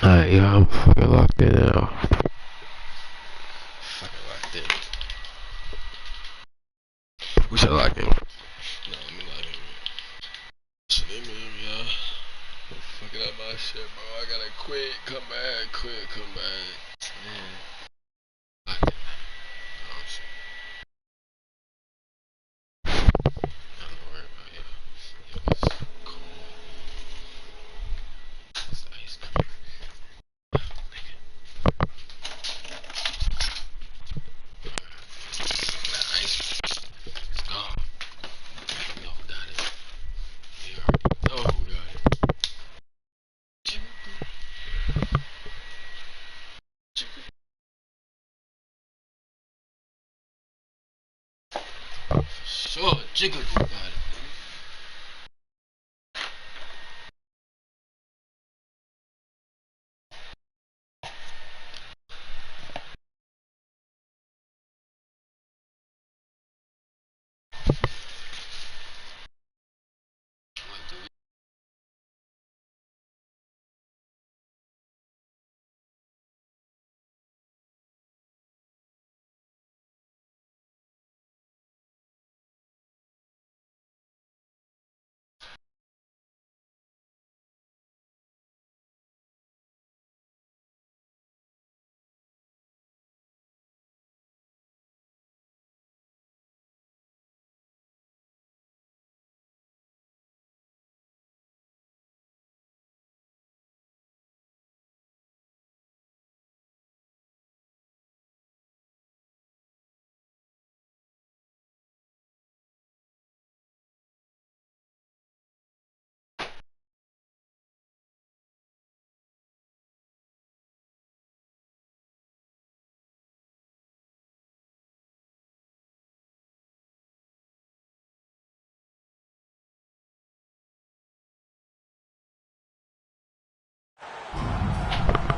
Alright, yeah, I'm fucking locked in now. Fucking locked in. We should lock in. No, let me lock in. Shit, let me, y'all. Fucking up my shit, bro. I gotta quit, come back, quit, come back. Man. Locked in. Oh, shit. Nothing to worry about, yeah. It was cold. It's ice cream. That ice cream. It's gone. No, got it. You already know who got it. For sure, Jiggaaaa got it.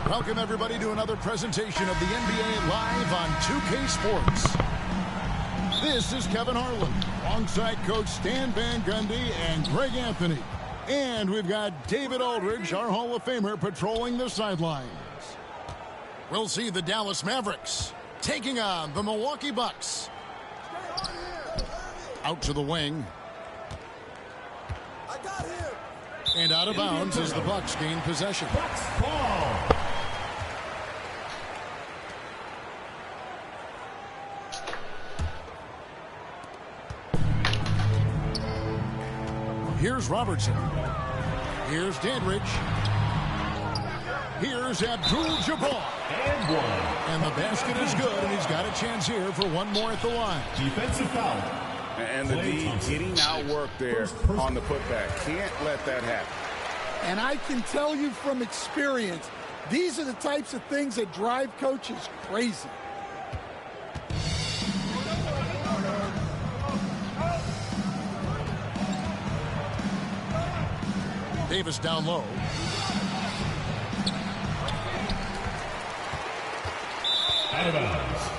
Welcome, everybody, to another presentation of the NBA Live on 2K Sports. This is Kevin Harlan, alongside Coach Stan Van Gundy and Greg Anthony. And we've got David Aldridge, our Hall of Famer, patrolling the sidelines. We'll see the Dallas Mavericks taking on the Milwaukee Bucks. Out to the wing. And out of bounds as the Bucks gain possession. Bucks ball. Here's Robertson. Here's Dandridge. Here's Abdul-Jabbar. And one. And the basket is good, and he's got a chance here for one more at the line. Defensive foul. And the D getting out work there on the putback. Can't let that happen. And I can tell you from experience, these are the types of things that drive coaches crazy. Davis down low. Out of bounds.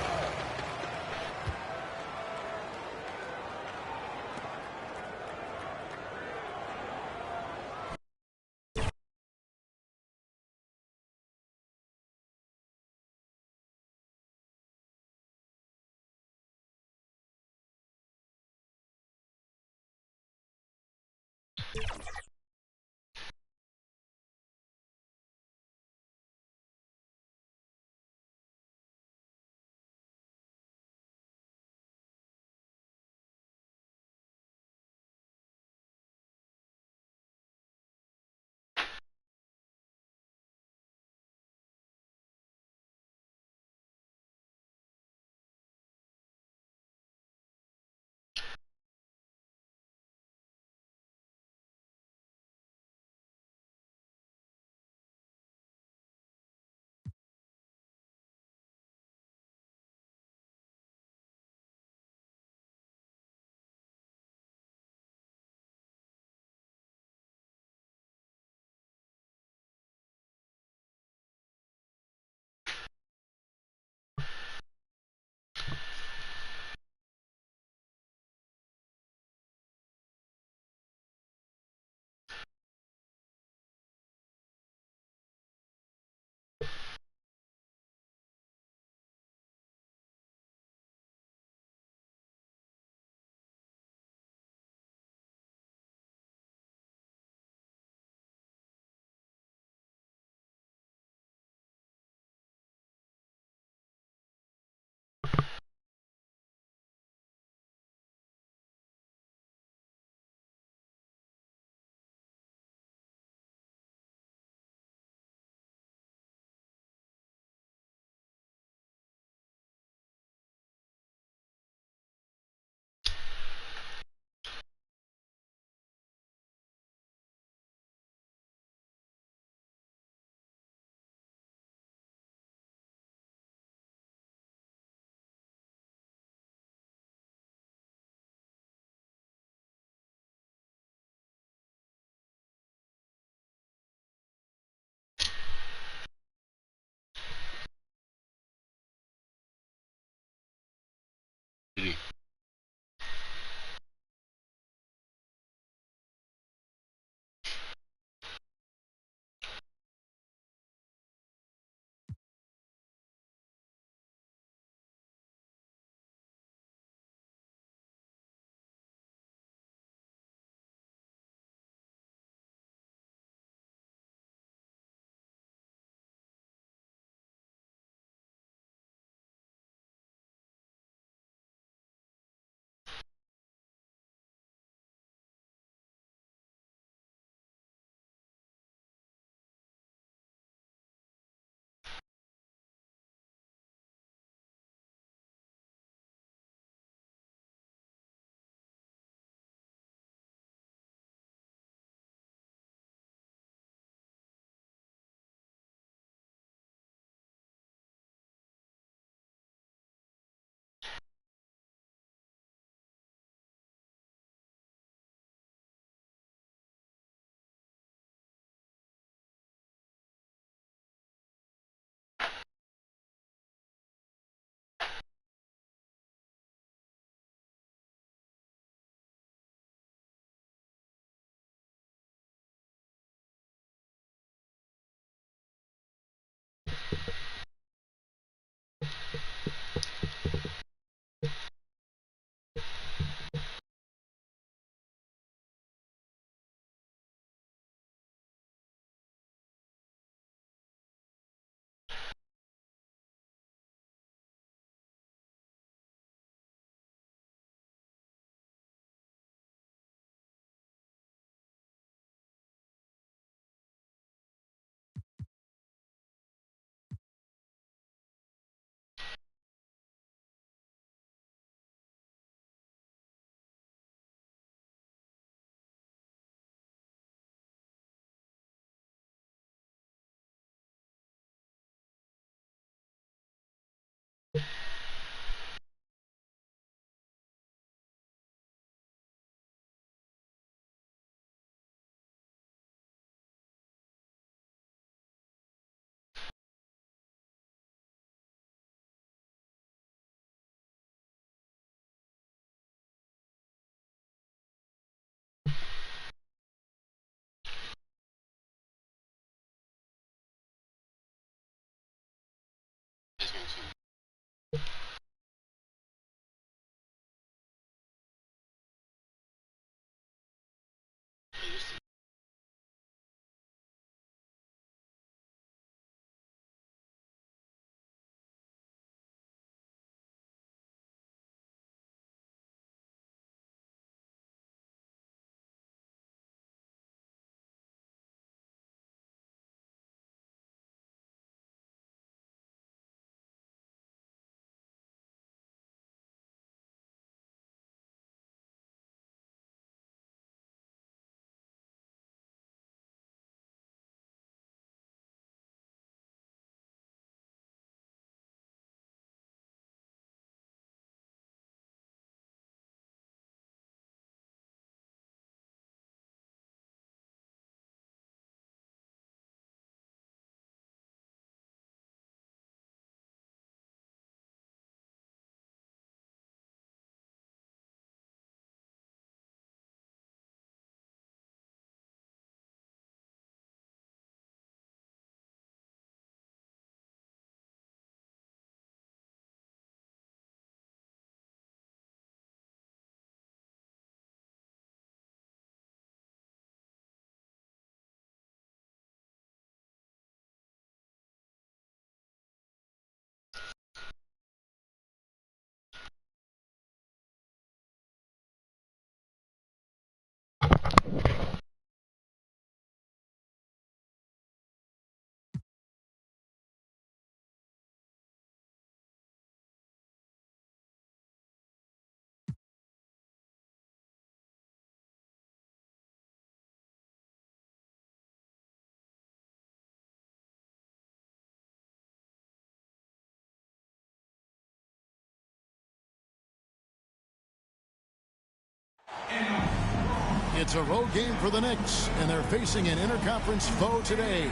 It's a road game for the Knicks, and they're facing an interconference foe today.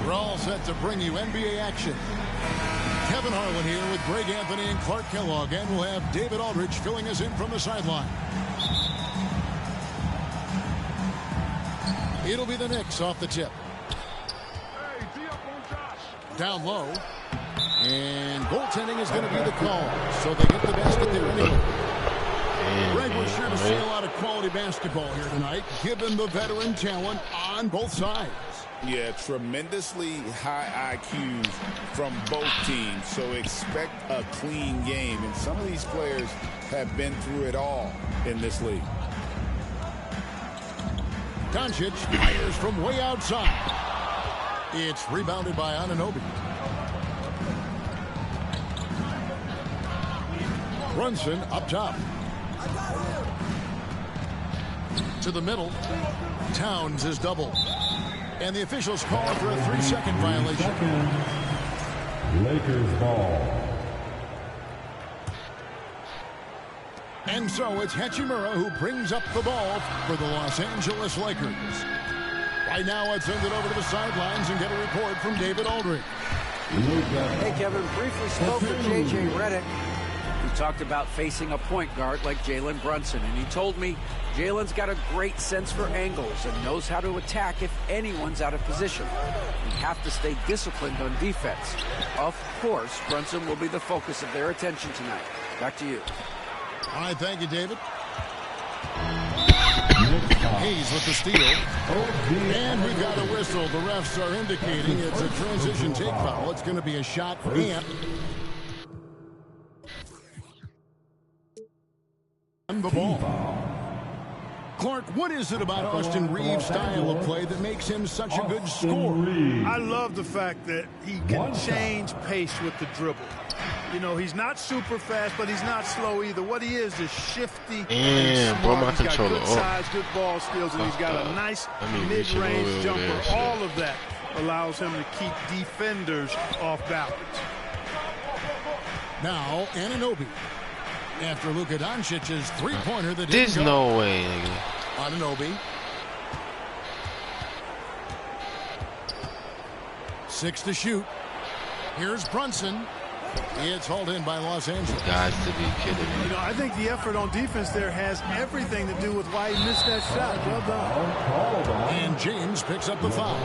We're all set to bring you NBA action. Kevin Harlan here with Greg Anthony and Clark Kellogg, and we'll have David Aldridge filling us in from the sideline. It'll be the Knicks off the tip. Down low. And goaltending is going to be the call, so they get the basket there anyway. Greg, we're sure to see a lot of quality basketball here tonight, given the veteran talent on both sides. Yeah, tremendously high IQs from both teams, so expect a clean game. And some of these players have been through it all in this league. Doncic fires from way outside. It's rebounded by Anunoby. Brunson up top. To the middle. Towns is doubled. And the officials call for a 3-second violation. Lakers ball. And so it's Hachimura who brings up the ball for the Los Angeles Lakers. Right now, let's send it over to the sidelines and get a report from David Aldridge. Hey, Kevin, briefly spoke with J.J. Redick. We talked about facing a point guard like Jalen Brunson, and he told me Jalen's got a great sense for angles and knows how to attack if anyone's out of position. We have to stay disciplined on defense. Of course, Brunson will be the focus of their attention tonight. Back to you. All right, thank you, David. Hayes with the steal. And we got a whistle. The refs are indicating it's a transition take foul. It's going to be a shot and the ball. Clark, what is it about Austin Reeves' style of play that makes him such a good scorer? I love the fact that he can change pace with the dribble. You know, he's not super fast, but he's not slow either. What he is shifty and smart. He's got good size, good ball skills, and he's got a nice mid-range jumper. All of that allows him to keep defenders off balance. Now, Anunoby. After Luka Doncic's three-pointer that didn't There's go. no way, nigga. Anunoby. 6 to shoot. Here's Brunson. It's hauled in by Los Angeles. Guys, to be kidding me. You know, I think the effort on defense there has everything to do with why he missed that shot. Well done. And James picks up the foul.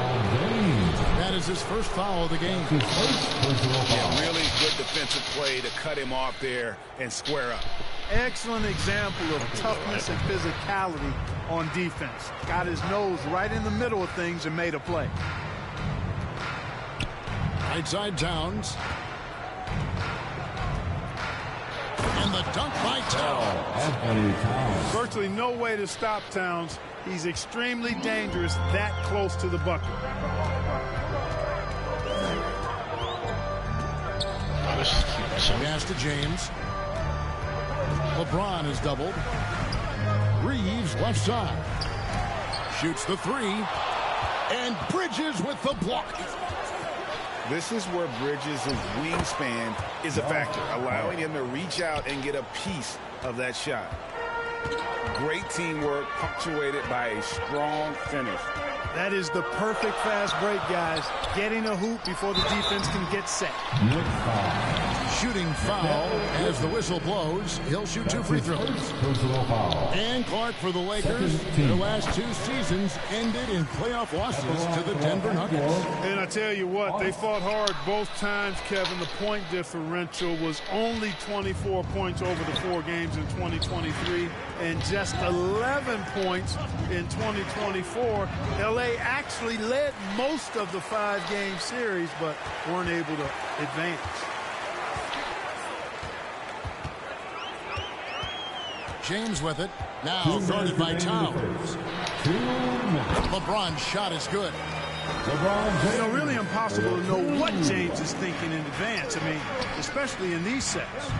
That is his first foul of the game. Yeah, really good defensive play to cut him off there and square up. Excellent example of toughness and physicality on defense. Got his nose right in the middle of things and made a play. Right side Towns. And the dunk by Towns. Virtually no way to stop Towns. He's extremely dangerous that close to the bucket. Pass to James. LeBron is doubled. Reeves left side. Shoots the three. And Bridges with the block. This is where Bridges' wingspan is a factor, allowing him to reach out and get a piece of that shot. Great teamwork, punctuated by a strong finish. That is the perfect fast break, guys. Getting a hoop before the defense can get set. Shooting foul as the whistle blows. He'll shoot 2 free throws. And Clark for the Lakers. Their last 2 seasons ended in playoff losses to the Denver Nuggets. And I tell you what, they fought hard both times, Kevin. The point differential was only 24 points over the 4 games in 2023 and just 11 points in 2024. LA actually led most of the 5-game series, but weren't able to advance. James with it. Now guarded by Towns. LeBron's shot is good. You know, really impossible to know what James is thinking in advance. I mean, especially in these sets.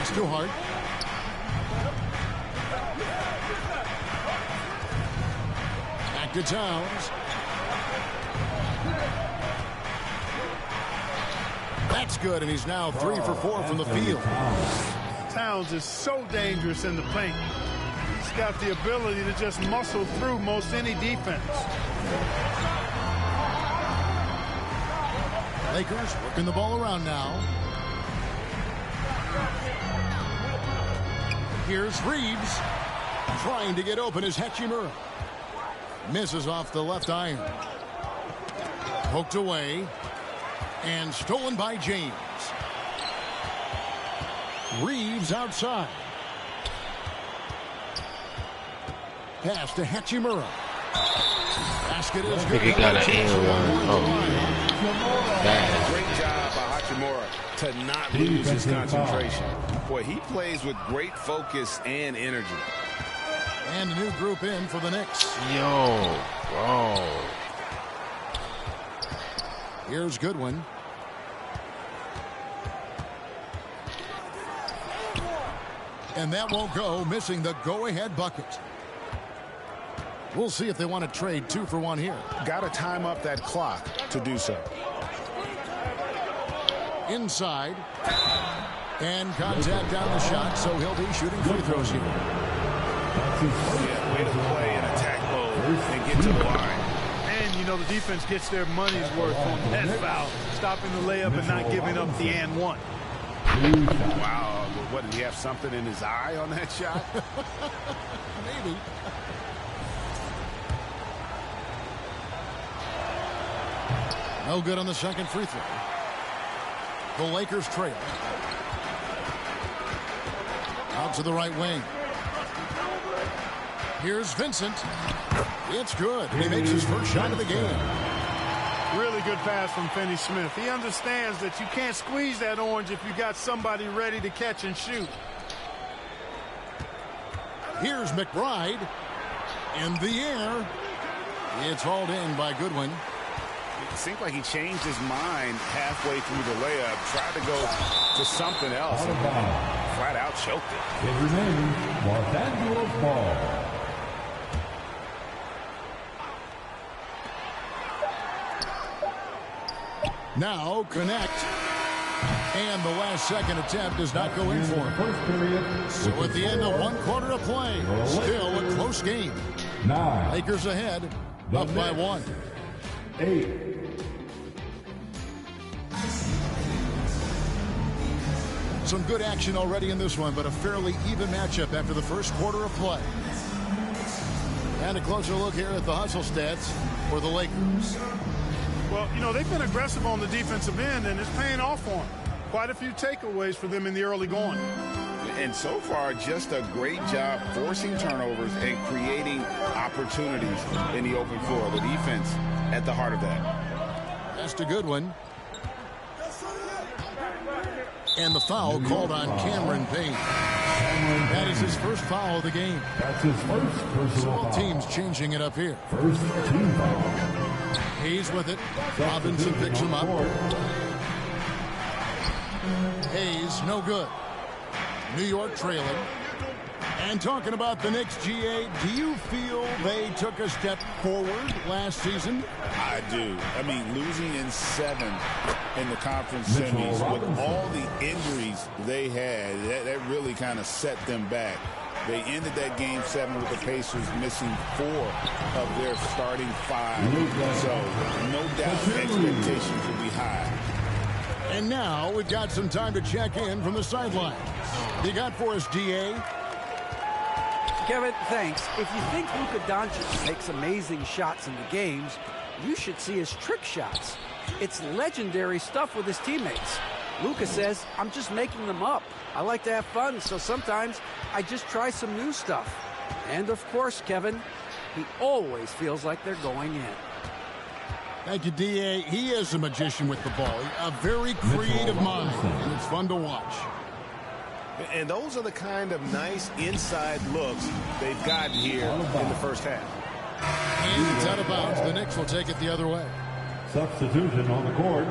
It's too hard. Back to Towns. That's good, and he's now 3 for 4 from the field. Towns is so dangerous in the paint. He's got the ability to just muscle through most any defense. Lakers working the ball around now. Here's Reeves. Trying to get open is Hachimura. Misses off the left iron. Poked away. And stolen by James. Reeves outside. Pass to Hachimura. Basket is good. He got an and 1. Oh, bad. Great job by Hachimura to not lose his concentration. Boy, he plays with great focus and energy. And a new group in for the Knicks. Yo, bro. Here's Goodwin. And that won't go, missing the go-ahead bucket. We'll see if they want to trade 2 for 1 here. Got to time up that clock to do so. Inside. And contact down the shot, so he'll be shooting free throws here. Yeah, way to play in attack mode and get to the line. And, you know, the defense gets their money's worth on that foul. Stopping the layup and not giving up the and 1. Wow, what, did he have something in his eye on that shot? Maybe. No good on the second free throw. The Lakers trail. Out to the right wing. Here's Vincent. It's good. He makes his first shot of the game. Really good pass from Finney Smith. He understands that you can't squeeze that orange if you got somebody ready to catch and shoot. Here's McBride. In the air. It's hauled in by Goodwin. It seemed like he changed his mind halfway through the layup, tried to go to something else, and flat out choked it. It remains Los Angeles ball. Now connect. And the last second attempt does not go in for him. So at the end of 1 quarter of play, still a close game. 9. Lakers ahead, up by 1. 8. Some good action already in this one, but a fairly even matchup after the first quarter of play. And a closer look here at the hustle stats for the Lakers. Well, you know, they've been aggressive on the defensive end, and it's paying off for them. Quite a few takeaways for them in the early going. And so far, just a great job forcing turnovers and creating opportunities in the open floor. The defense at the heart of that. That's a good one. And the foul called on Cameron Payne. That is his first foul of the game. That's his first personal foul. Both teams changing it up here. First team foul. Hayes with it. Robinson picks him up. Hayes, no good. New York trailing. And talking about the Knicks, GA, do you feel they took a step forward last season? I do. I mean, losing in 7 in the conference semis with all the injuries they had, that really kind of set them back. They ended that game 7 with the Pacers missing 4 of their starting 5. So, no doubt, expectations will be high. And now we've got some time to check in from the sidelines. You got for us, DA? Kevin, thanks. If you think Luka Doncic makes amazing shots in the games, you should see his trick shots. It's legendary stuff with his teammates. Luka says, I'm just making them up. I like to have fun, so sometimes I just try some new stuff. And of course, Kevin, he always feels like they're going in. Thank you, DA. He is a magician with the ball. A very creative mind, and it's fun to watch. And those are the kind of nice inside looks they've gotten here in the first half. And it's out of bounds. The Knicks will take it the other way. Substitution on the court.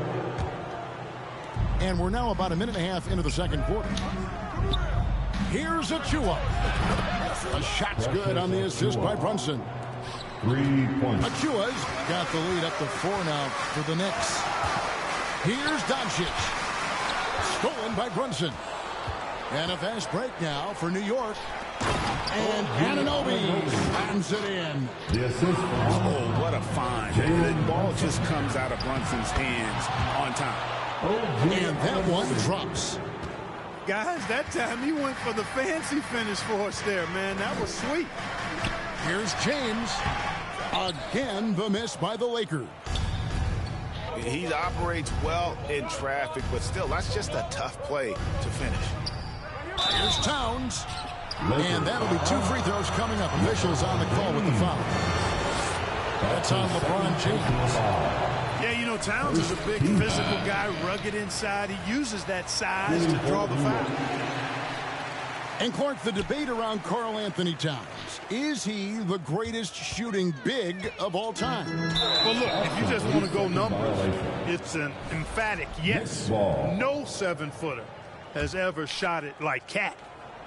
And we're now about a minute and a half into the second quarter. Here's Achua. A shot's good on the assist by Brunson. 3 points. Achua's got the lead up to 4 now for the Knicks. Here's Doncic. Stolen by Brunson. And a fast break now for New York. And Anunoby slams it in. The assist. Oh, what a find. The ball just comes out of Brunson's hands on time. And that one drops. Guys, that time he went for the fancy finish for us there, man. That was sweet. Here's James. Again, the miss by the Lakers. He operates well in traffic, but still, that's just a tough play to finish. Here's Towns. And that'll be 2 free throws coming up. Officials on the call with the foul. That's on LeBron James. Yeah, you know, Towns is a big physical guy, rugged inside. He uses that size to draw the foul. And Clark, the debate around Karl Anthony Towns. Is he the greatest shooting big of all time? Well, look, if you just want to go numbers, it's an emphatic yes. No 7-footer has ever shot it like Cat.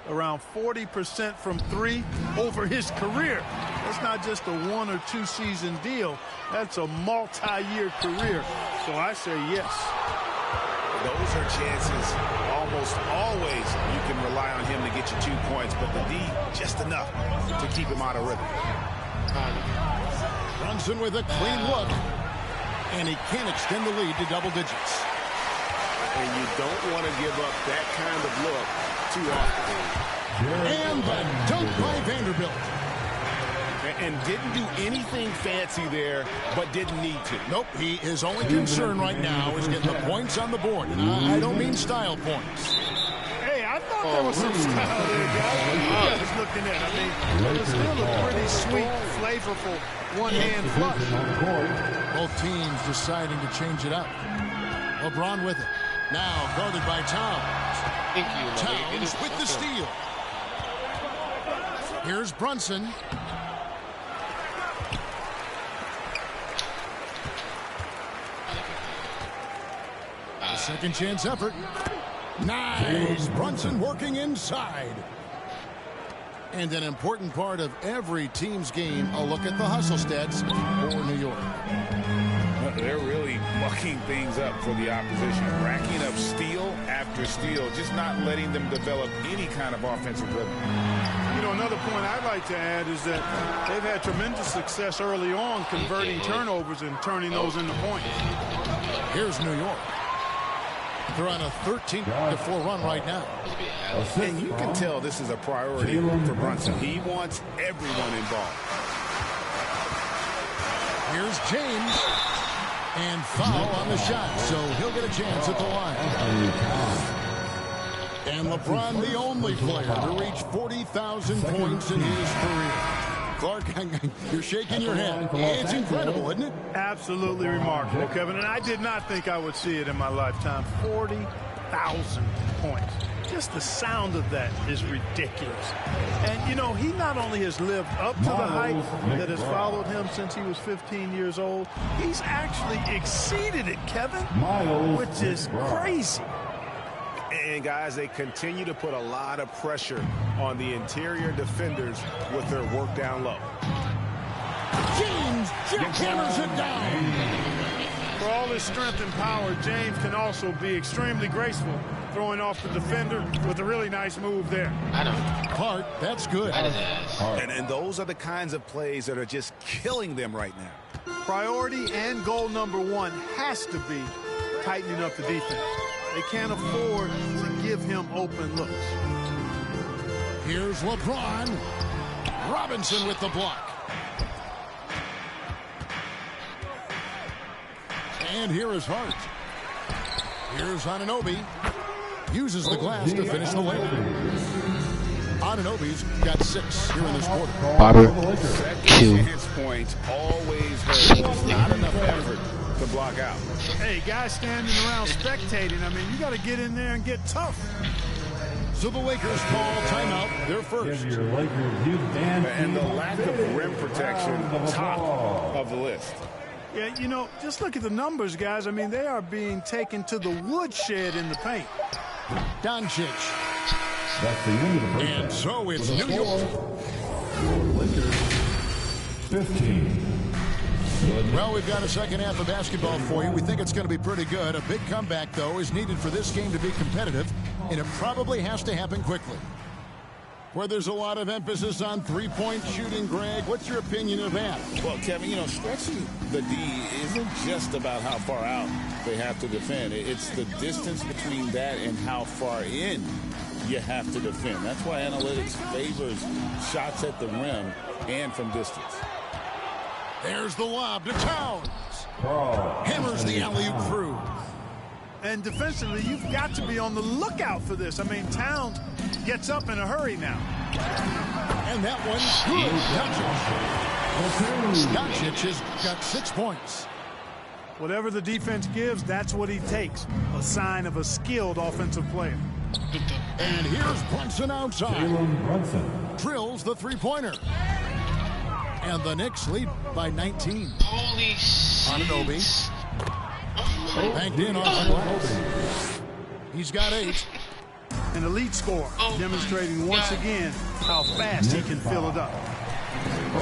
Around 40% from 3 over his career. That's not just a 1 or 2 season deal. That's a multi-year career. So I say yes. Those are chances almost always you can rely on him to get you 2 points, but the D just enough to keep him out of rhythm. Brunson with a clean look, and he can't extend the lead to double digits. And you don't want to give up that kind of look too often. And the dunk by Vanderbilt. And didn't do anything fancy there, but didn't need to. Nope, his only concern right now is getting the points on the board. And I don't mean style points. Hey, I thought there was some style there, guys. What you guys looking at? I mean, it was still a pretty sweet, flavorful one-hand flush. Both teams deciding to change it up. LeBron with it. Now guarded by Towns. Thank you, Towns with the steal. Here's Brunson. A second chance effort. Nice. Brunson working inside. And an important part of every team's game, a look at the hustle stats for New York. They're really mucking things up for the opposition, racking up steal after steal, just not letting them develop any kind of offensive rhythm. You know, another point I'd like to add is that they've had tremendous success early on converting turnovers and turning those into points. Here's New York. They're on a 13-4 run right now. And you can tell this is a priority for Brunson. He wants everyone involved. Here's James. And foul on the shot, so he'll get a chance at the line. And LeBron, the only player to reach 40,000 points in his career. Clark, you're shaking your head. It's incredible, isn't it? Absolutely remarkable, Kevin. And I did not think I would see it in my lifetime. 40,000 points. Just the sound of that is ridiculous. And, you know, he not only has lived up to the hype that has followed him since he was 15 years old, he's actually exceeded it, Kevin, which is crazy. And, guys, they continue to put a lot of pressure on the interior defenders with their work down low. James jackhammers it down. For all his strength and power, James can also be extremely graceful, throwing off the defender with a really nice move there. Hart, that's good. And those are the kinds of plays that are just killing them right now. Priority and goal number one has to be tightening up the defense. They can't afford to give him open looks. Here's LeBron. Robinson with the block. And here is Hart. Here's Anunoby. Uses the glass to finish the layup. Anunoby's got 6 here in this quarter. Bobber, Second chance points always hurt. Not enough effort to block out. Hey, guys standing around spectating, I mean, you got to get in there and get tough. So the Lakers call timeout, their first. And the lack of rim protection, top of the list. Yeah, you know, just look at the numbers, guys. I mean, they are being taken to the woodshed in the paint. Doncic. That's the end of the first. And so it's New York. 15. Well, we've got a second half of basketball for you. We think it's going to be pretty good. A big comeback, though, is needed for this game to be competitive, and it probably has to happen quickly. Where there's a lot of emphasis on three-point shooting, Greg, what's your opinion of that? Well, Kevin, you know, stretching the D isn't just about how far out they have to defend. It's the distance between that and how far in you have to defend. That's why analytics favors shots at the rim and from distance. There's the lob to Towns. Hammers the alley-oop through. And defensively, you've got to be on the lookout for this. I mean, Towns gets up in a hurry now. And that one's good. Doncic has got 6 points. Whatever the defense gives, that's what he takes. A sign of a skilled offensive player. And here's Brunson outside. Drills the three-pointer. And the Knicks lead by 19. Holy shit. Anunoby. Banked in off the glass. He's got 8. An elite scorer, demonstrating once again how fast he can fill it up.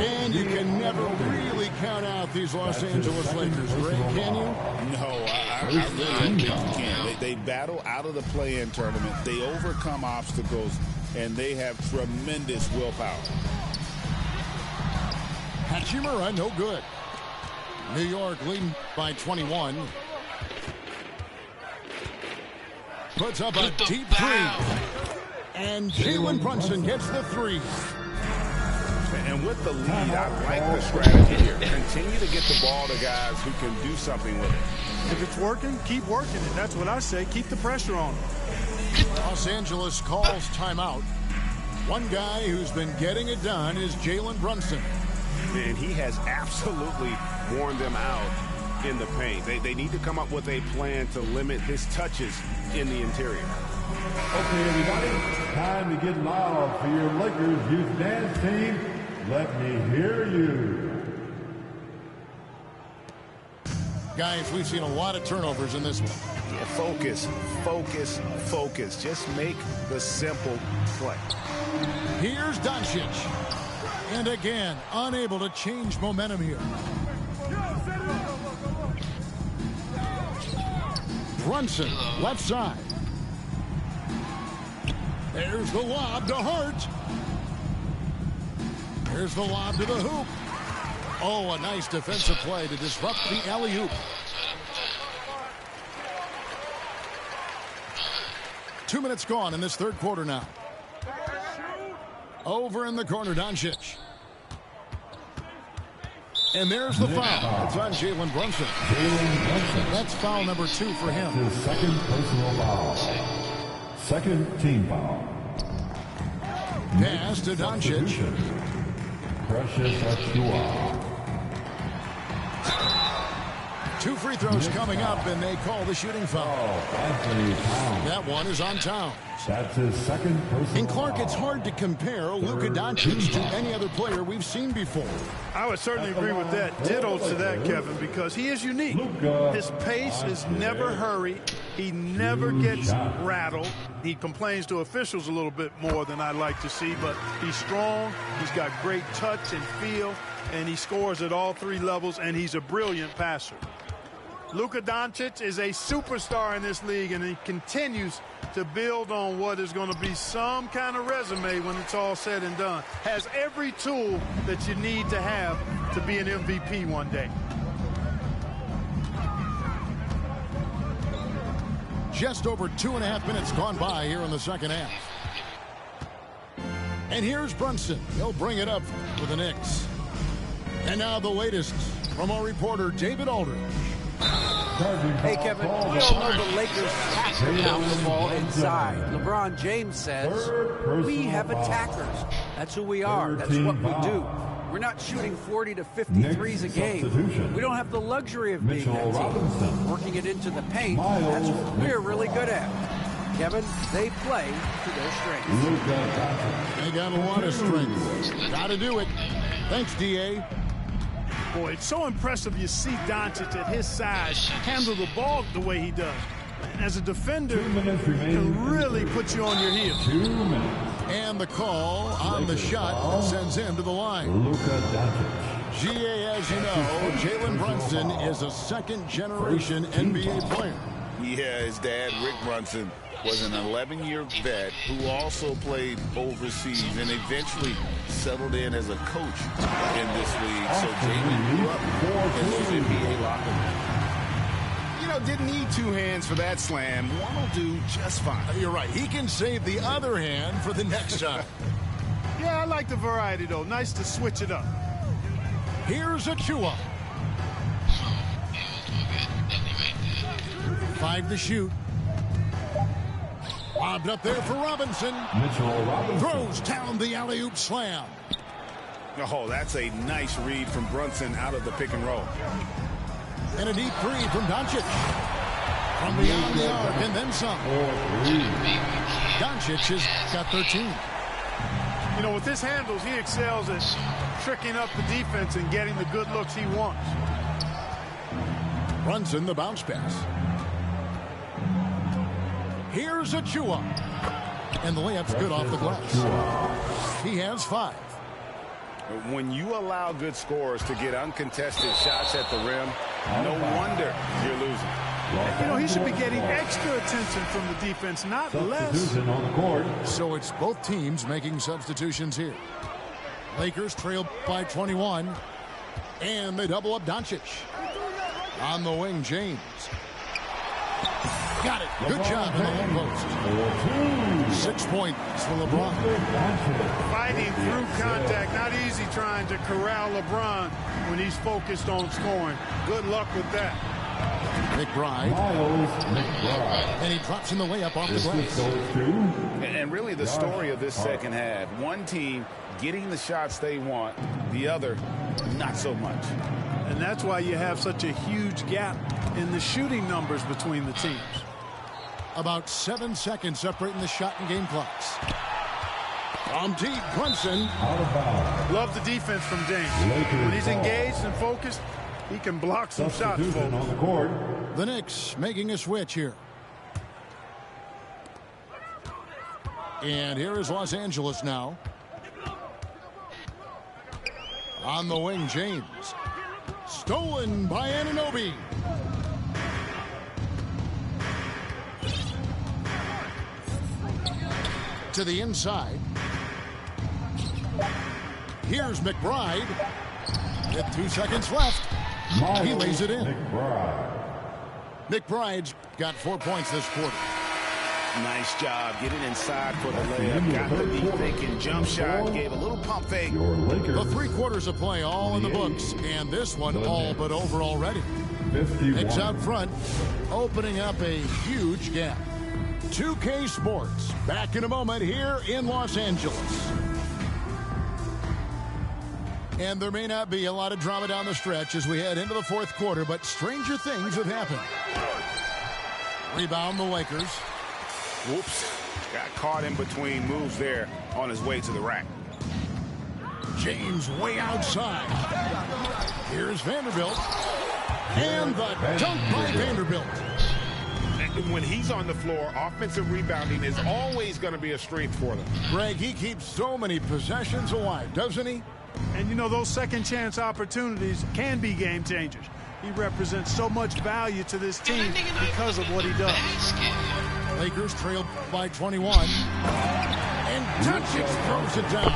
And you can never really count out these Los Angeles Lakers, Greg, can you? No, I really can't. They battle out of the play-in tournament. They overcome obstacles, and they have tremendous willpower. Hachimura, no good. New York leading by 21. Puts up a deep 3. And Jalen Brunson gets the 3. And with the lead, I like the strategy here. Continue to get the ball to guys who can do something with it. If it's working, keep working it. That's what I say. Keep the pressure on them. Los Angeles calls timeout. One guy who's been getting it done is Jalen Brunson. And he has absolutely worn them out in the paint. They need to come up with a plan to limit his touches in the interior. Okay, everybody, time to get loud for your Lakers youth dance team. Let me hear you. Guys, we've seen a lot of turnovers in this one. Yeah, focus, focus, focus. Just make the simple play. Here's Doncic. And again, unable to change momentum here. Brunson, left side. There's the lob to Hart. There's the lob to the hoop. Oh, a nice defensive play to disrupt the alley-oop. 2 minutes gone in this third quarter now. Over in the corner, Doncic. And there's the foul. It's on Jalen Brunson. That's foul number 2 for him. His second personal foul. Second team foul. Pass to Doncic. Precious Achiuwa. 2 free throws coming up, and they call the shooting foul. That one is on Towns. That's his second personal And Clark, foul. it's hard to compare Luka Doncic to any other player we've seen before. I would certainly agree with that. Ditto to that, Kevin, because he is unique. His pace is never hurried. He never gets rattled. He complains to officials a little bit more than I'd like to see, but he's strong. He's got great touch and feel, and he scores at all 3 levels, and he's a brilliant passer. Luka Doncic is a superstar in this league, and he continues to build on what is going to be some kind of resume when it's all said and done. Has every tool that you need to have to be an MVP one day. Just over 2.5 minutes gone by here in the second half. And here's Brunson. He'll bring it up for the Knicks. And now the latest from our reporter, David Aldridge. Hey, Kevin, we all know the Lakers have to pound the ball inside. LeBron James says, we have attackers. That's who we are. That's what we do. We're not shooting 40 to 53s a game. We don't have the luxury of being that team. Working it into the paint, that's what we're really good at. Kevin, they play to their strengths. They got a lot of strength. Got to do it. Thanks, D.A. Boy, it's so impressive you see Doncic at his size handle the ball the way he does. As a defender, he can really put you on your heels. 2 minutes. And the call on the shot sends him to the line. Luka Doncic. G.A., as you know, Jalen Brunson is a second-generation NBA player. Yeah, his dad, Rick Brunson, was an 11-year vet who also played overseas and eventually settled in as a coach in this league. So Jalen grew up in those NBA locker rooms. You know, didn't need 2 hands for that slam. One will do just fine. You're right. He can save the other hand for the next time. Yeah, I like the variety, though. Nice to switch it up. Here's Achiuwa. 5 to shoot. Lobbed up there for Robinson. Mitchell Robinson. Throws down the alley-oop slam. Oh, that's a nice read from Brunson out of the pick and roll. And a deep 3 from Doncic. From beyond the arc and then some. Doncic has got 13. You know, with his handles, he excels at tricking up the defense and getting the good looks he wants. Brunson, the bounce pass. Here's Achiuwa. And the layup's good off the glass. He has 5. When you allow good scorers to get uncontested shots at the rim, no wonder you're losing. You know, he should be getting extra attention from the defense, not less. Substitution on the court. So it's both teams making substitutions here. Lakers trail by 21. And they double up Doncic. On the wing, James. Got it. Good job in the low post. 6 points for LeBron. Fighting through contact. Not easy trying to corral LeBron when he's focused on scoring. Good luck with that. McBride. And he drops in the layup off the glass. And really the story of this second half, one team getting the shots they want, the other not so much. And that's why you have such a huge gap in the shooting numbers between the teams. About 7 seconds separating the shot and game clocks. From deep, Brunson. Love the defense from James. When he's engaged and focused, he can block some shots. On the court. The Knicks making a switch here. And here is Los Angeles now. On the wing, James. Stolen by Anunoby. To the inside. Here's McBride. With 2 seconds left. He lays it in. McBride's got 4 points this quarter. Nice job getting inside for the layup. Got the deep thinking jump shot. Gave a little pump fake. The 3 quarters of play all in the books. And this one all but over already. Knicks out front, opening up a huge gap. 2K Sports, back in a moment here in Los Angeles. And there may not be a lot of drama down the stretch as we head into the 4th quarter, but stranger things have happened. Rebound the Lakers. Whoops. Got caught in between moves there on his way to the rack. James way outside. Here's Vanderbilt. And the dunk by Vanderbilt. And when he's on the floor, offensive rebounding is always going to be a strength for them. Greg, he keeps so many possessions alive, doesn't he? And you know, those second chance opportunities can be game changers. He represents so much value to this team because of what he does. Lakers trail by 21. And Doncic throws it down.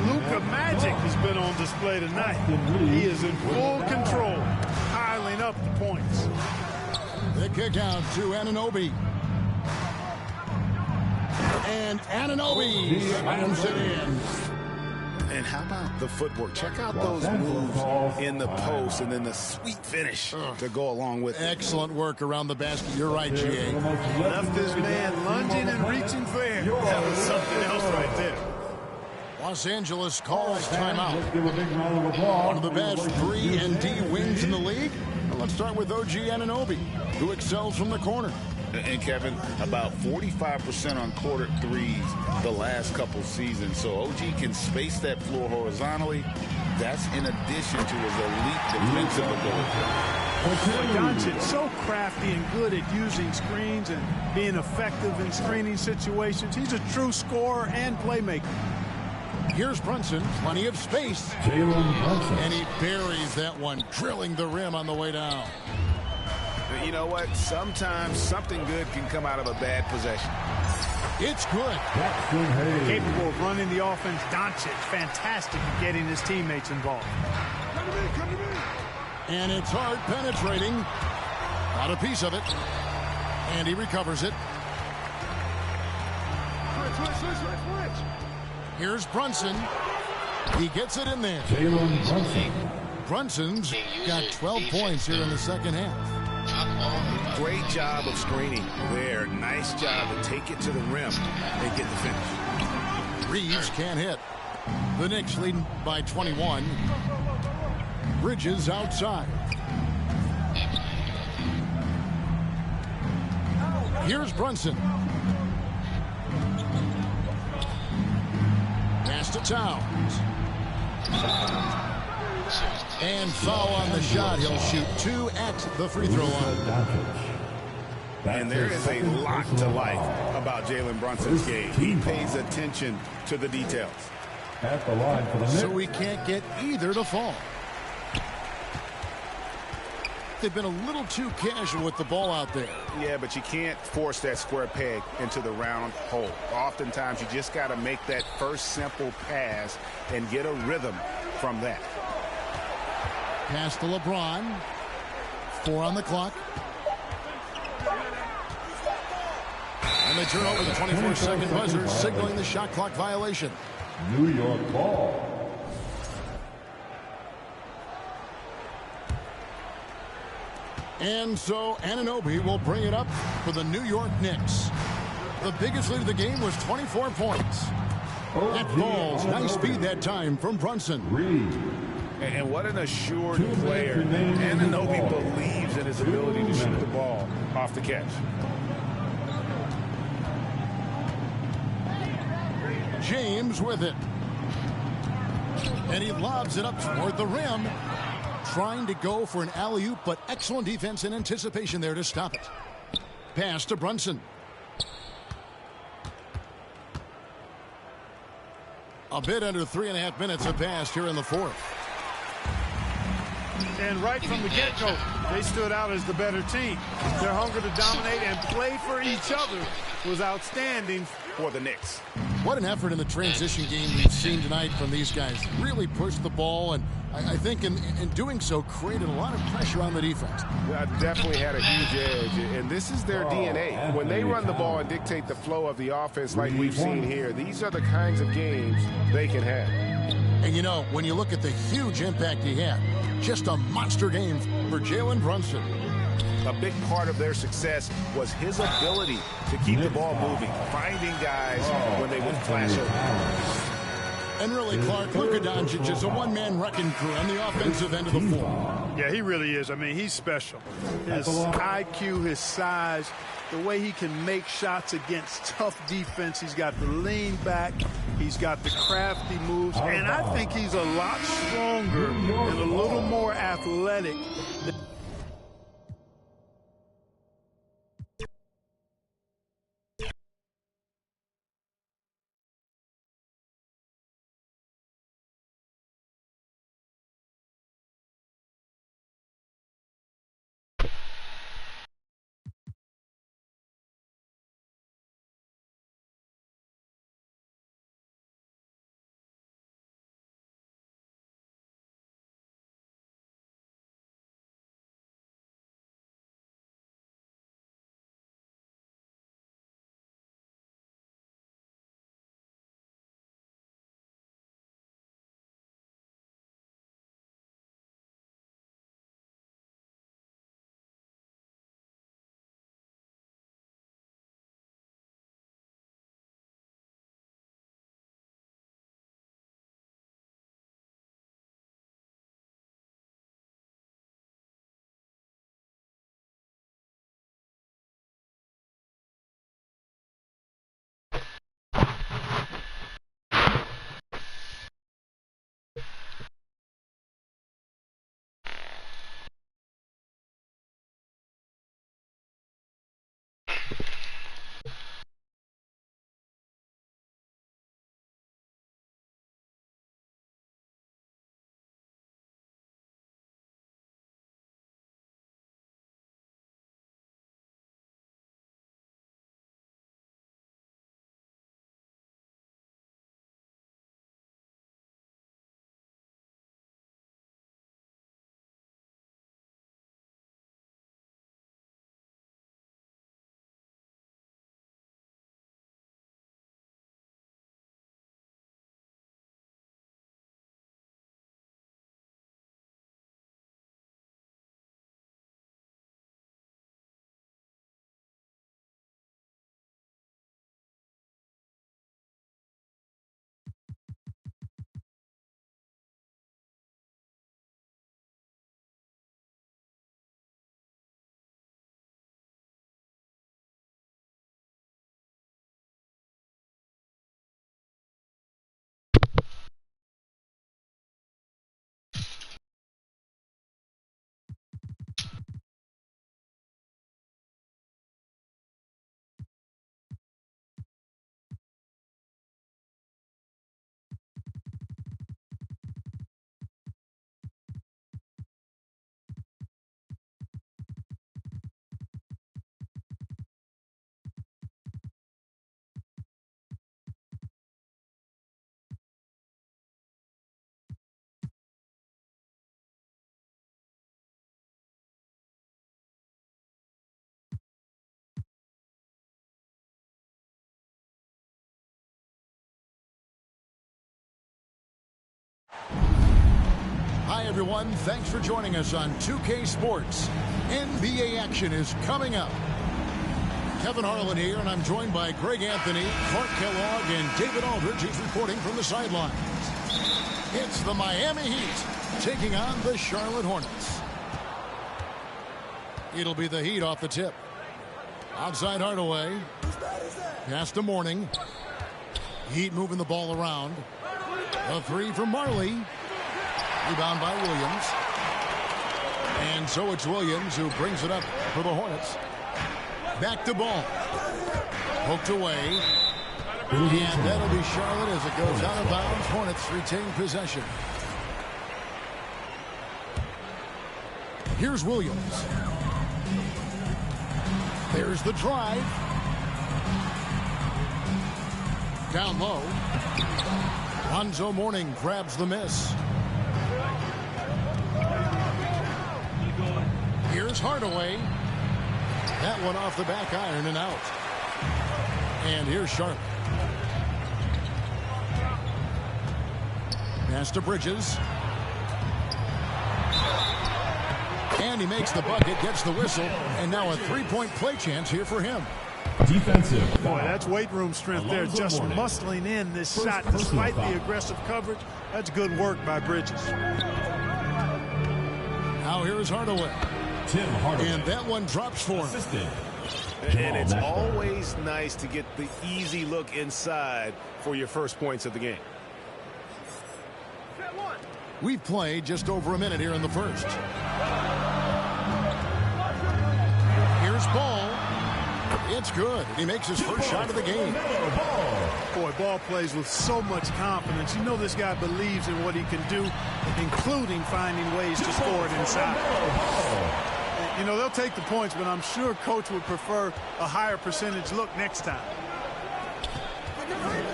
Luka Magic has been on display tonight. He is in full control, piling up the points. The kick out to Anunoby. And Anunoby slams it in. And how about the footwork? Check out those moves in the post and then the sweet finish to go along with it. Excellent work around the basket. You're right, G.A. Left this man lunging and reaching for air. That was something else right there. Los Angeles calls timeout. One of the best 3 and D wings in the league. Well, let's start with OG Anunoby, who excels from the corner. And Kevin, about 45% on quarter threes the last couple seasons. So OG can space that floor horizontally. That's in addition to his elite defensive ability. Doncic so crafty and good at using screens and being effective in screening situations. He's a true scorer and playmaker. Here's Brunson, plenty of space. And he buries that one, drilling the rim on the way down. You know what? Sometimes something good can come out of a bad possession. It's good. Capable of running the offense. Doncic, fantastic at getting his teammates involved. And it's hard penetrating. Got a piece of it. And he recovers it. Here's Brunson. He gets it in there. Brunson's got 12 points here in the second half. Great job of screening there. Nice job to take it to the rim and get the finish. Reeves can't hit. The Knicks leading by 21. Bridges outside. Here's Brunson. Pass to Towns. And foul on the shot. He'll shoot 2 at the free throw line. And there is a lot to like about Jalen Brunson's game. He pays attention to the details. At the line for the Knicks. So we can't get either to fall. They've been a little too casual with the ball out there. Yeah, but you can't force that square peg into the round hole. Oftentimes, you just got to make that first simple pass and get a rhythm from that. Pass to LeBron. 4 on the clock. And they turn over the 24-second buzzer, signaling the shot clock violation. New York ball. And so Anunoby will bring it up for the New York Knicks. The biggest lead of the game was 24 points. That falls. Nice speed that time from Brunson. And what an assured player. Anunoby believes in his ability to shoot the ball off the catch. James with it. And he lobs it up toward the rim. Trying to go for an alley-oop, but excellent defense and anticipation there to stop it. Pass to Brunson. A bit under 3.5 minutes have passed here in the fourth. And right from the get-go, they stood out as the better team. Their hunger to dominate and play for each other was outstanding for the Knicks. What an effort in the transition game we've seen tonight from these guys. Really pushed the ball, and I think in doing so created a lot of pressure on the defense. Definitely had a huge edge, and this is their DNA. When they run the ball and dictate the flow of the offense like we've seen here, these are the kinds of games they can have. And, you know, when you look at the huge impact he had, just a monster game for Jalen Brunson. A big part of their success was his ability to keep the ball moving, finding guys when they would flash over. And really, Clark, Luka Doncic is a one-man wrecking crew on the offensive end of the floor. Yeah, he really is. I mean, he's special. His IQ, his size, the way he can make shots against tough defense. He's got the lean back. He's got the crafty moves. And I think he's a lot stronger and a little more athletic. Hi, everyone. Thanks for joining us on 2K Sports. NBA action is coming up. Kevin Harlan here, and I'm joined by Greg Anthony, Clark Kellogg, and David Aldridge, who's reporting from the sidelines. It's the Miami Heat taking on the Charlotte Hornets. It'll be the Heat off the tip. Outside Hardaway. Pass to Morning. Heat moving the ball around. A three from Marley. Rebound by Williams. And so it's Williams who brings it up for the Hornets. Back to ball. Poked away. And that'll be Charlotte as it goes out of bounds. Hornets retain possession. Here's Williams. There's the drive. Down low. Lonzo Mourning grabs the miss. Here's Hardaway. That one off the back iron and out. And here's Sharp. Pass to Bridges. And he makes the bucket, gets the whistle, and now a three-point play chance here for him. Defensive. Boy, that's weight room strength there, just muscling in this shot despite the aggressive coverage. That's good work by Bridges. Now here's Hardaway. Tim Hardaway. And that one drops for him. Assistant. And it's always nice to get the easy look inside for your first points of the game. We've played just over a minute here in the first. Here's Ball. It's good. He makes his first shot of the game. Boy, Ball plays with so much confidence. You know this guy believes in what he can do, including finding ways to score it inside. You know, they'll take the points, but I'm sure Coach would prefer a higher percentage look next time.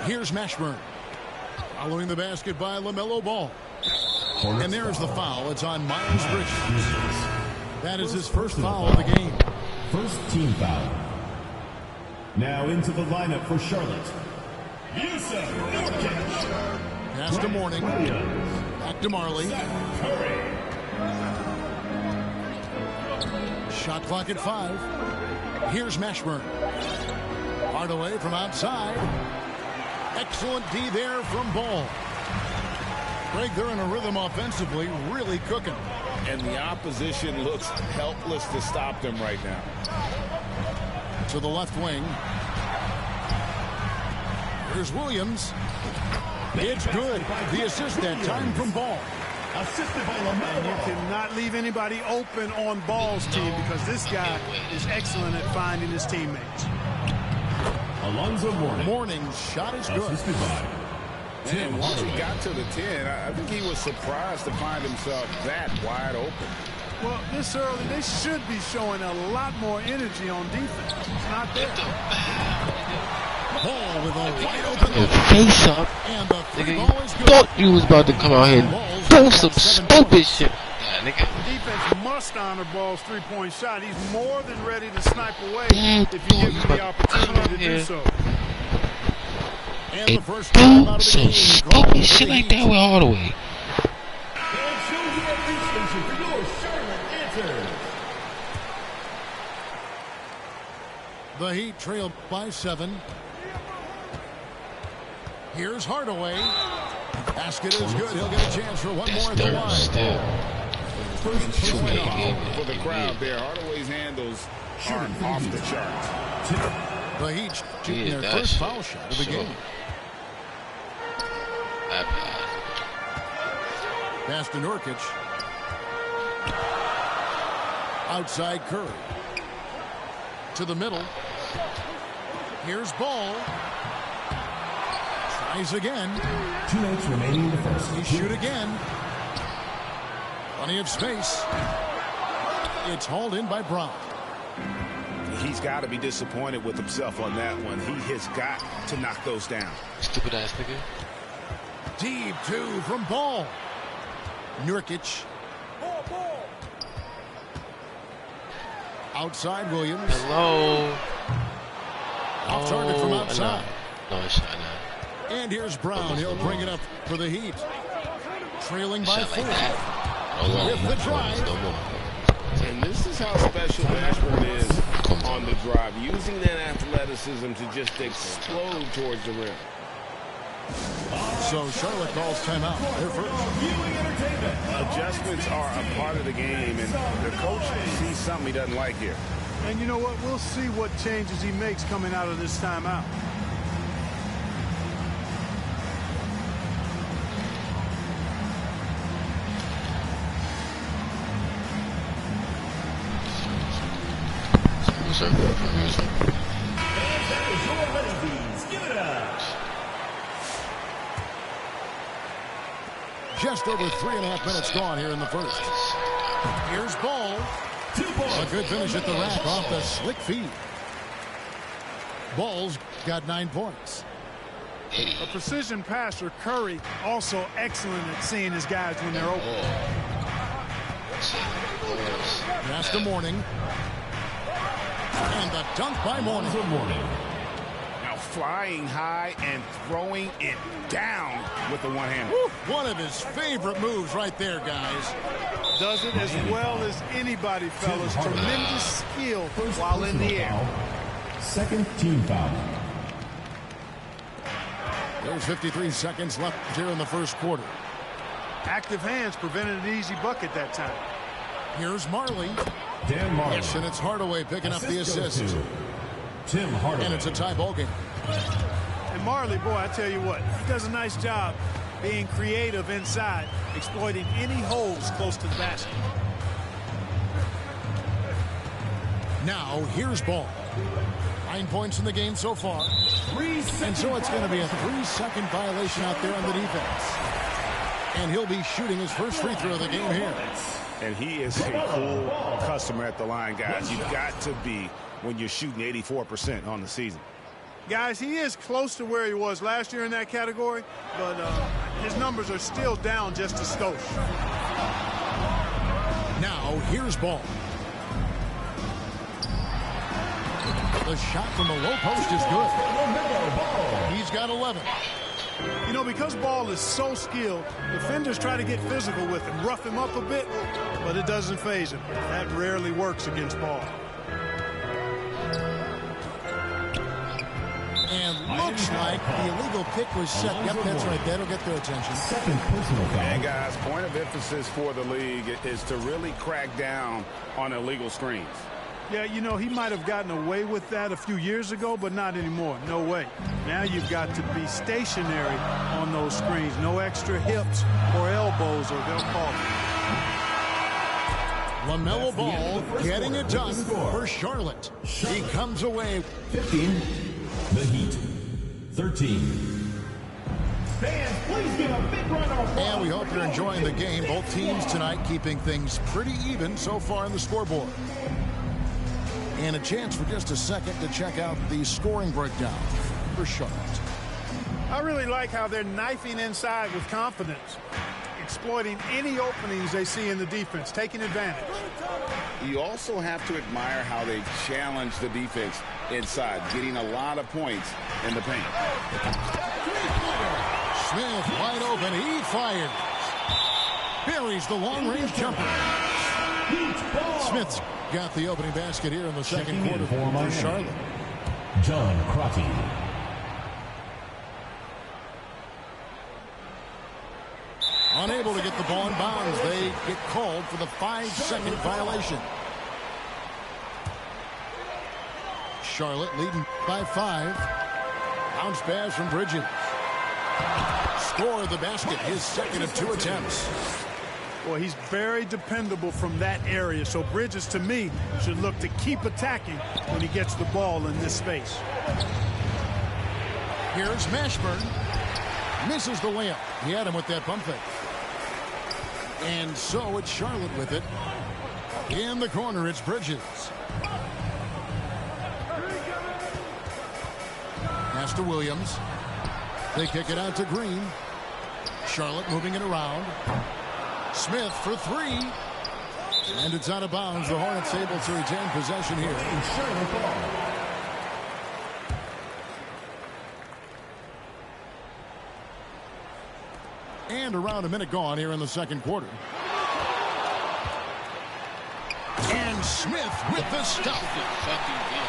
Here's Mashburn. Following the basket by LaMelo Ball. And there's the foul. It's on Miles Bridges. That is his first foul of the game. First team foul. Now into the lineup for Charlotte. Pass to Mourning. Back to Marley. Shot clock at 5. Here's Mashburn. Hardaway from outside. Excellent D there from Ball. Greg, they're in a rhythm offensively, really cooking. And the opposition looks helpless to stop them right now. To the left wing. Here's Williams. It's good. The assist that time from Ball. Assisted by LaMelo. You cannot leave anybody open on Ball's team because this guy is excellent at finding his teammates. Alonzo Mourning. Mourning's shot is good. Assisted by And once he got to the 10, I think he was surprised to find himself that wide open. Well, this early, they should be showing a lot more energy on defense. It's not there. Ball with a wide open face up. and the free Nigga, ball is good. thought you was about to come out here and do some stupid shit. Yeah, nigga. The defense must honor Ball's three-point shot. He's more than ready to snipe away Yeah, if you give him the opportunity to do yeah. so. And the And first time out do of the some game. stupid shit like that with Hardaway. The Heat trail by 7. Here's Hardaway. Basket is good. He'll get a chance for one more at the Third line. still. For the crowd there, Hardaway's handles are off the charts. The Heat shooting Yeah, their that first shit. foul shot of the Sure. game. Pass to Nurkic. Outside Curry. To the middle. Here's Ball. Tries again. 2 minutes remaining in the first. He shoot again. Plenty of space. It's hauled in by Brown. He's got to be disappointed with himself on that one. He has got to knock those down. Stupid ass nigga. Deep 2 from Ball. Nurkic. Outside Williams. Hello. Off target from outside. No, it's not. And here's Brown. He'll bring it up for the Heat. Trailing by Shot 4. like that. With the drive. No more. And this is how special Mashburn is on the drive, using that athleticism to just explode towards the rim. So Charlotte calls timeout. They're first. Adjustments are a part of the game, and the coach sees something he doesn't like here. And you know what? We'll see what changes he makes coming out of this timeout. Just over 3.5 minutes gone here in the first. Here's Ball. A good finish at the rack off the slick feed. Ball's got 9 points. A precision passer, Curry, also excellent at seeing his guys when they're open. Pass to Mourning. And the dunk by Mourning. Now flying high and throwing it down with the one-hander. One of his favorite moves right there, guys. Does it as well as anybody, fellas. Tremendous skill while in the air. Second team foul. There's 53 seconds left here in the first quarter. Active hands prevented an easy bucket that time. Here's Marley. Dan Marley. Yes, and it's Hardaway picking up the assist. Tim Hardaway. And it's a tie ball game. And Marley, boy, I tell you what, he does a nice job being creative inside, exploiting any holes close to the basket. Now, here's Ball. 9 points in the game so far. And so it's going to be a 3-second violation out there on the defense. And he'll be shooting his first free throw of the game here. And he is a cool customer at the line, guys. You've got to be when you're shooting 84% on the season. Guys, he is close to where he was last year in that category, but his numbers are still down just a skosh. Now, here's Ball. The shot from the low post is good. He's got 11. You know, because Ball is so skilled, defenders try to get physical with him, rough him up a bit, but it doesn't faze him. That rarely works against Ball. And looks like the illegal pick was set. Yep, that's right. That'll get their attention. Second personal foul. And guys, point of emphasis for the league is to really crack down on illegal screens. Yeah, you know, he might have gotten away with that a few years ago, but not anymore. No way. Now you've got to be stationary on those screens. No extra hips or elbows, or they'll call it. LaMelo Ball getting it done for Charlotte. He comes away. 15. The Heat. 13. Fans, please give a big round of applause. And we hope you're enjoying the game. Both teams tonight keeping things pretty even so far on the scoreboard. And a chance for just a second to check out the scoring breakdown for Charlotte. I really like how they're knifing inside with confidence, exploiting any openings they see in the defense, taking advantage. You also have to admire how they challenge the defense inside, getting a lot of points in the paint. Smith wide open. He fires. Buries the long-range jumper. Smith's got the opening basket here in the second quarter for Charlotte. John Crotty. Unable to get the ball in bounds. They get called for the 5-second violation. Charlotte leading by 5. Bounce pass from Bridges. Score the basket, his second of 2 attempts. Boy, he's very dependable from that area. So Bridges, to me, should look to keep attacking when he gets the ball in this space. Here's Mashburn. Misses the layup. He had him with that pump fake. And so it's Charlotte with it. In the corner, it's Bridges. Pass to Williams. They kick it out to Green. Charlotte moving it around. Smith for 3. And it's out of bounds. The Hornets able to retain possession here. And around a minute gone here in the second quarter. And Smith with the stuff.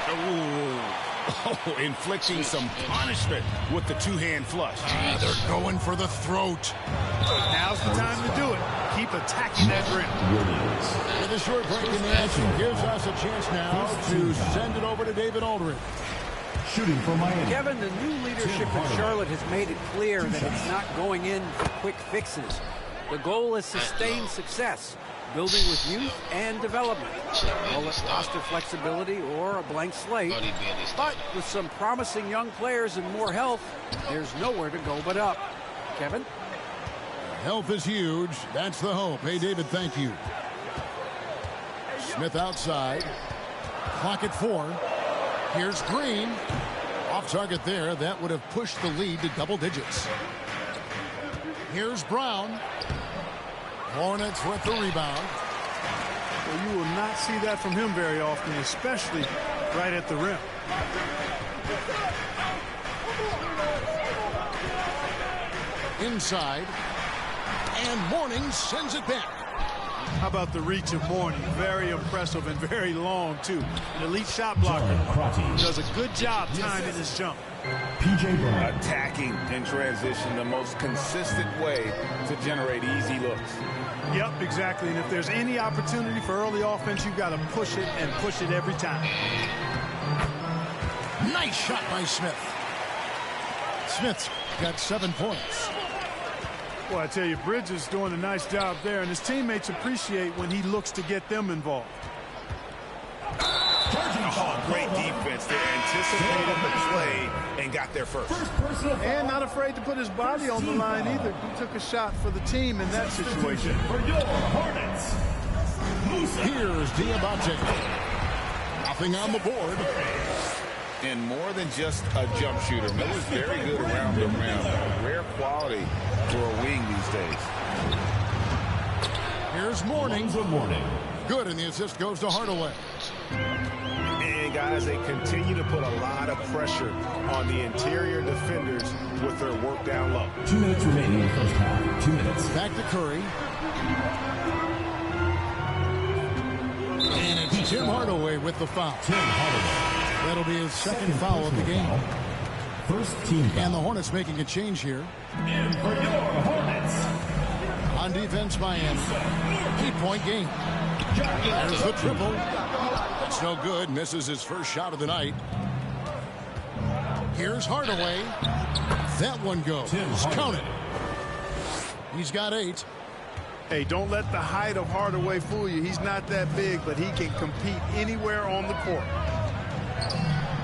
Oh, inflicting some punishment with the two-hand flush. They're going for the throat. Now's the time to do it. Keep attacking that rim. With a short break in the action, gives us a chance now to send it over to David Aldridge. Shooting for Miami. Kevin, the new leadership in Charlotte has made it clear that it's not going in for quick fixes. The goal is sustained success, building with youth and development. Call it roster flexibility or a blank slate. But with some promising young players and more health, there's nowhere to go but up. Kevin? Health is huge. That's the hope. Hey, David, thank you. Smith outside. Clock at 4. Here's Green. Off target there. That would have pushed the lead to double digits. Here's Brown. Hornets with the rebound. Well, you will not see that from him very often, especially right at the rim. Inside. And Mourning sends it back. How about the reach of Mourning? Very impressive and very long, too. An elite shot blocker. Does a good job timing his jump. P.J. Brown. Attacking in transition, the most consistent way to generate easy looks. Yep, exactly. And if there's any opportunity for early offense, you've got to push it and push it every time. Nice shot by Smith. Smith's got 7 points. Well, I tell you, Bridges doing a nice job there, and his teammates appreciate when he looks to get them involved. Oh, great defense. They anticipated the play and got there first. And not afraid to put his body on the line either. He took a shot for the team in that situation. Here's Diabate. Nothing on the board. And more than just a jump shooter, Miller's very good around the rim. A rare quality for a wing these days. Here's Mourning. Good, and the assist goes to Hardaway. And guys, they continue to put a lot of pressure on the interior defenders with their work down low. 2 minutes remaining in the first half. 2 minutes. Back to Curry. And it's Tim Hardaway with the foul. Tim Hardaway. That'll be his second foul of the game. First team foul. And the Hornets making a change here. And for your Hornets. On defense, Miami. 8-point game. There's the triple. That's no good. Misses his first shot of the night. Here's Hardaway. That one goes. Count it. He's got 8. Hey, don't let the height of Hardaway fool you. He's not that big, but he can compete anywhere on the court.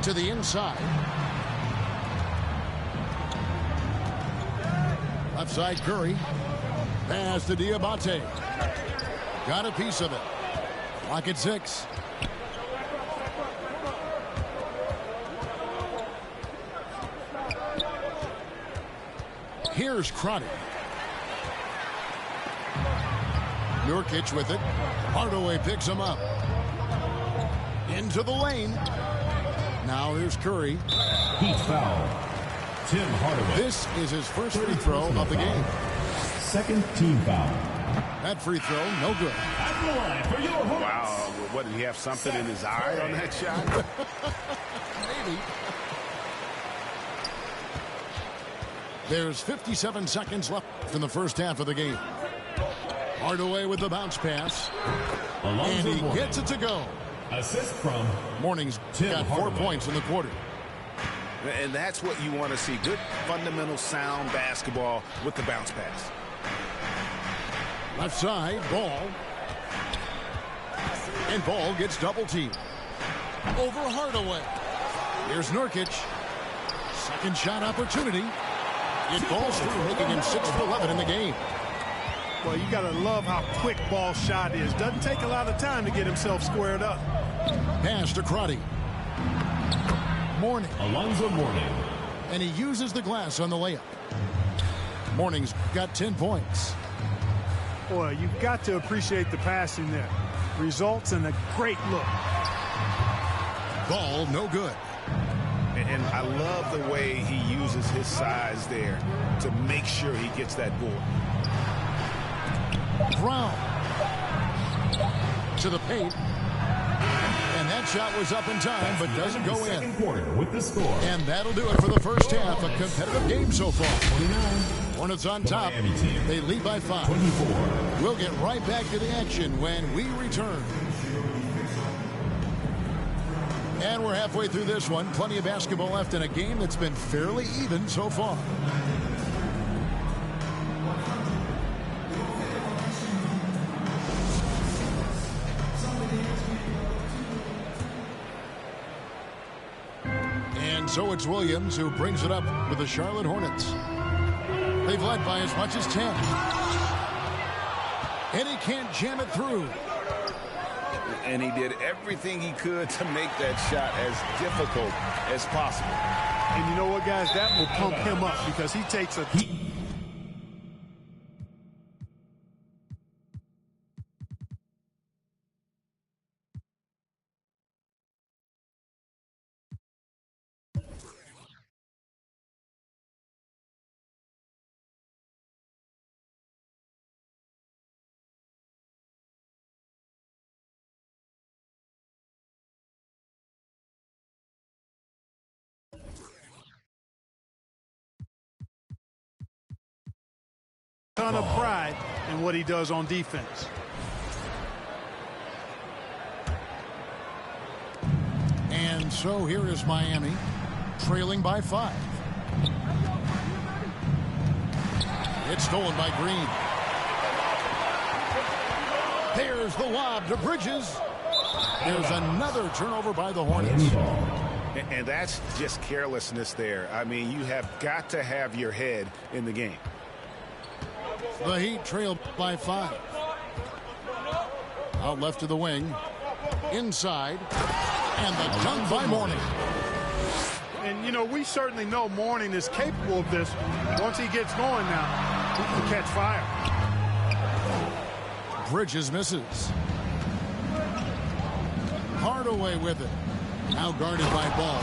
To the inside. Left side, Curry. Pass to Diabate. Got a piece of it. Clock at 6. Here's Crotty. Nurkic with it. Hardaway picks him up. Into the lane. Now here's Curry. Heat foul. Tim Hardaway. This is his first free throw of the game. Second team foul. That free throw, no good. Wow, what, did he have something in his eye on that shot? Maybe. There's 57 seconds left in the first half of the game. Hardaway with the bounce pass. And he gets it to go. Assist from Mourning's got 4 points in the quarter. And that's what you want to see. Good, fundamental, sound basketball with the bounce pass. Left side, Ball. And Ball gets double teamed. Over Hardaway. Here's Nurkic. Second shot opportunity. It falls through, making him 6 for 11 in the game. Well, you got to love how quick Ball's shot is. Doesn't take a lot of time to get himself squared up. Pass to Crotty. Mourning. Alonzo Mourning. And he uses the glass on the layup. Mourning's got 10 points. Boy, you've got to appreciate the passing there. Results in a great look. Ball, no good. And I love the way he uses his size there to make sure he gets that board. Brown. To the paint. And that shot was up in time, but doesn't go in. Second quarter with the score. And that'll do it for the first half. A competitive game so far. 29. Hornets on top. They lead by 5. 24. We'll get right back to the action when we return. And we're halfway through this one. Plenty of basketball left in a game that's been fairly even so far. And so it's Williams who brings it up with the Charlotte Hornets. They've led by as much as 10. And he can't jam it through. And he did everything he could to make that shot as difficult as possible. And you know what, guys? That will pump him up because he takes a... ton of pride in what he does on defense. And so here is Miami, trailing by 5. It's stolen by Green. There's the lob to Bridges. There's another turnover by the Hornets. And that's just carelessness there. I mean, you have got to have your head in the game. The Heat trail by 5. Out left to the wing. Inside. And the dunk by Mourning. And, you know, we certainly know Mourning is capable of this. Once he gets going now, he can catch fire. Bridges misses. Hardaway with it. Now guarded by Ball.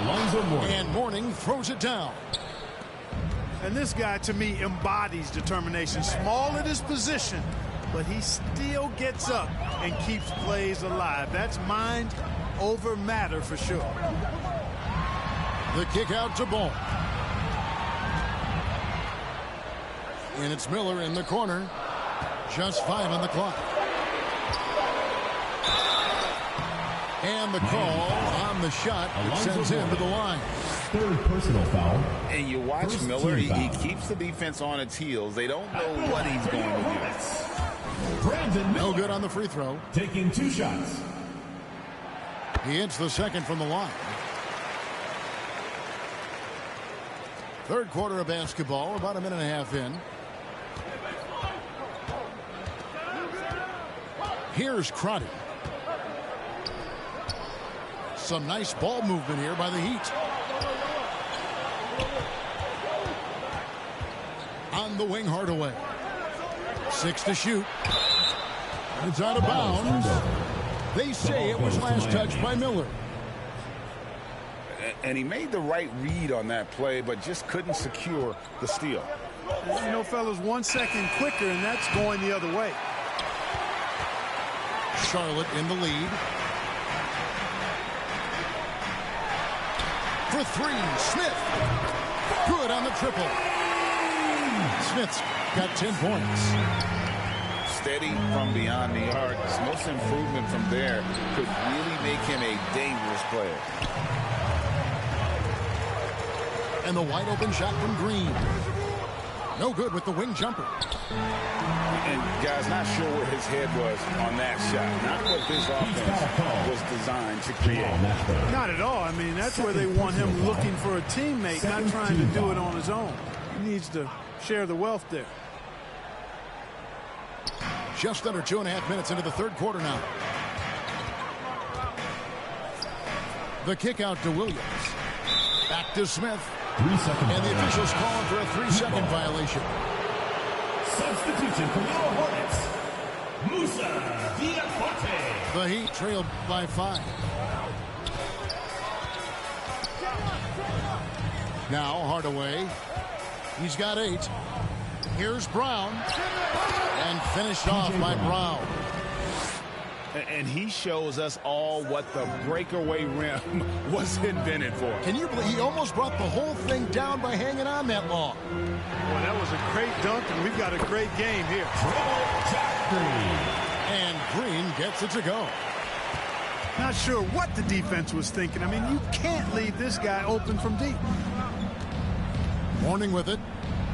Alonzo Mourning. And Mourning throws it down. And this guy, to me, embodies determination. Small at his position, but he still gets up and keeps plays alive. That's mind over matter for sure. The kick out to Ball. And it's Miller in the corner. Just 5 on the clock. And the call on the shot sends him to the line. Third personal foul. And you watch Miller, he keeps the defense on its heels. They don't know what he's going to do. Brandon Miller. No good on the free throw. Taking 2 shots. He hits the second from the line. Third quarter of basketball, about a minute and a half in. Here's Crotty. Some nice ball movement here by the Heat. On the wing, Hardaway. 6 to shoot. It's out of bounds. They say it was last touched by Miller. And he made the right read on that play, but just couldn't secure the steal. You know, fellas, 1 second quicker, and that's going the other way. Charlotte in the lead. For 3, Smith. Good on the triple. Smith's got 10 points. Steady from beyond the arc. Smith's improvement from there could really make him a dangerous player. And the wide open shot from Green. No good with the wing jumper. And guys, not sure where his head was on that shot. Not what this offense was designed to create. Not at all. I mean, that's where they want him looking for a teammate, not trying to do it on his own. He needs to share the wealth there. Just under 2.5 minutes into the third quarter now. The kick out to Williams. Back to Smith. 3 seconds. And the officials calling for a 3-second violation. Substitution for your Hornets. Musa Diakate. The Heat trailed by 5. Now Hardaway. He's got 8. Here's Brown. And finished off by Brown. And he shows us all what the breakaway rim was invented for. Can you believe he almost brought the whole thing down by hanging on that long? Well, that was a great dunk, and we've got a great game here. And Green gets it to go. Not sure what the defense was thinking. I mean, you can't leave this guy open from deep. Mourning with it.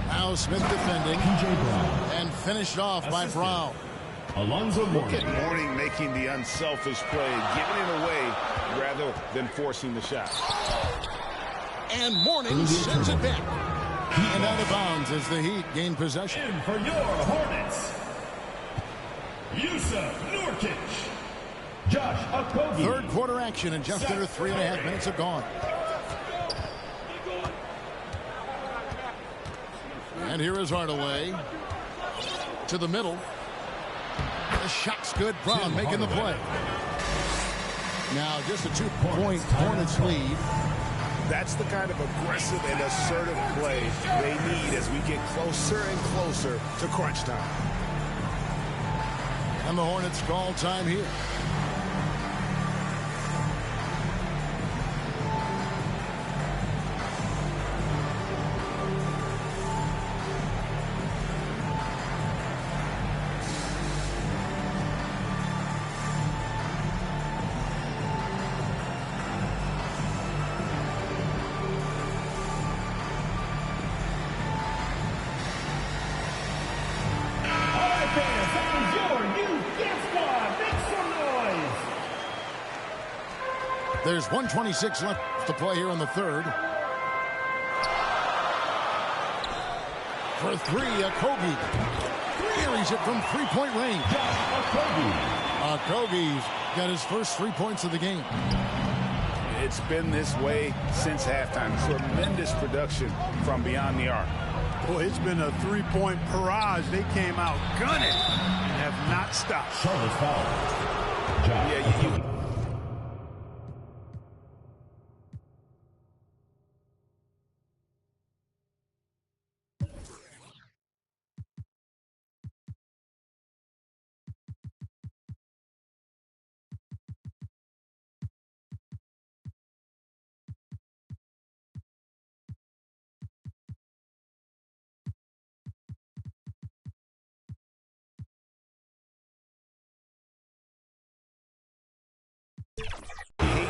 Now Smith defending. And finished off by Brown. Alonzo Look Mourning. at Mourning making the unselfish play, giving it away rather than forcing the shot. And Mourning sends it back. And out of bounds as the Heat gain possession. And for your Hornets, Yusuf Nurkic. Third quarter action, and just under 3.5 minutes have gone. And here is Hardaway to the middle. The shot's good. Brown making the play. Now just a 2-point Hornets lead. That's the kind of aggressive and assertive play they need as we get closer and closer to crunch time. And the Hornets call time here. There's 1:26 left to play here in the third. For three, Okogie. Carries it from three-point range. Okogie's got his first 3 points of the game. It's been this way since halftime. Tremendous production from beyond the arc. Boy, it's been a three-point barrage. They came out gunning and have not stopped. Charlotte's foul. Yeah, hate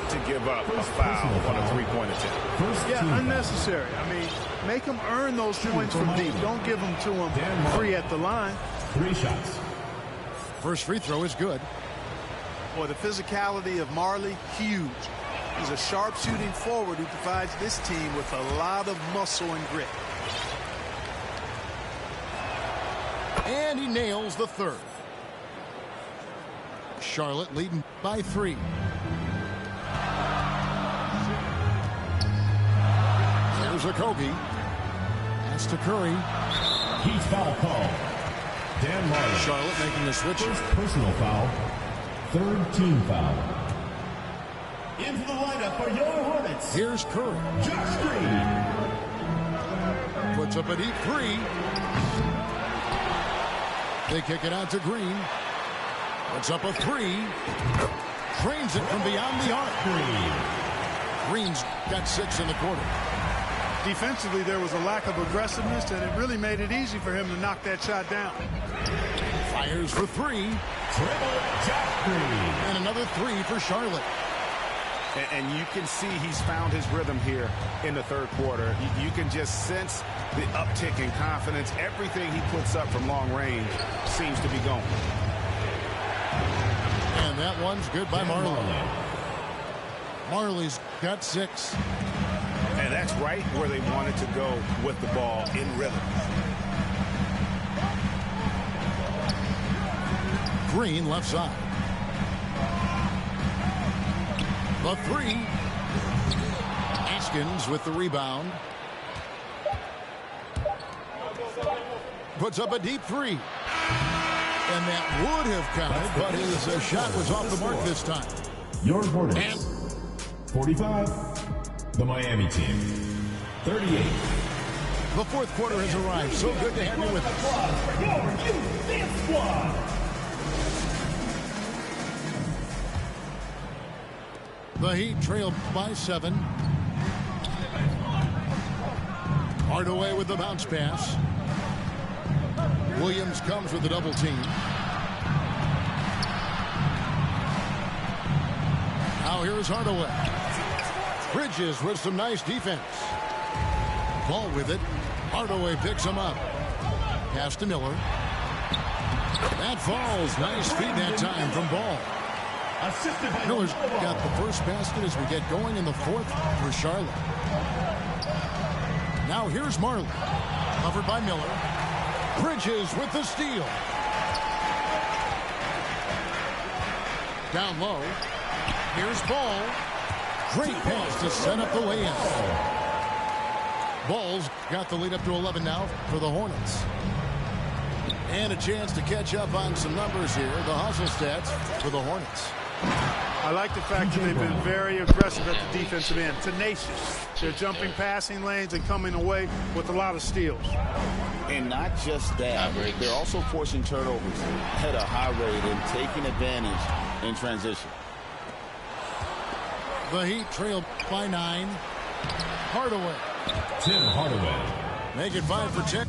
to give up a foul on a three-point attempt. Yeah, unnecessary. I mean, make them earn those points from deep. Don't give them to them free at the line. 3 shots. First free throw is good. Boy, the physicality of Marley, huge. He's a sharp shooting forward who provides this team with a lot of muscle and grit. And he nails the third. Charlotte leading by 3. Here's Okogie. Pass to Curry. He's foul call. Dan Marley. Charlotte making the switch. First personal foul. Third team foul. Into the lineup for your Hornets. Here's Curry. Josh Green. Puts up a deep 3. They kick it out to Green. Puts up a 3. Trains it from beyond the arc. Green's got 6 in the quarter. Defensively, there was a lack of aggressiveness, and it really made it easy for him to knock that shot down. Fires for 3. And another 3 for Charlotte. And you can see he's found his rhythm here in the third quarter. You can just sense the uptick in confidence. Everything he puts up from long range seems to be going. And that one's good by Marley. Marley's got 6. And that's right where they wanted to go with the ball in rhythm. Green left side. The 3. Haskins with the rebound. Puts up a deep 3. And that would have counted, but his shot was off the mark this time. Your Hornets. 45. The Miami team. 38. The fourth quarter has arrived. So good to have you with us. The Heat trail by 7. Hardaway with the bounce pass. Williams comes with the double team. Now here's Hardaway. Bridges with some nice defense. Ball with it. Hardaway picks him up. Pass to Miller. That falls. Nice feed that time from Ball. Miller's got the first basket as we get going in the fourth for Charlotte. Now here's Marley. Covered by Miller. Bridges with the steal. down low. Here's Ball. Great pass to set up the lay-in. Ball's got the lead up to 11 now for the Hornets. And a chance to catch up on some numbers here. The hustle stats for the Hornets. I like the fact that they've been very aggressive at the defensive end. Tenacious. They're jumping passing lanes and coming away with a lot of steals. And not just that, they're also forcing turnovers at a high rate and taking advantage in transition. The Heat trail by 9. Hardaway. Tim Hardaway. Make it 5 for 10.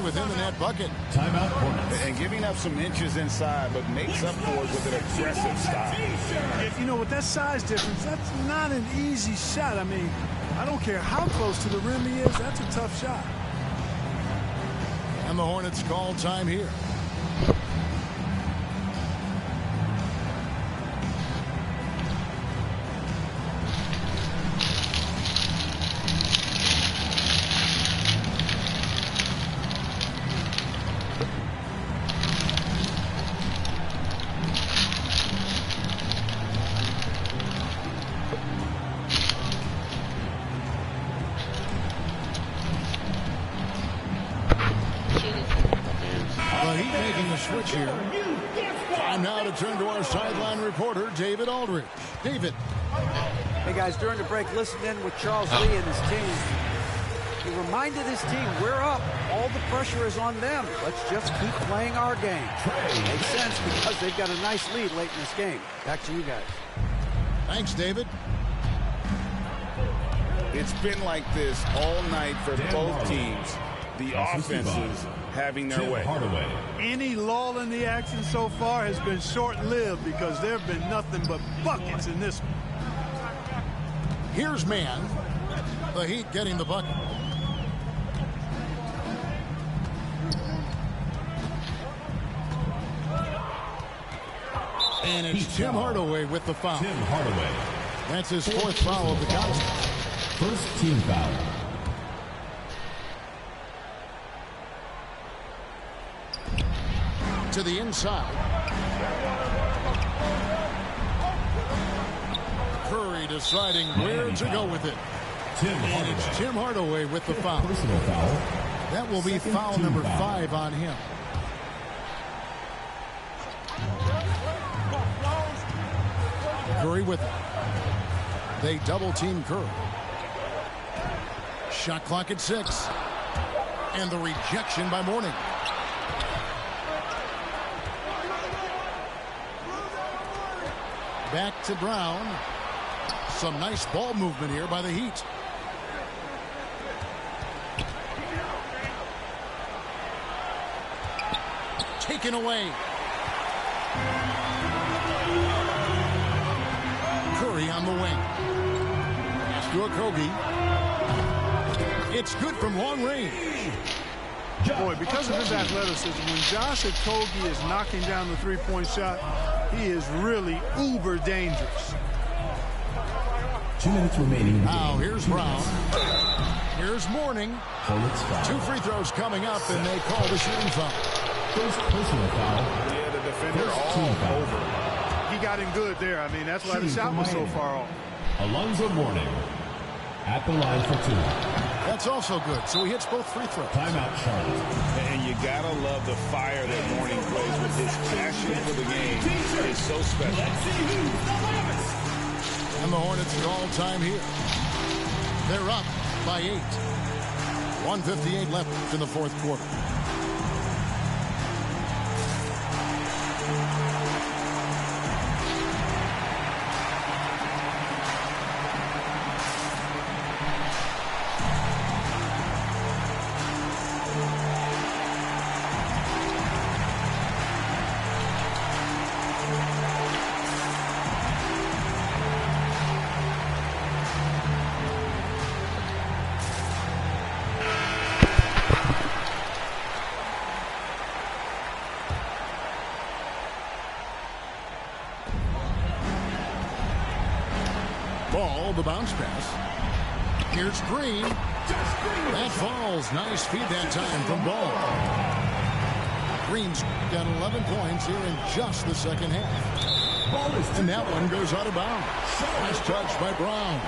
Within the net bucket. Timeout Hornets. And giving up some inches inside, but makes up for it with an aggressive style. You know, with that size difference, that's not an easy shot. I mean, I don't care how close to the rim he is, that's a tough shot. And the Hornets call time here. Switch here. Time now to turn to our sideline reporter, David Aldridge. David. Hey, guys, during the break, listen in with Charles Lee and his team. He reminded his team, we're up. All the pressure is on them. Let's just keep playing our game. Makes sense because they've got a nice lead late in this game. Back to you guys. Thanks, David. It's been like this all night for both teams. The offenses having their way. Any lull in the action so far has been short-lived because there have been nothing but buckets in this one. Here's man. The Heat getting the bucket. And it's Tim Hardaway with the foul. Tim Hardaway. That's his 4th foul of the contest. First team foul. To the inside. Curry deciding where to go with it. And it's Tim Hardaway with the foul. Personal foul. That will be foul number 5 on him. Curry with it. They double team Curry. Shot clock at 6. And the rejection by Mourning. Back to Brown. Some nice ball movement here by the Heat. Taken away. Curry on the wing. Pass to Okogie. It's good from long range. Boy, because of his athleticism, when Josh Okogie is knocking down the three-point shot, he is really uber dangerous. 2 minutes remaining. Now here's Brown. Here's Mourning. Two free throws coming up, and they call the shooting foul. First personal foul. Yeah, the defender First all team foul. over. He got him good there. I mean, that's why the shot was so far off. Alonzo Mourning at the line for 2. That's also good, so he hits both free throws. Timeout, Charlotte. And you gotta love the fire that Mourning plays with. His passion for the game is so special. And the Hornets are all-time here. They're up by 8. 1:58 left in the fourth quarter. Ball, the bounce pass. Here's Green. That falls. Nice feed that time from Ball. Green's got 11 points here in just the second half. And that one goes out of bounds. Nice touch by Brown.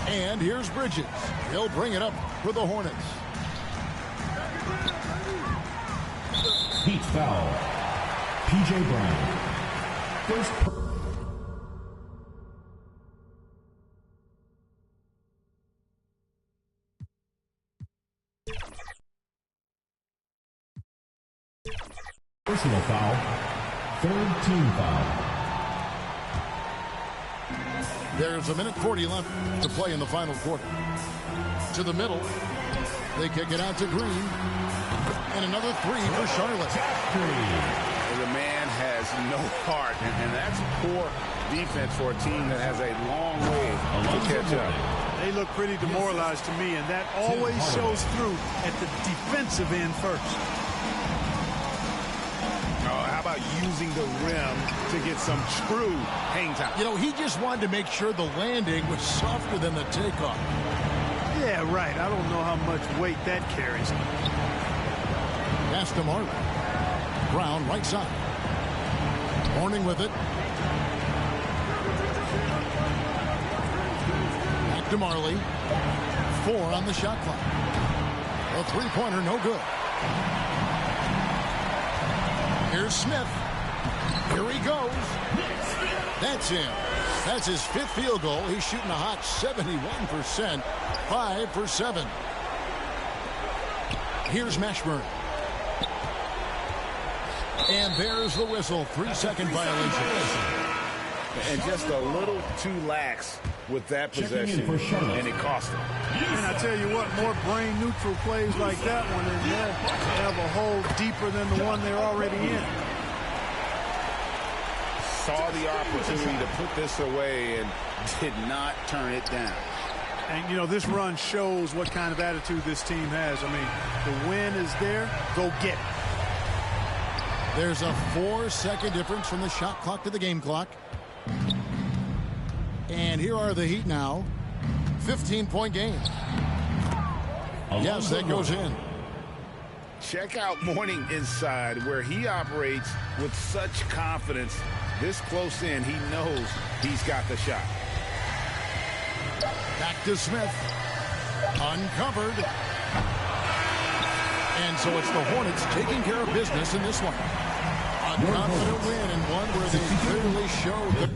And here's Bridges. He'll bring it up for the Hornets. Heat foul. P.J. Brown. First personal foul. Third team foul. There's 1:40 left to play in the final quarter. To the middle. They kick it out to Green. And another three for Charlotte. The man has no heart, and that's poor defense for a team that has a long way to catch up. They look pretty demoralized to me, and that always shows through at the defensive end first. How about using the rim to get some true hang time? You know, he just wanted to make sure the landing was softer than the takeoff. Yeah, right. I don't know how much weight that carries. Pass to Marley. Brown, right side. Mourning with it. Back to Marley. 4 on the shot clock. A three-pointer, no good. Here's Smith. Here he goes. That's him. That's his 5th field goal. He's shooting a hot 71%. 5 for 7. Here's Mashburn. And there's the whistle. 3-second violation. And just a little too lax with that possession, and it cost him. And I tell you what, more brain-neutral plays like that one, and they'll have a hole deeper than the one they're already in. Saw the opportunity to put this away and did not turn it down. And, you know, this run shows what kind of attitude this team has. I mean, the win is there. Go get it. There's a 4-second difference from the shot clock to the game clock. And here are the Heat now. 15-point game. Yes, that goes in. Check out Mourning inside, where he operates with such confidence. This close in, he knows he's got the shot. Back to Smith. Uncovered. And so it's the Hornets taking care of business in this one. A confident win, and one where they clearly showed the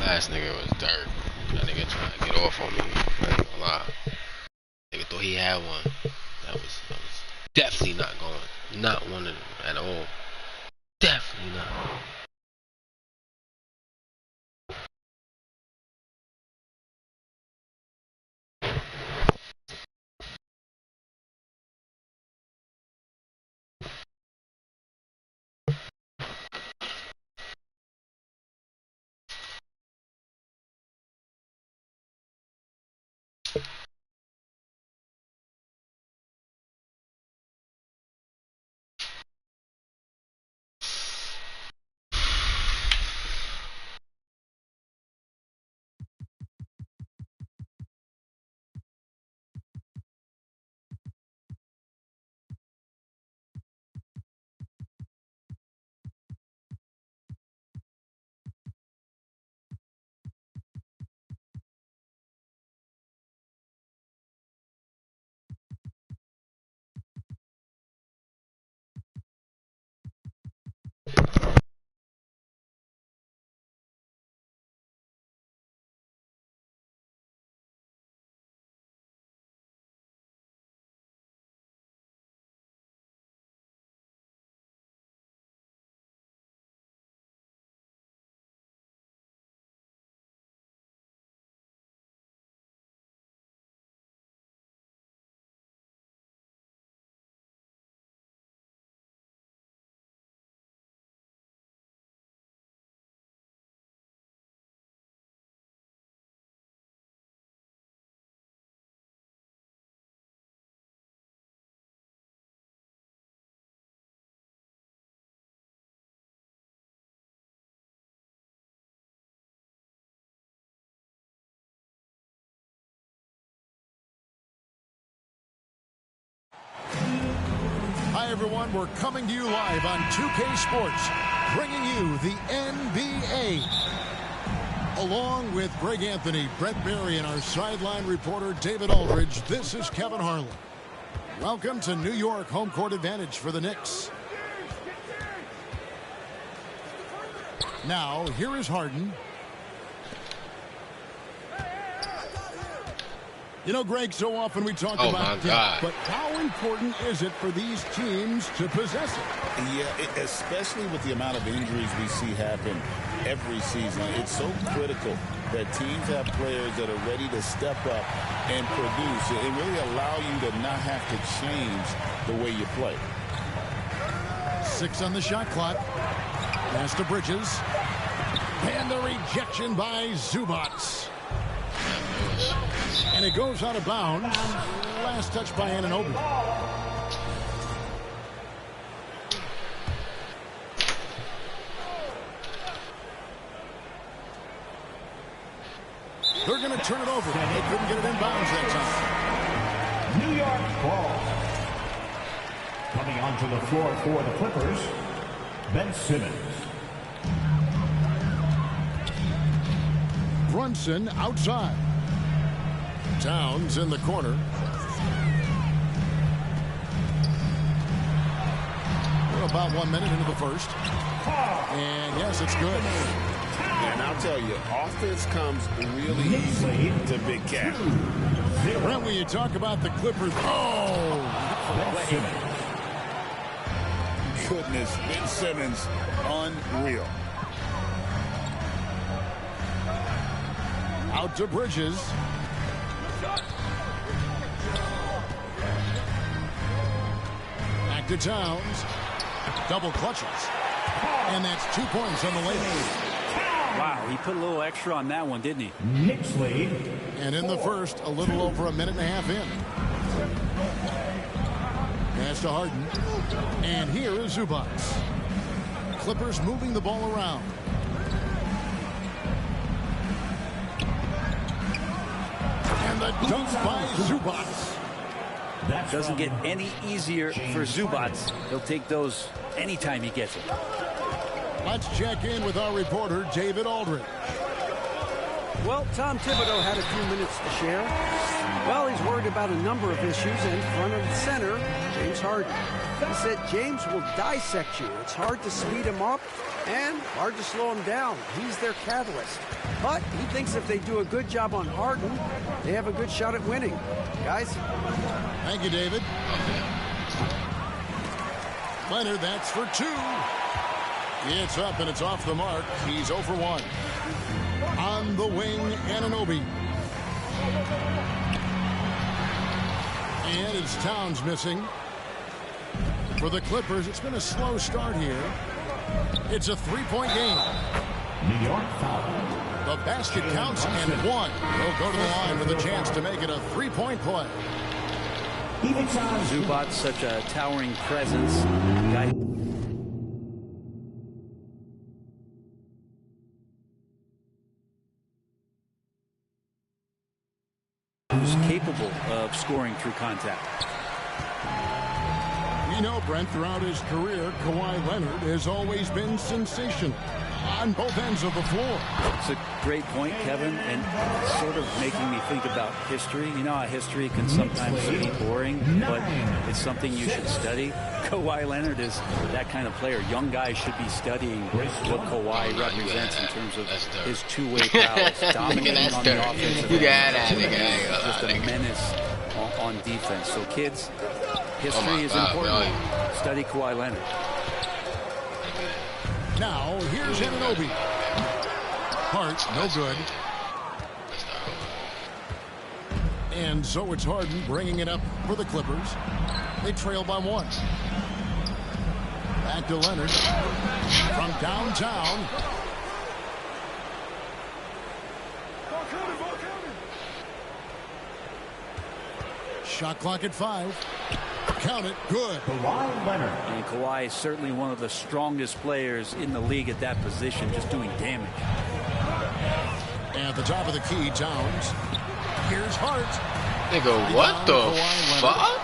Last nigga was dirt. That nigga trying to get off on me. I ain't gonna lie. Nigga thought he had one. That was definitely not going. Not one of them at all. Definitely not. Hi, everyone. We're coming to you live on 2K Sports, bringing you the NBA. Along with Greg Anthony, Brett Berry, and our sideline reporter, David Aldridge, this is Kevin Harlan. Welcome to New York, home court advantage for the Knicks. Now, here is Harden. You know, Greg, so often we talk about depth, but how important is it for these teams to possess it? Yeah, especially with the amount of injuries we see happen every season. It's so critical that teams have players that are ready to step up and produce. It really allow you to not have to change the way you play. 6 on the shot clock. Pass to Bridges. And the rejection by Zubats. And it goes out of bounds. Last touch by Anunoby. They're going to turn it over. They couldn't get it in bounds that time. New York ball. Coming onto the floor for the Clippers, Ben Simmons. Brunson outside. Towns in the corner. We're about 1 minute into the first. And yes, it's good. And I'll tell you, offense comes really easy to Big Cat. Brent, when you talk about the Clippers, goodness, Ben Simmons, unreal. Out to Bridges. Back to Towns. Double clutches. And that's 2 points on the layup. Wow, he put a little extra on that one, didn't he? Knicks lead. And in the first, a little over a minute and a half in. Pass to Harden. And here is Zubats. Clippers moving the ball around. And the dunk by Zubac. That doesn't get any easier for Zubac. He'll take those anytime he gets it. Let's check in with our reporter, David Aldridge. Well, Tom Thibodeau had a few minutes to share. Well, he's worried about a number of issues, and front of the center, James Harden. He said James will dissect you. It's hard to speed him up and hard to slow him down. He's their catalyst. But he thinks if they do a good job on Harden, they have a good shot at winning. Guys? Thank you, David. Leonard, that's for 2. It's up and it's off the mark. He's 0 for 1. On the wing, Anunoby. And it's Towns missing. For the Clippers, it's been a slow start here. It's a 3-point game. New York foul. The basket counts and 1. He'll go to the line with a chance to make it a 3-point play. Zubac, such a towering presence. Guy who's capable of scoring through contact. We know, Brent, throughout his career, Kawhi Leonard has always been sensational on both ends of the floor. It's a great point, Kevin, and sort of making me think about history. You know how history can sometimes be boring, but it's something you should study. Kawhi Leonard is that kind of player. Young guys should be studying what Kawhi represents in terms of his two-way prowess, dominating on the offensive end, just a menace on defense. So kids, history is important. Study Kawhi Leonard. Now, here's Anunoby. Hart, no good. And so it's Harden bringing it up for the Clippers. They trail by 1. Back to Leonard. From downtown. Shot clock at 5. Count it. Good. Kawhi Leonard. And Kawhi is certainly one of the strongest players in the league at that position, just doing damage. At the top of the key, Towns. Here's Hart. Nigga, what the fuck?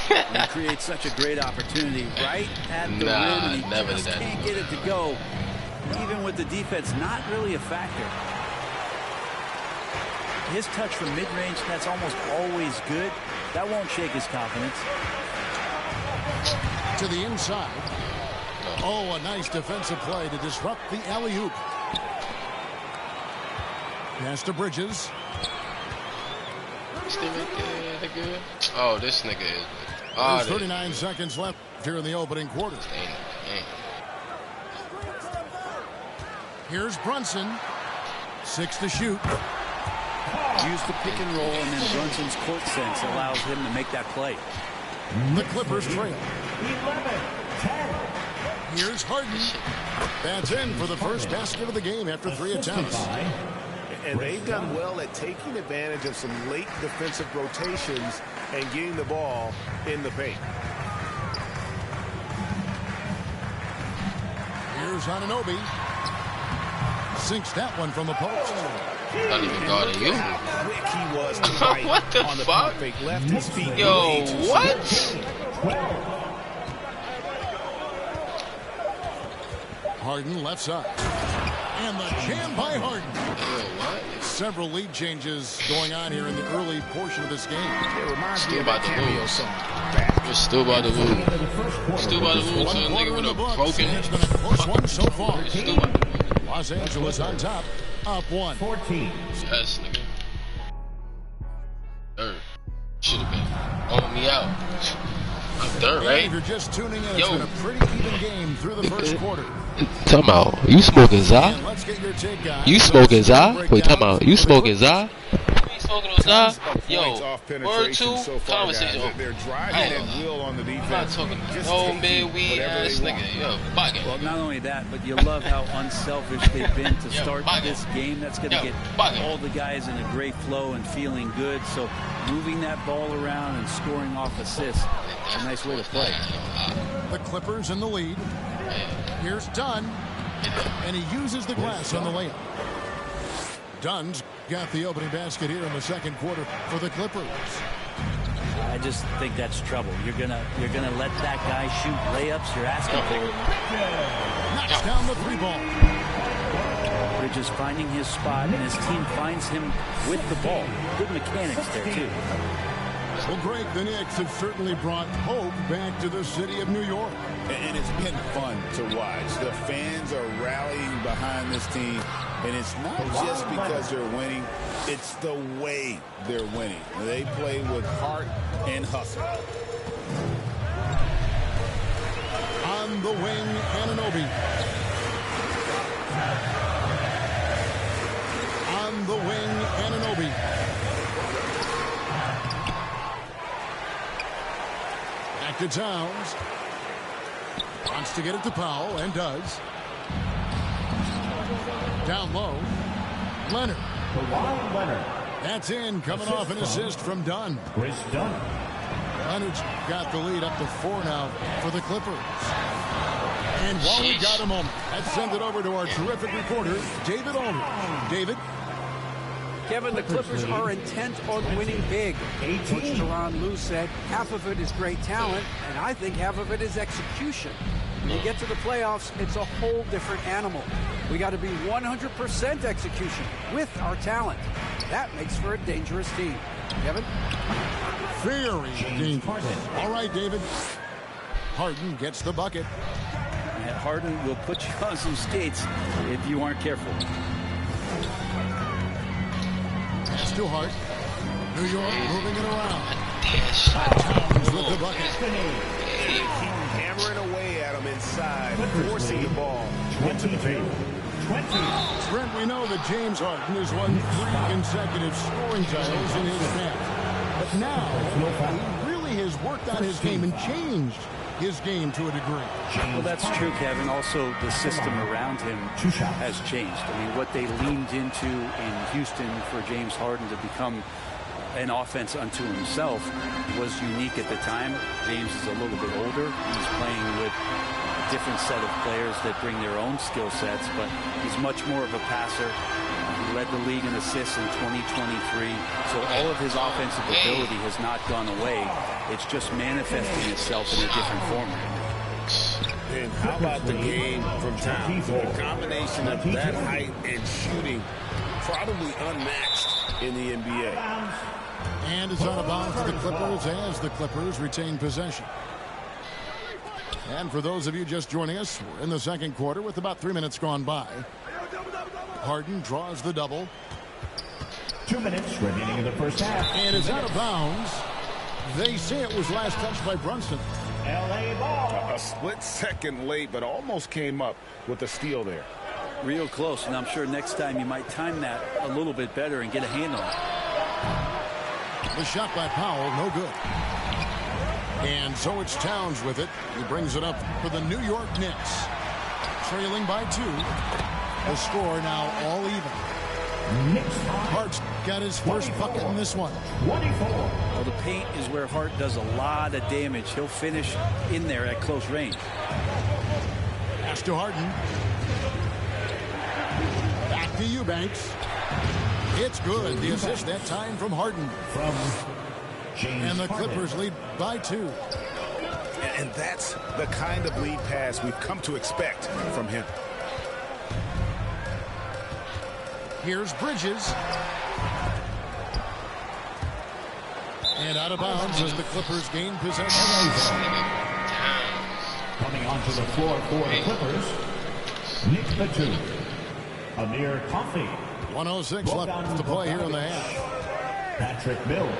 He creates such a great opportunity right at the rim, and he just can't get it to go. Even with the defense not really a factor. His touch from mid-range, that's almost always good. That won't shake his confidence. To the inside. Oh, a nice defensive play to disrupt the alley-oop. Pass to Bridges. Oh, this nigga is. There's 39 seconds left here in the opening quarter. Here's Brunson. 6 to shoot. Use the pick and roll, and then Brunson's court sense allows him to make that play. The Clippers trail. 11-10. Here's Harden. That's in for the first basket of the game after 3 attempts. And they've done well at taking advantage of some late defensive rotations and getting the ball in the paint. Here's Anunoby. Sinks that one from the post. Not even guarding you. Quick he was tonight. What the on the fuck? fake, left his feet. Yo, what? Harden left side. And the jam by Harden. Several lead changes going on here in the early portion of this game. It reminds me Still of about that to cameo lose. song. We're still about to lose. Still about to lose to a nigga with a broken. It's been a close one so far. Still about to lose. Los Angeles on top, up 1. 14. Yes, nigga. Third. Should have been on me out. I'm third, And right? if you're just tuning in, it's Yo. been a pretty even game through the first quarter. Talking about, you smoking Za? And let's get your take, guys. You smoking Za? Breakdown Wait, talking about, you for the smoking Za? talking on side. Yo, off word two, so far, conversation. guys. They're driving at will on the defense. I'm not talking no midweed ass nigga. Yo, bugging. Well, not only that, but you love how unselfish they've been to start this game. That's going to get all the guys in a great flow and feeling good. So moving that ball around and scoring off assists, a nice way to play. The Clippers in the lead. Here's Dunn, and he uses the glass on the layup. Dunn's got the opening basket here in the second quarter for the Clippers. I just think that's trouble. You're gonna let that guy shoot layups. You're asking for it. Knocks down the three ball. Bridges finding his spot, and his team finds him with the ball. Good mechanics there too. Well, Greg, the Knicks have certainly brought hope back to the city of New York. And it's been fun to watch. The fans are rallying behind this team. And it's not just because they're winning. It's the way they're winning. They play with heart and hustle. On the wing, Anunoby. On the wing, Anunoby. Back to Towns. Wants to get it to Powell, and does. Down low. Leonard. That's in, coming off an assist from Dunn. Chris Dunn. Leonard's got the lead up to 4 now for the Clippers. And while we got a moment, let's send it over to our terrific reporter, David Aldridge. David? Kevin, the Clippers are intent on winning big. Coach Tyronn Lue said half of it is great talent, and I think half of it is execution. When you get to the playoffs, it's a whole different animal. We got to be 100% execution with our talent. That makes for a dangerous team. Kevin? Very dangerous. All right, David. Harden gets the bucket. And Harden will put you on some skates if you aren't careful. Pass to Hart. New York moving it around. Towns with the bucket. Hammering away at him inside, forcing the ball into the paint. Brent, we know that James Harden has won 3 consecutive scoring titles in his past. But now, he really has worked on his game and changed his game to a degree. Well, that's true, Kevin. Also, the system around him has changed. I mean, what they leaned into in Houston for James Harden to become an offense unto himself was unique at the time. James is a little bit older. He's playing with a different set of players that bring their own skill sets, but he's much more of a passer. He led the league in assists in 2023, so all of his offensive ability has not gone away. It's just manifesting itself in a different format. And how about the game from Towns? A combination of that height and shooting, probably unmatched in the NBA. And it's out of bounds to the Clippers as the Clippers retain possession. And for those of you just joining us, we're in the second quarter with about 3 minutes gone by. Harden draws the double. 2 minutes remaining in the first half. And it's out of bounds. They say it was last touched by Brunson. LA ball. A split second late, but almost came up with a steal there. Real close, and I'm sure next time you might time that a little bit better and get a hand on it. The shot by Powell, no good. And so it's Towns with it. He brings it up for the New York Knicks. Trailing by 2. The score now all even. Hart's got his first bucket in this one. 24. Well, the paint is where Hart does a lot of damage. He'll finish in there at close range. Pass to Harden. Back to Eubanks. It's good. The assist that time from Harden. From James and the Harden. Clippers lead by 2. And that's the kind of lead pass we've come to expect from him. Here's Bridges. And out of bounds as the Clippers gain possession. Coming onto the floor for the Clippers, Nick Batum, Amir Coffey. 106 left to play here in the half. Patrick Mills.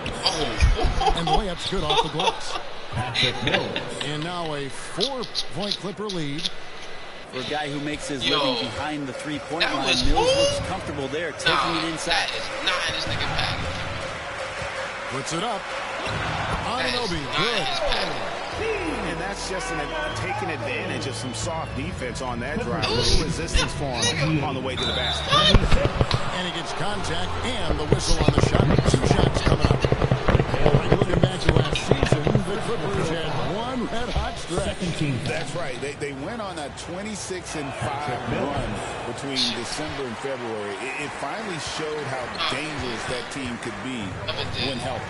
And the layup's good off the glass. Patrick Mills. And now a 4-point Clipper lead. For a guy who makes his living behind the three-point line, Mills looks comfortable there, taking it inside. That is not in this nigga back. Puts it up. Anunoby, good. And that's just taking advantage of some soft defense on that drive. Little resistance for him on the way to the basket. And he gets contact and the whistle on the shot. 2 shots coming up. Looking back to last season, the Clippers had one red-hot stretch. That's right. They went on a 26-5 run between December and February. It finally showed how dangerous that team could be when healthy.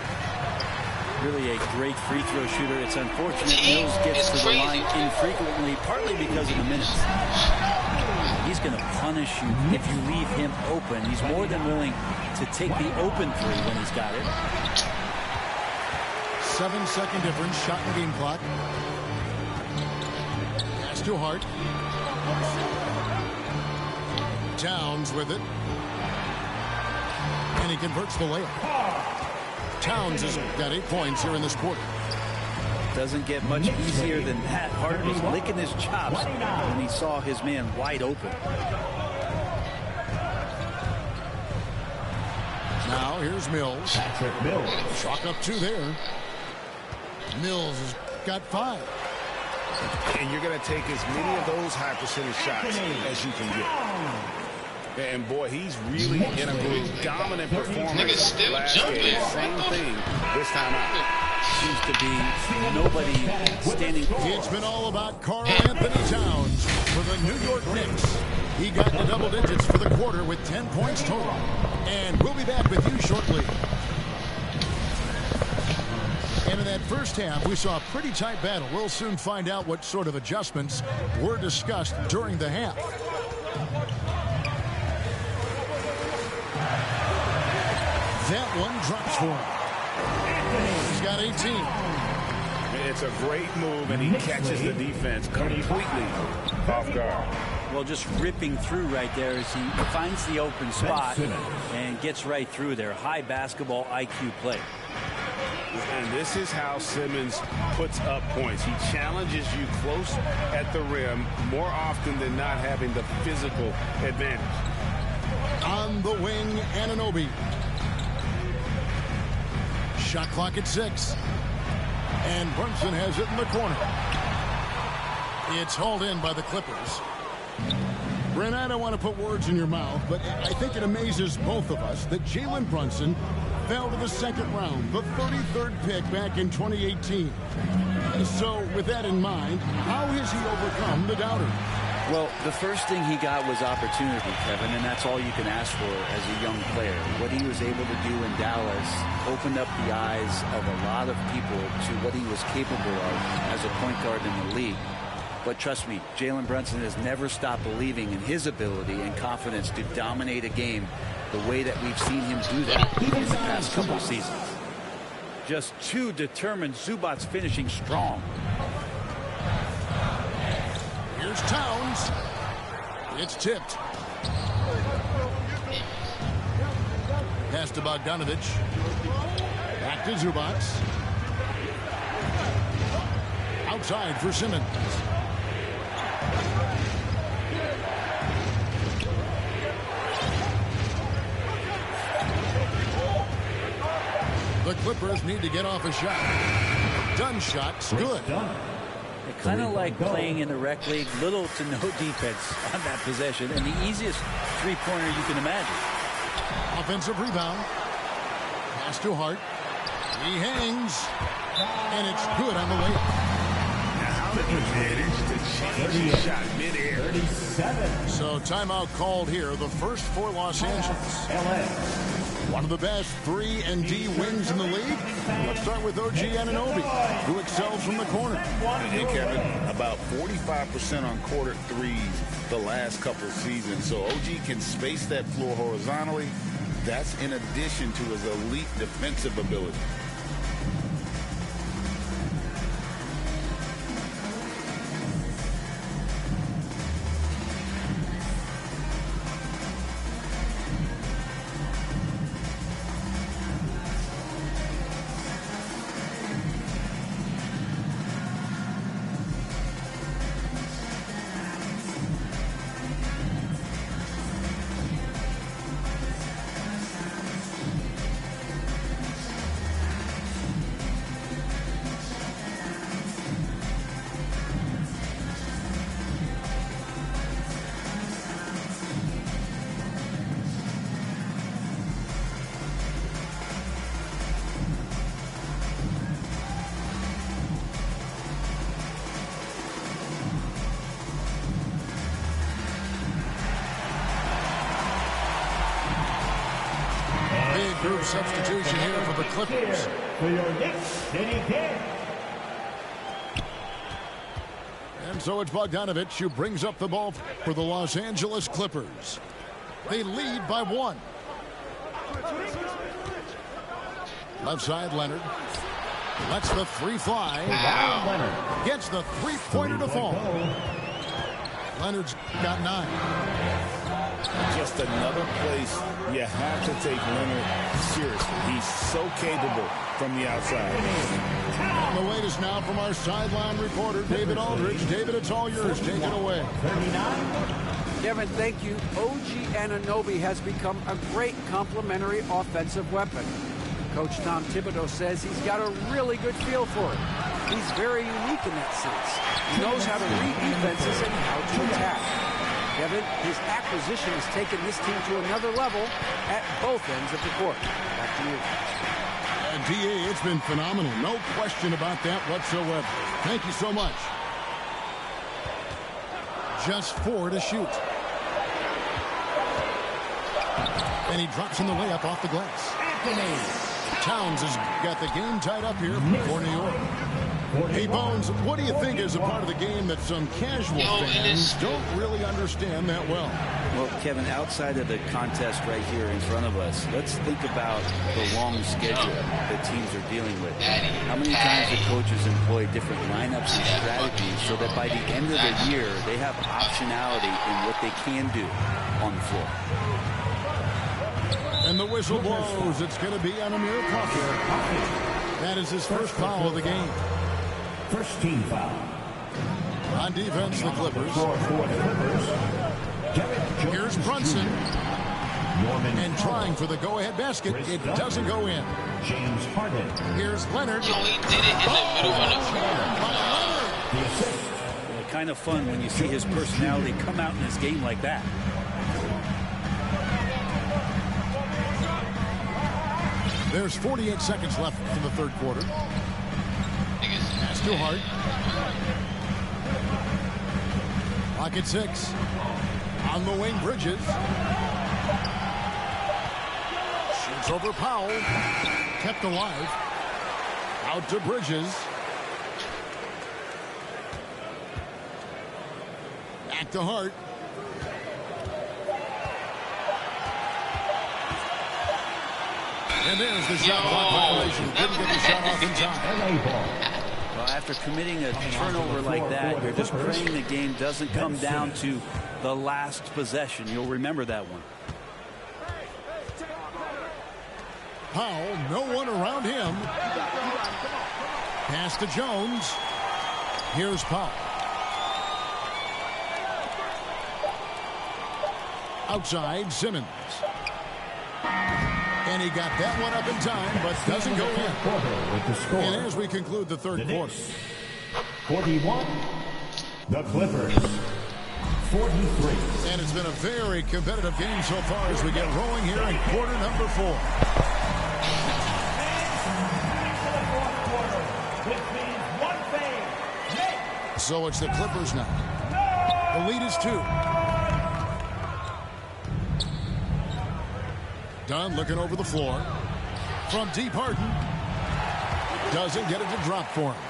Really a great free throw shooter. It's unfortunate Mills gets to the line infrequently, partly because of the minutes. He's going to punish you if you leave him open. He's more than willing to take the open three when he's got it. 7-second difference, shot and game clock. Pass to Hart. Towns with it. And he converts the layup. Towns has got 8 points here in this quarter. Doesn't get much easier than that. Hart was licking his chops when he saw his man wide open. Now here's Mills. Patrick Mills. Chalk up 2 there. Mills has got 5. And you're going to take as many of those high percentage shots as you can get. And boy, he's really in a groove. Dominant performance last game. Same thing this time out. Seems to be nobody standing. It's been all about Karl Anthony Towns for the New York Knicks. He got to double digits for the quarter with 10 points total. And we'll be back with you shortly. And in that first half, we saw a pretty tight battle. We'll soon find out what sort of adjustments were discussed during the half. That one drops for him. He's got 18. It's a great move, and he catches the defense completely off guard. Well, just ripping through right there as he finds the open spot and gets right through there. High basketball IQ play. And this is how Simmons puts up points. He challenges you close at the rim more often than not, having the physical advantage. On the wing, Anunoby. Shot clock at 6. And Brunson has it in the corner. It's hauled in by the Clippers. Brent, I don't want to put words in your mouth, but I think it amazes both of us that Jalen Brunson fell to the second round, the 33rd pick back in 2018. So with that in mind, how has he overcome the doubters? Well, the first thing he got was opportunity, Kevin, and that's all you can ask for as a young player. What he was able to do in Dallas opened up the eyes of a lot of people to what he was capable of as a point guard in the league. But trust me, Jalen Brunson has never stopped believing in his ability and confidence to dominate a game the way that we've seen him do that in the past couple seasons. Just too determined. Zubac's finishing strong. Here's Towns. It's tipped. Pass to Bogdanovich. Back to Zubac. Outside for Simmons. The Clippers need to get off a shot. Done shot's good. They kind of like playing in the rec league, little to no defense on that possession, and the easiest three-pointer you can imagine. Offensive rebound. Pass to Hart. He hangs, and it's good on the way. Now he managed to change his shot mid-air. So timeout called here, the first for Los Angeles. One of the best 3-and-D wings in the league. Let's start with OG Anunoby, who excels from the corner. Hey, Kevin, about 45% on quarter threes the last couple seasons. So OG can space that floor horizontally. That's in addition to his elite defensive ability. substitution here for the Clippers. For your Knicks, Denny Kidd. And so it's Bogdanovich who brings up the ball for the Los Angeles Clippers. They lead by 1. Left side, Leonard. Lets the 3 fly. Wow. Gets the 3-pointer to fall. Leonard's got 9. Just another place you have to take Leonard seriously. He's so capable from the outside. And the latest now from our sideline reporter, David Aldridge. David, it's all yours. Take it away. 39. Kevin, thank you. OG Anunoby has become a great complementary offensive weapon. Coach Tom Thibodeau says he's got a really good feel for it. He's very unique in that sense. He knows how to read defenses and how to attack. Kevin, his acquisition has taken this team to another level at both ends of the court. Back to you. DA, it's been phenomenal. No question about that whatsoever. Thank you so much. Just 4 to shoot. And he drops in the layup off the glass. Towns has got the game tied up here for New York. Hey, Bones, what do you think is a part of the game that some casual fans don't really understand that well? Well, Kevin, outside of the contest right here in front of us, let's think about the long schedule that teams are dealing with. How many times do coaches employ different lineups and strategies so that by the end of the year, they have optionality in what they can do on the floor? And the whistle blows. It's going to be on Amir Coffey. That is his first foul of the game. First team foul. On defense, the Clippers. Here's Brunson. And trying for the go-ahead basket. It doesn't go in. James Harden. Here's Leonard. Yo, he did it in the middle of the floor. The assist. Well, kind of fun when you see his personality come out in this game like that. There's 48 seconds left in the third quarter. That's too hard. Clock at 6. On the wing, Bridges. Shoots over Powell. Kept alive. Out to Bridges. Back to Hart. And there's the shot clock violation. Didn't get the shot off in time. Well, after committing a turnover like that, you're just praying the game doesn't come down to the last possession. You'll remember that one. Powell, no one around him. Pass to Jones. Here's Powell. Outside, Simmons. And he got that one up in time, but doesn't go in. And as we conclude the third quarter. 41, the Clippers. 43. And it's been a very competitive game so far as we get rolling here in quarter number 4. So it's the Clippers now. The lead is 2. Dunn looking over the floor. From deep, Harden. Doesn't get it to drop for him.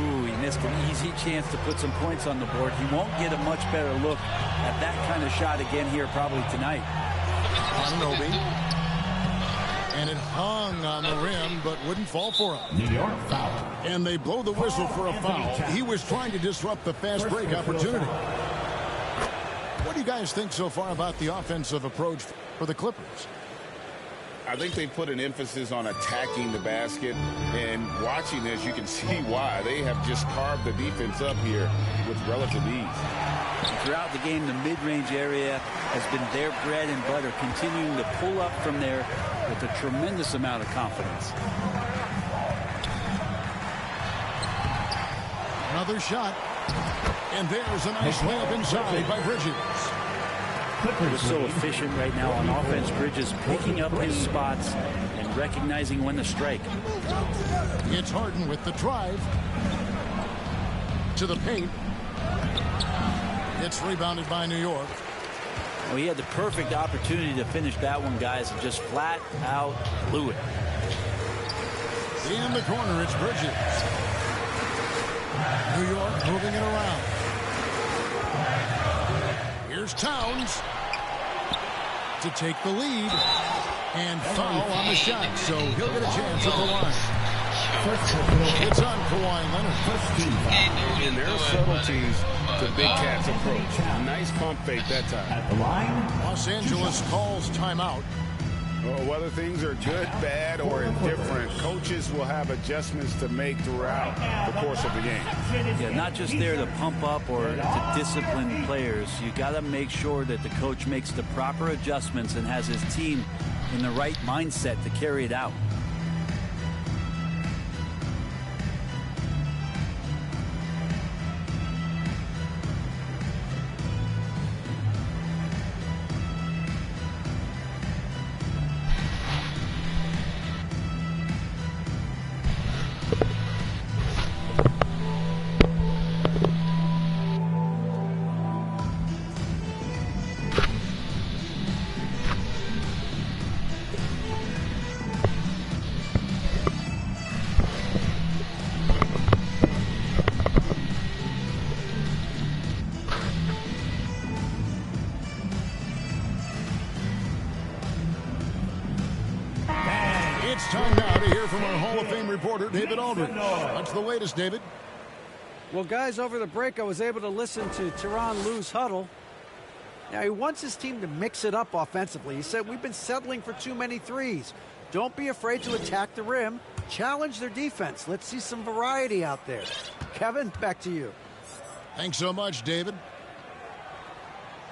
Ooh, he missed an easy chance to put some points on the board. He won't get a much better look at that kind of shot again here probably tonight. Anunoby. And it hung on the rim, but wouldn't fall for him. New York foul. And they blow the whistle for a foul. He was trying to disrupt the fast break opportunity. What do you guys think so far about the offensive approach for the Clippers? I think they put an emphasis on attacking the basket, and watching this, you can see why. They have just carved the defense up here with relative ease. Throughout the game, the mid-range area has been their bread and butter, continuing to pull up from there with a tremendous amount of confidence. Another shot. And there's a nice layup inside by Bridges. He's so efficient right now on offense. Bridges picking up his spots and recognizing when to strike. It's Harden with the drive. To the paint. It's rebounded by New York. Well, he had the perfect opportunity to finish that one, guys, and just flat out blew it. In the corner, it's Bridges. New York moving it around. Here's Towns to take the lead. And foul on the shot, so he'll get a chance at the line. It's on Kawhi Leonard. And there are subtleties to Big Cat's approach. A nice pump fake that time. At the line, Los Angeles calls timeout. Whether things are good, bad, or indifferent, coaches will have adjustments to make throughout the course of the game. Yeah, not just there to pump up or to discipline players. You got to make sure that the coach makes the proper adjustments and has his team in the right mindset to carry it out. It's time now to hear from our Hall of Fame reporter, David Aldridge. What's the latest, David? Well, guys, over the break, I was able to listen to Tyronn Lue's huddle. Now, he wants his team to mix it up offensively. He said, we've been settling for too many threes. Don't be afraid to attack the rim. Challenge their defense. Let's see some variety out there. Kevin, back to you. Thanks so much, David.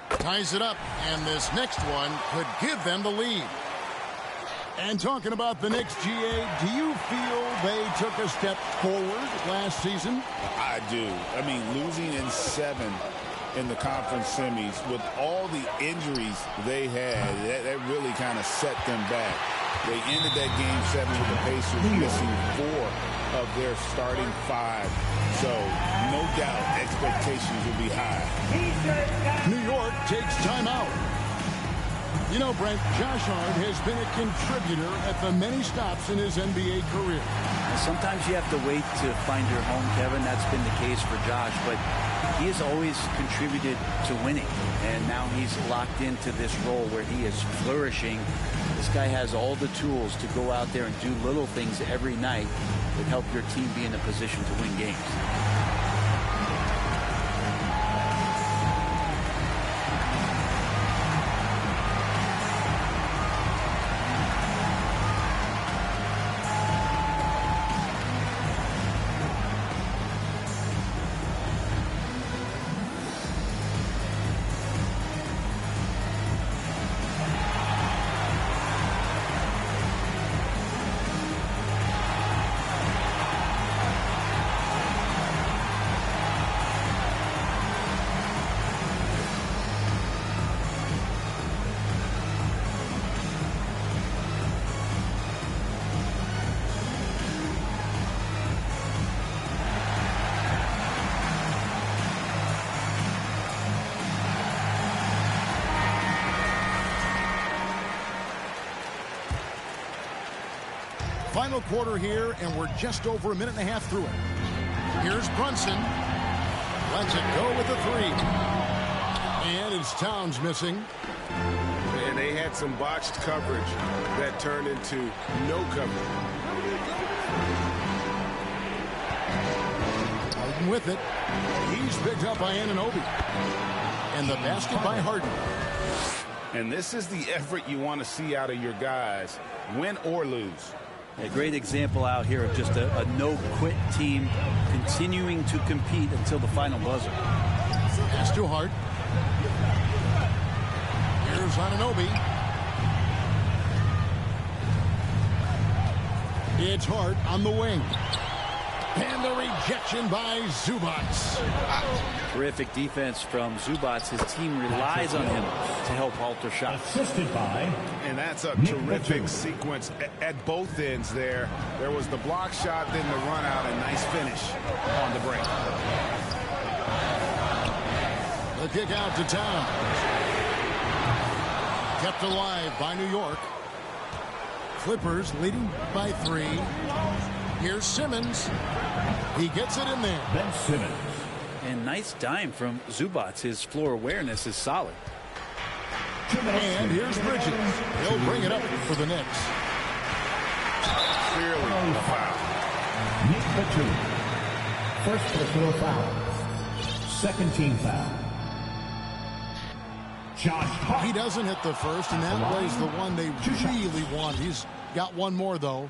Ties it up, and this next one could give them the lead. And talking about the Knicks, GA, do you feel they took a step forward last season? I do. I mean, losing in 7 in the conference semis with all the injuries they had, that really kind of set them back. They ended that game 7 with the Pacers missing 4 of their starting 5. So, no doubt, expectations will be high. New York takes timeout. You know, Brent, Josh Hart has been a contributor at the many stops in his NBA career. Sometimes you have to wait to find your home, Kevin. That's been the case for Josh, but he has always contributed to winning, and now he's locked into this role where he is flourishing. This guy has all the tools to go out there and do little things every night that help your team be in a position to win games. Final quarter here, and we're just over a minute and a half through it. Here's Brunson. Lets it go with a 3. And it's Towns missing. And they had some botched coverage that turned into no coverage. Harden with it. He's picked up by Anunoby. And the basket by Harden. And this is the effort you want to see out of your guys, win or lose. A great example out here of just a no-quit team continuing to compete until the final buzzer. Pass to Hart. Here's Anunoby. It's Hart on the wing. And the rejection by Zubats. Terrific defense from Zubats. His team relies on him to help alter shots. Assisted by. And that's a terrific sequence at both ends there. There was the block shot, then the run out, and nice finish on the break. The kick out to Towns. Kept alive by New York. Clippers leading by 3. Here's Simmons. He gets it in there. Ben Simmons. And nice dime from Zubats. His floor awareness is solid. And here's Bridges. He'll bring it up for the Knicks. Clearly a foul. Nick Batum. First personal foul. Second team foul. Josh Hart. He doesn't hit the first, and that plays the one they really want. He's got one more, though.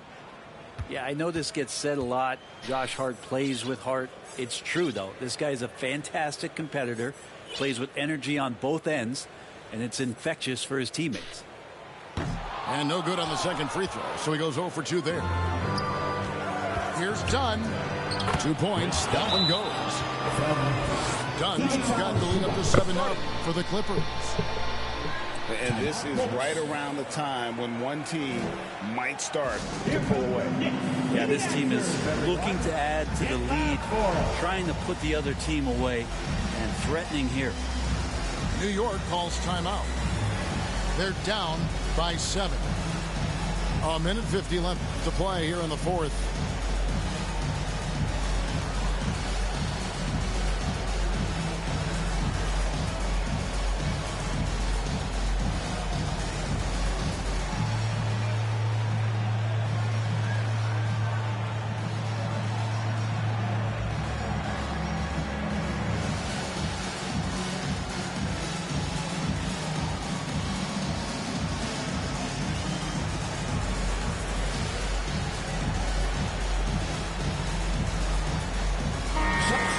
Yeah, I know this gets said a lot. Josh Hart plays with heart. It's true, though. This guy's a fantastic competitor, plays with energy on both ends, and it's infectious for his teammates. And no good on the second free throw, so he goes 0 for 2 there. Here's Dunn. 2 points. That one goes. Dunn's got the lead up to 7 now for the Clippers. And this is right around the time when one team might start to pull away. Yeah, this team is looking to add to the lead, trying to put the other team away, and threatening here. New York calls timeout. They're down by 7. A minute 50 left to play here in the fourth.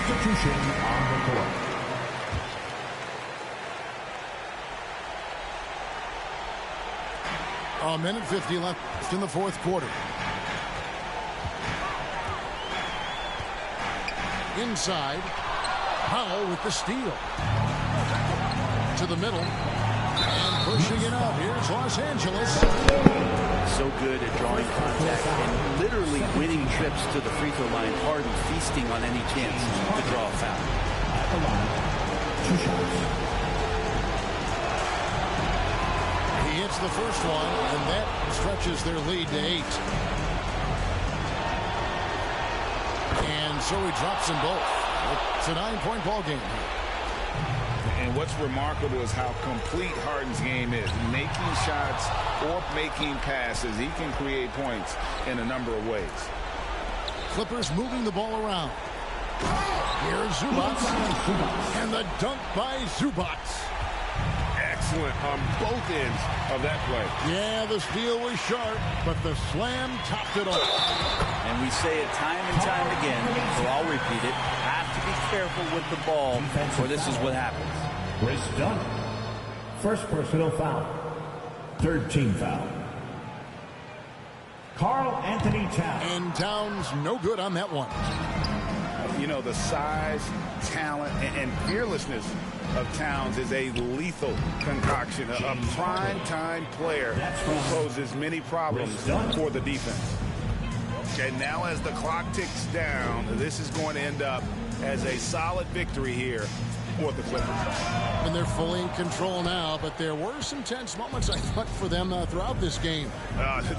Substitution on the court. A minute 50 left in the fourth quarter. Inside. Powell with the steal. To the middle. And pushing it out. Here's Los Angeles. So good at drawing contact and literally winning trips to the free throw line. Harden feasting on any chance to draw a foul. At the line, 2 shots. He hits the first one, and that stretches their lead to 8. And so he drops them both. It's a 9-point ball game. And what's remarkable is how complete Harden's game is. Making shots or making passes. He can create points in a number of ways. Clippers moving the ball around. Here's Zubats. And the dunk by Zubats. Excellent on both ends of that play. Yeah, the steal was sharp, but the slam topped it off. And we say it time and time again, so I'll repeat it. Have to be careful with the ball, or this is what happens. Chris Dunn. First personal foul. Third team foul. Karl Anthony Towns. And Towns no good on that one. You know, the size, talent, and fearlessness of Towns is a lethal concoction. A prime-time player who poses many problems for the defense. And now as the clock ticks down, this is going to end up as a solid victory here for the Clippers. And they're fully in control now, but there were some tense moments, I thought, for them throughout this game.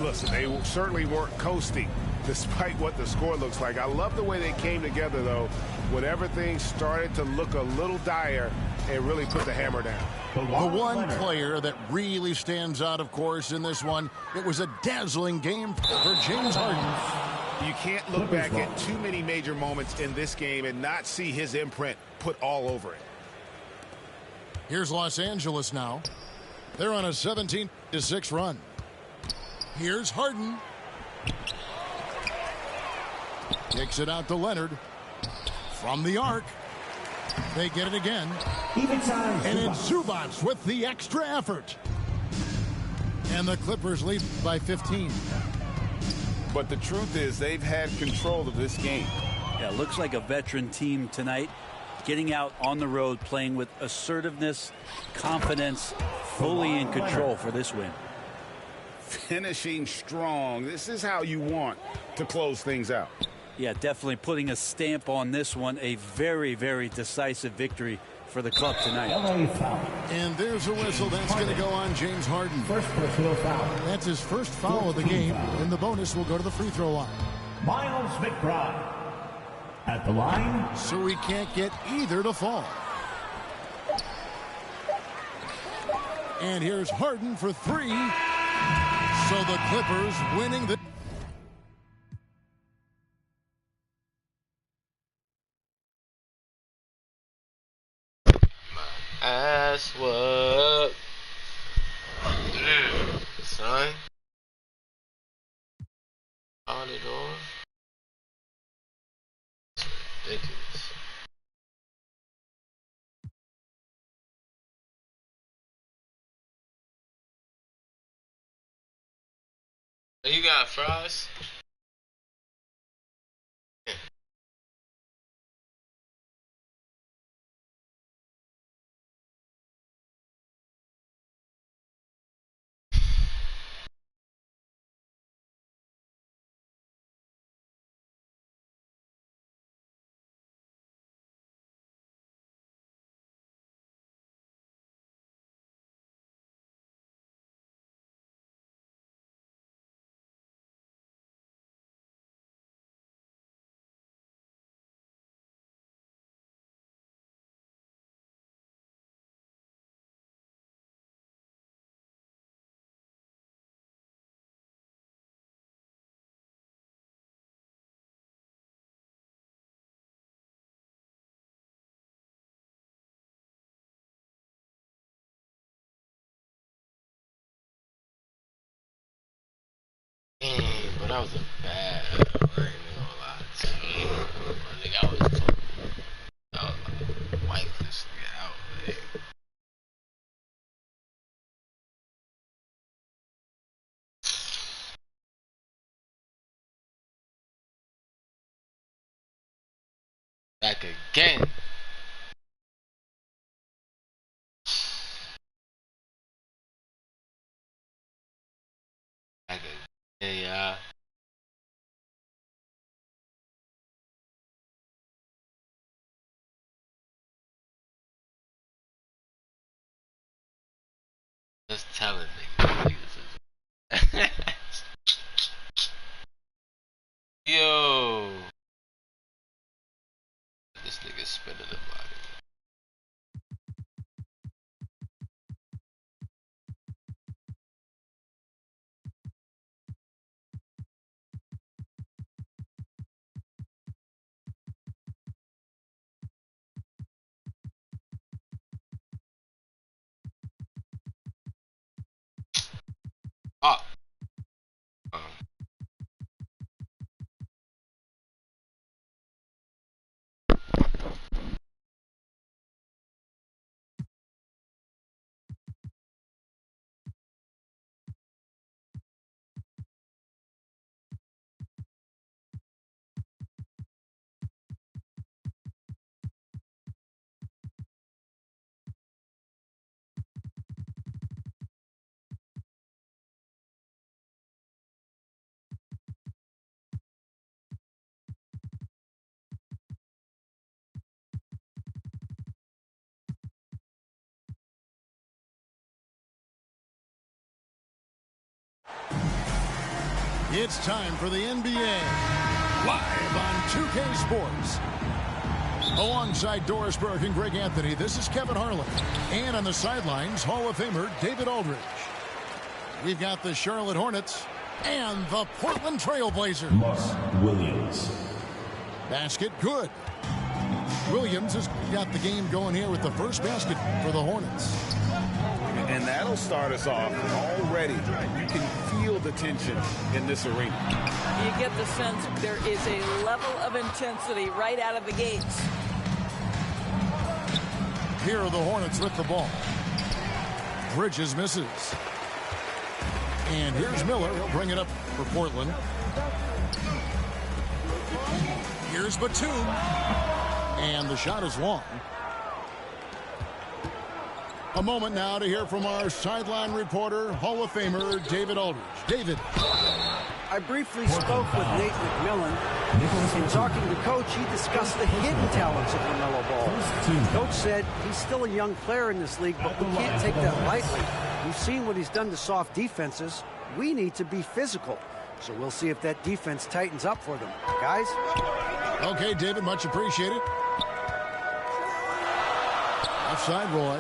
Listen, they certainly weren't coasting, despite what the score looks like. I love the way they came together, though, when everything started to look a little dire and really put the hammer down. The one player that really stands out, of course, in this one, it was a dazzling game for James Harden. You can't look back at too many major moments in this game and not see his imprint put all over it. Here's Los Angeles now. They're on a 17-6 run. Here's Harden. Kicks it out to Leonard. From the arc. They get it again. And it's Zubats with the extra effort. And the Clippers lead by 15. But the truth is they've had control of this game. Yeah, looks like a veteran team tonight. Getting out on the road, playing with assertiveness, confidence, fully in control for this win. Finishing strong. This is how you want to close things out. Yeah, definitely putting a stamp on this one. A very, very decisive victory for the club tonight. And there's a whistle. That's going to go on James Harden. First personal foul. That's his first foul of the game. And the bonus will go to the free throw line. Miles McBride at the line. So he can't get either to fall. And here's Harden for 3. So the Clippers winning the... Ass whoop. Damn, son. On it on. It's ridiculous. You got fries? Yeah. But that was a bad. I ain't gonna lie to you. Nigga, I was like, wipe this nigga out, man. Back again. Back again, yeah. Just telling niggas. Yo. This nigga spinning the body. Ah. It's time for the NBA, live on 2K Sports. Alongside Doris Burke and Greg Anthony, this is Kevin Harlan. And on the sidelines, Hall of Famer David Aldridge. We've got the Charlotte Hornets and the Portland Trail Blazers. Mark Williams. Basket good. Williams has got the game going here with the first basket for the Hornets. And that'll start us off. Already, you can feel the tension in this arena. You get the sense there is a level of intensity right out of the gates. Here are the Hornets with the ball. Bridges misses. And here's Miller. He'll bring it up for Portland. Here's Batum. And the shot is long. A moment now to hear from our sideline reporter, Hall of Famer David Aldridge. David. I briefly spoke with Nate McMillan. In talking to Coach, he discussed the hidden talents of LaMelo Ball. Coach said he's still a young player in this league, but we can't take that lightly. We've seen what he's done to soft defenses. We need to be physical. So we'll see if that defense tightens up for them. Guys? Okay, David, much appreciated. Offside Roy.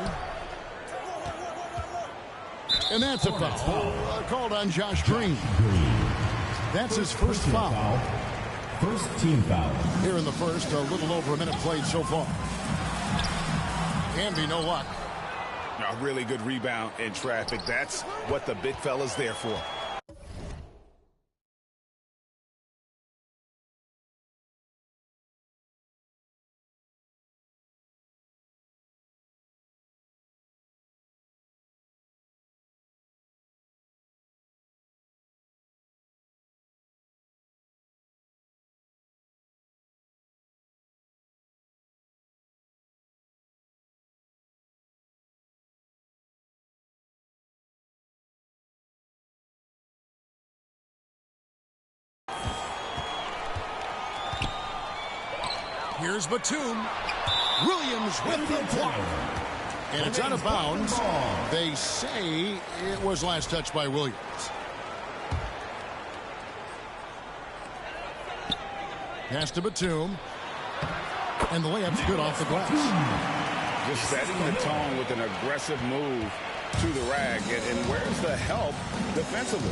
And that's a foul. Called on Josh Green. That's his first foul. First team foul. Here in the first, a little over a minute played so far. Can be no luck. A really good rebound in traffic. That's what the big fella's there for. Here's Batum. Williams with the block. And it's out of bounds. They say it was last touched by Williams. Pass to Batum. And the layup's good off the glass. Just setting the tone with an aggressive move to the rag. And where's the help defensively?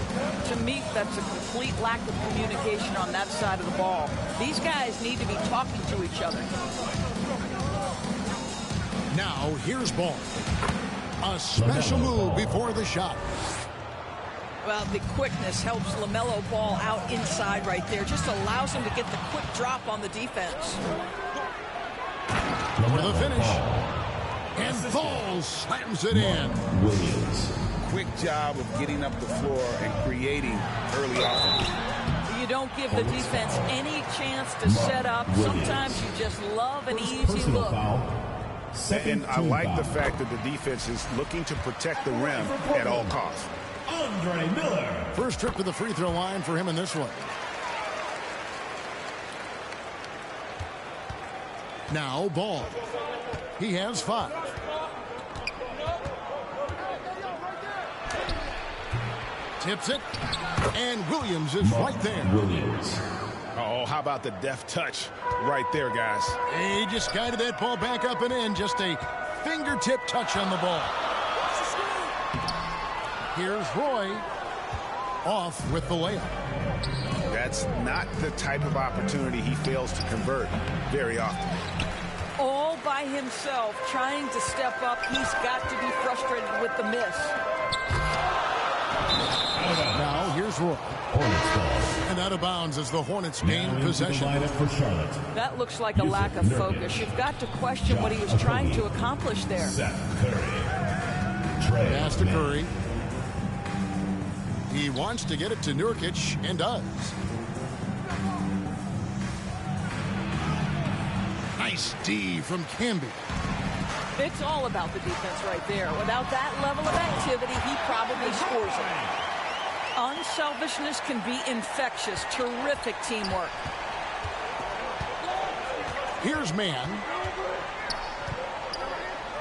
To me, that's a complete lack of communication on that side of the ball. These guys need to be talking to each other. Now, here's Ball. A special move before the shot. Well, the quickness helps LaMelo Ball out inside right there. Just allows him to get the quick drop on the defense. For the finish. And Ball slams it in. Williams. Quick job of getting up the floor and creating early offense. You don't give the defense any chance to set up. Sometimes you just love an easy look. And I like the fact that the defense is looking to protect the rim at all costs. Andre Miller. First trip to the free throw line for him in this one. Now Ball. He has 5. Tips it. And Williams is right there. Williams. Oh, how about the deft touch right there, guys? He just guided that ball back up and in. Just a fingertip touch on the ball. Here's Roy. Off with the layup. That's not the type of opportunity he fails to convert very often. All by himself, trying to step up. He's got to be frustrated with the miss. Now here's Roy. Hornets ball. And out of bounds as the Hornets gain possession. For Charlotte. That looks like a lack of focus. You've got to question what he was trying to accomplish there. Seth Curry. Pass to Curry. He wants to get it to Nurkic and does. Nice D from Camby. It's all about the defense right there. Without that level of activity, he probably scores it. Unselfishness can be infectious. Terrific teamwork. Here's Mann.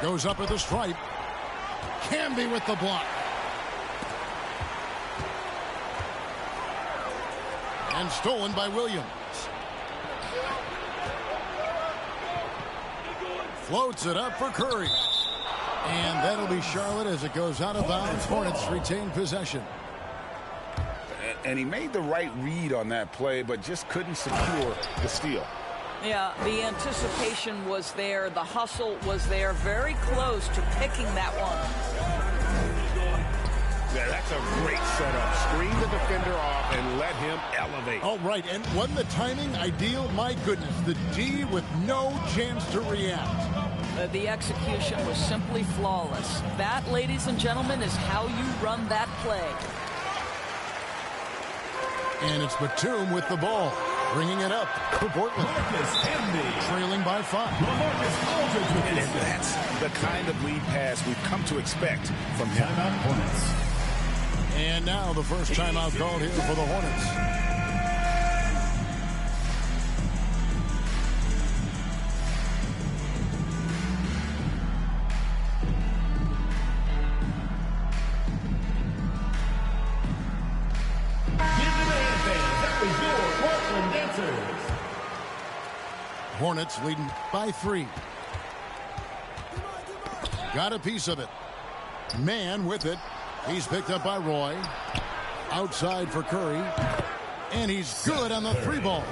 Goes up at the stripe. Camby with the block. And stolen by Williams. Floats it up for Curry. And that'll be Charlotte as it goes out of bounds. Hornets retain possession. And he made the right read on that play, but just couldn't secure the steal. Yeah, the anticipation was there. The hustle was there. Very close to picking that one. Yeah, that's a great setup. Screen the defender off and let him elevate. All right, and wasn't the timing ideal? My goodness, the D with no chance to react. The execution was simply flawless. That, ladies and gentlemen, is how you run that play. And it's Batum with the ball, bringing it up for Portland. Trailing by 5. And that's the kind of lead pass we've come to expect from him. And now the first timeout called here for the Hornets. Hornets leading by 3. Got a piece of it. Man with it. He's picked up by Roy. Outside for Curry. And he's good on the 3-ball.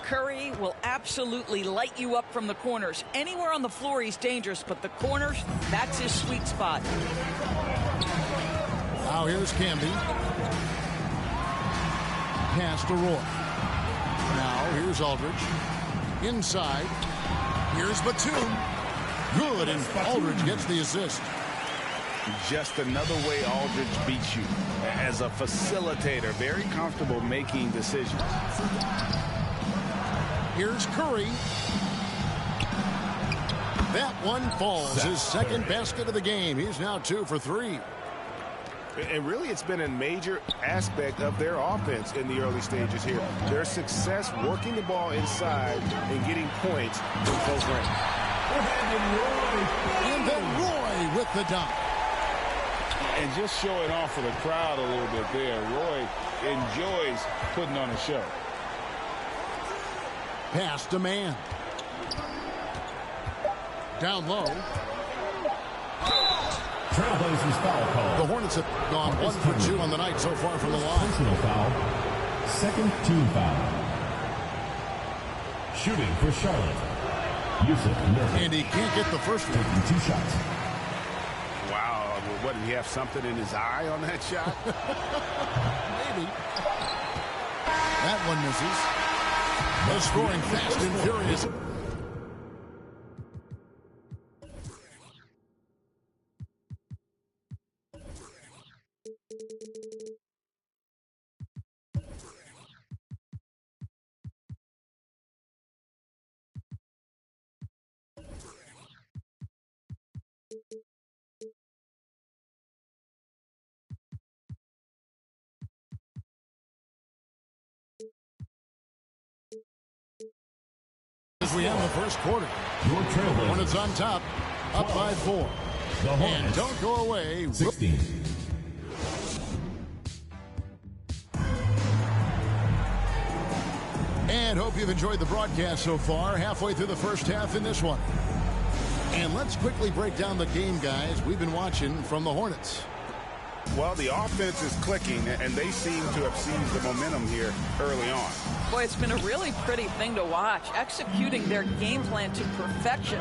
Curry will absolutely light you up from the corners. Anywhere on the floor he's dangerous, but the corners, that's his sweet spot. Now here's Camby. Pass to Roy. Now here's Aldridge. Inside. Here's Batum. Good, and Aldridge gets the assist. Just another way Aldridge beats you. As a facilitator, very comfortable making decisions. Here's Curry. That one falls. His second basket of the game. He's now 2 for 3. And really, it's been a major aspect of their offense in the early stages here. Their success working the ball inside and getting points in close range. And then Roy with the dunk. And just showing off for the crowd a little bit there. Roy enjoys putting on a show. Pass to Man. Down low. Trailblazers foul call. The Hornets have gone 1 for 2 on the night so far from the line. Personal foul. Second team foul. Shooting for Charlotte. And he can't get the first one. Taking 2 shots. Wow. What, did he have something in his eye on that shot? Maybe. That one misses. They're scoring fast and furious. As we end the first quarter, Hornets on top, up by 4. And don't go away. 16. And hope you've enjoyed the broadcast so far. Halfway through the first half in this one. And let's quickly break down the game, guys, we've been watching from the Hornets. Well, the offense is clicking, and they seem to have seized the momentum here early on. Boy, it's been a really pretty thing to watch, executing their game plan to perfection.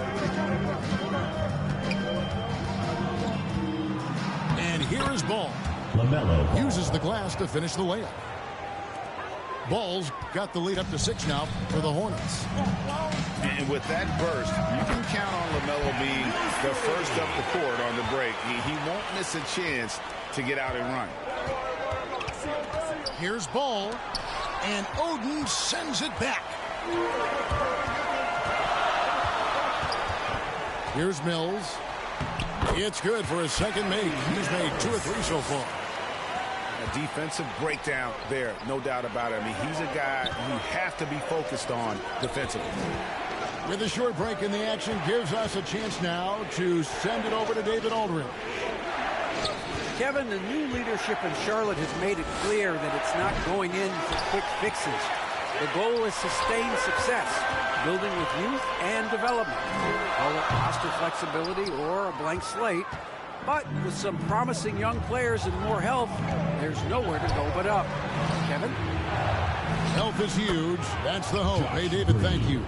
And here is Ball. LaMelo uses the glass to finish the layup. Ball's got the lead up to 6 now for the Hornets. And with that burst, you can count on LaMelo being the first up the court on the break. He won't miss a chance to get out and run. Here's Ball, and Oden sends it back. Here's Mills. It's good for his second make. He's made 2 or 3 so far. A defensive breakdown there, no doubt about it. I mean, he's a guy you have to be focused on defensively. With a short break in the action, gives us a chance now to send it over to David Aldridge. Kevin, the new leadership in Charlotte has made it clear that it's not going in for quick fixes. The goal is sustained success, building with youth and development. Call it roster flexibility or a blank slate. But with some promising young players and more health, there's nowhere to go but up. Kevin? Health is huge. That's the hope. Hey, David, thank you.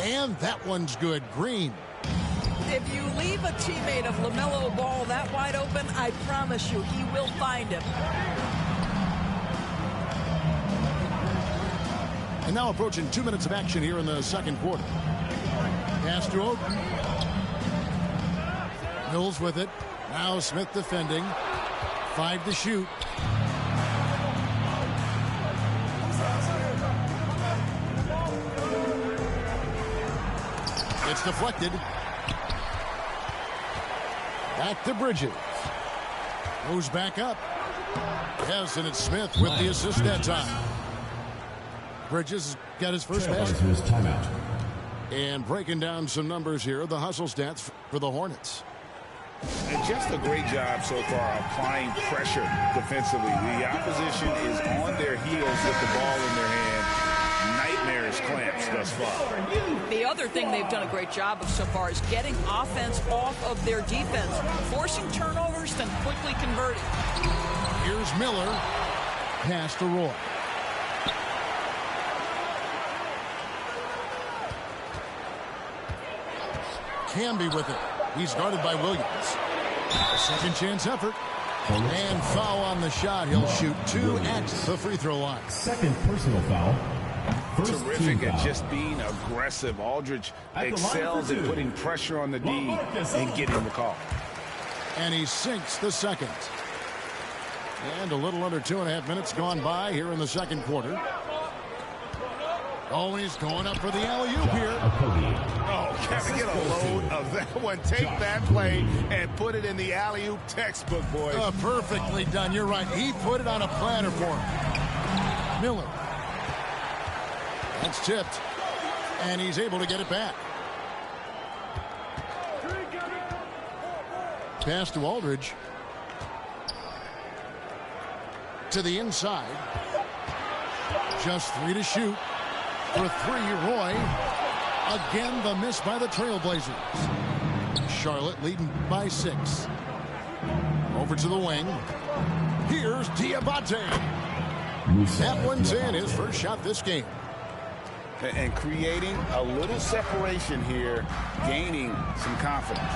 And that one's good. Green. If you leave a teammate of LaMelo Ball that wide open, I promise you he will find him. And now approaching 2 minutes of action here in the second quarter. Pass to Oden. Mills with it. Now Smith defending. 5 to shoot. It's deflected. Back to Bridges. Goes back up. Yes, and it's Smith with the assist that time. Bridges got his first basket. Timeout. And breaking down some numbers here, the hustle stats for the Hornets. And just a great job so far applying pressure defensively. The opposition is on their heels with the ball in their hand. Nightmares clamps thus far. The other thing they've done a great job of so far is getting offense off of their defense, forcing turnovers, then quickly converting. Here's Miller. Pass to Roy. Camby with it. He's guarded by Williams. A second chance effort. And foul on the shot. He'll shoot 2 at the free throw line. Second personal foul. First Terrific at foul. just being aggressive. Aldridge excels at putting pressure on the D and getting the call. And he sinks the second. And a little under 2.5 minutes gone by here in the second quarter. Oh, he's going up for the alley-oop here. Oh, Kevin, get a load of that one. Take that play and put it in the alley-oop textbook, boys. Perfectly done. You're right. He put it on a platter for him. Miller. That's tipped. And he's able to get it back. Pass to Aldridge. To the inside. Just 3 to shoot. For 3, Roy. Again, the miss by the Trailblazers. Charlotte leading by 6. Over to the wing. Here's Diabate. That one's in, his first shot this game. And creating a little separation here, gaining some confidence.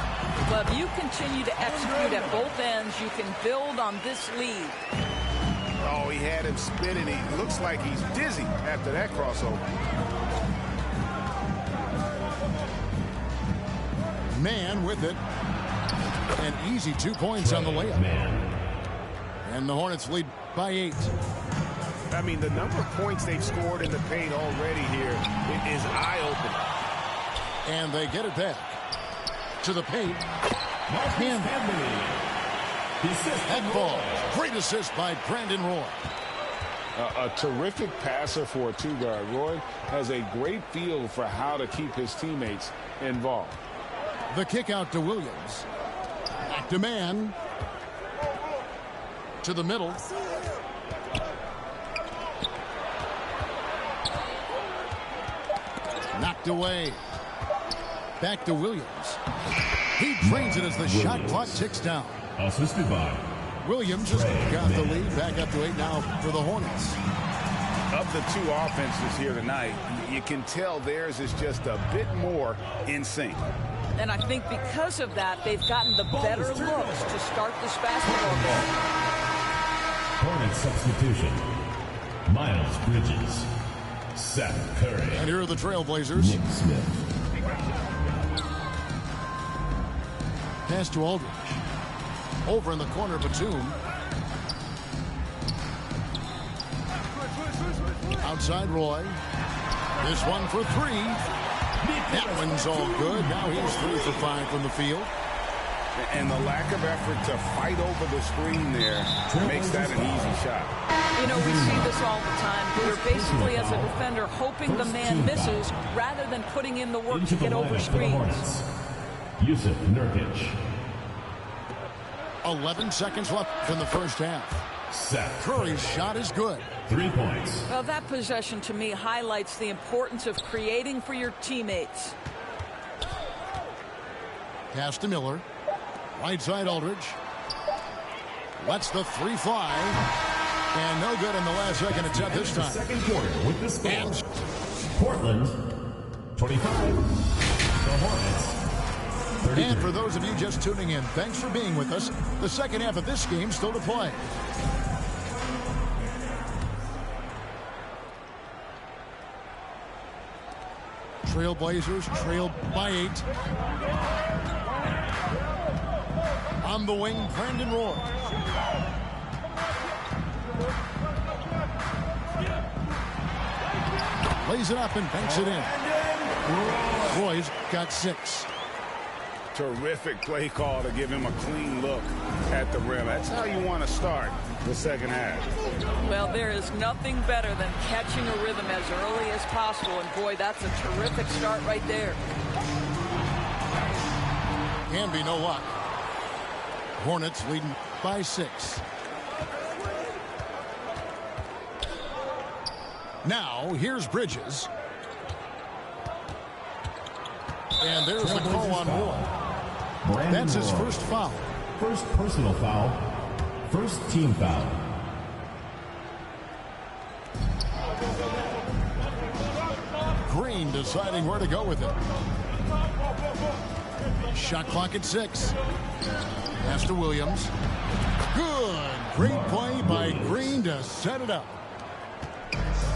Well, if you continue to execute at both ends, you can build on this lead. Oh, he had him spinning. He looks like he's dizzy after that crossover. Man with it. An easy 2 points on the layup. And the Hornets lead by 8. I mean, the number of points they've scored in the paint already here is eye-opening. And they get it back to the paint. That ball. Great assist by Brandon Roy. A terrific passer for a 2-guard. Roy has a great feel for how to keep his teammates involved. The kick out to Williams. Back to man. To the middle. Knocked away. Back to Williams. He drains it as the shot clock ticks down. Assisted by Williams has got the lead back up to 8 now for the Hornets. Of the 2 offenses here tonight, you can tell theirs is just a bit more in sync. And I think because of that, they've gotten the better looks to start this basketball game. Hornets substitution. Miles Bridges. Seth Curry. And here are the Trailblazers. Nick Smith. Pass to Aldridge. Over in the corner, Batum. Outside Roy. This one for 3. That one's all good. Now he's 3 for 5 from the field. And the lack of effort to fight over the screen there makes that an easy shot. You know, we see this all the time. You're basically, as a defender, hoping the man misses rather than putting in the work to get over screens. Yusuf Nurkic. 11 seconds left in the first half. Seth Curry's shot is good. 3 points. Well, that possession to me highlights the importance of creating for your teammates. Pass to Miller. Right side Aldridge. Lets the 3 fly. And no good in the last second attempt this time. Second quarter with the score. Portland 25. The Hornets 33. And for those of you just tuning in, thanks for being with us. The second half of this game still to play. Trailblazers trailed by 8. On the wing, Brandon Roy. Lays it up and banks it in. Roy's got 6. Terrific play call to give him a clean look at the rim. That's how you want to start the second half. Well, there is nothing better than catching a rhythm as early as possible. And, boy, that's a terrific start right there. Can be no luck. Hornets leading by 6. Now, here's Bridges. And there's the call on Roy. That's his first foul. First personal foul. First team foul. Green deciding where to go with it. Shot clock at 6. Pass to Williams. Good. Great play by Green to set it up.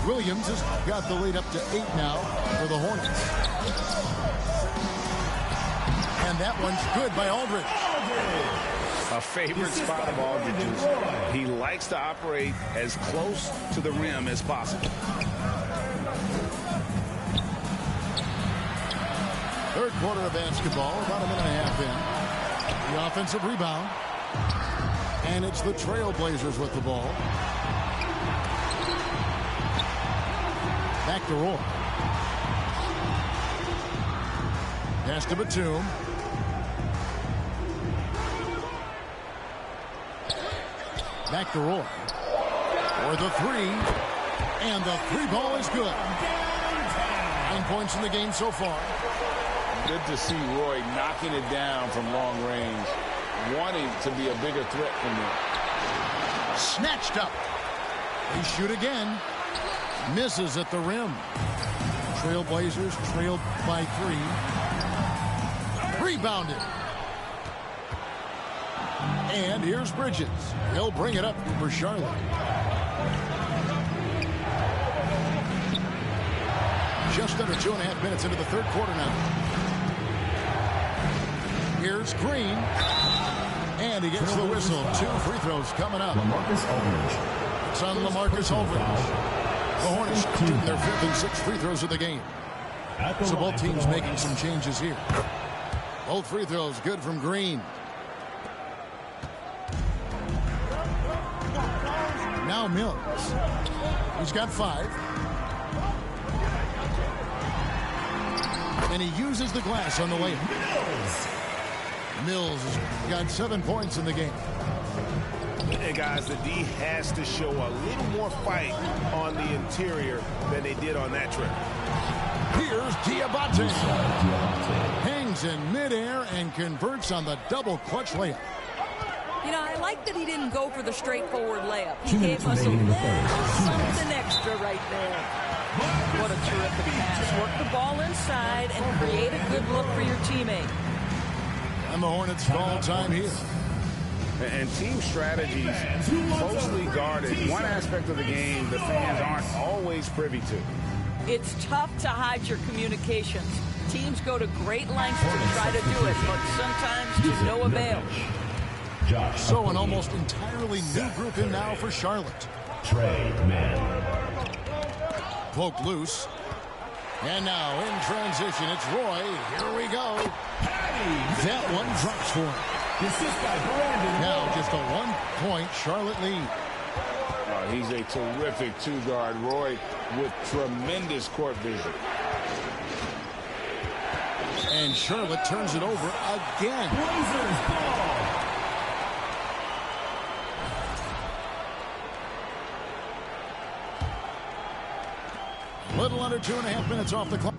Williams has got the lead up to 8 now for the Hornets. And that one's good by Aldridge. A favorite spot of Aldridge's. He likes to operate as close to the rim as possible. Third quarter of basketball, about a minute and a half in. The offensive rebound. And it's the Trailblazers with the ball. Back to Roy. Pass to Batum. Back to Roy. For the 3. And the 3 ball is good. 9 points in the game so far. Good to see Roy knocking it down from long range, wanting to be a bigger threat from there. Snatched up. They shoot again. Misses at the rim. Trailblazers trailed by 3. Rebounded. And here's Bridges. He'll bring it up for Charlotte. Just under 2.5 minutes into the third quarter now. Here's Green. And he gets the whistle. 2 free throws coming up. LaMarcus Aldridge. It's on LaMarcus Aldridge. The Hornets shooting their 5th and 6th free throws of the game. So both teams making some changes here. Both free throws good from Green. Now Mills. He's got 5. And he uses the glass on the layup. Mills has got 7 points in the game. Hey, guys, the D has to show a little more fight on the interior than they did on that trip. Here's Diabate. Hangs in midair and converts on the double clutch layup. You know, I like that he didn't go for the straightforward layup. He gave us a little something extra right there. What a terrific pass. Work the ball inside and create a good look for your teammate. And the Hornets call time here. And team strategies closely guarded. One aspect of the game the fans aren't always privy to. It's tough to hide your communications. Teams go to great lengths to try to do it, but sometimes to no avail. So an almost entirely new group in now for Charlotte. Trey Man. Poked loose. And now in transition, it's Roy. Here we go. That one drops for him. Now just a 1-point Charlotte lead. He's a terrific 2-guard. Roy with tremendous court vision. And Charlotte turns it over again. Little under 2.5 minutes off the clock.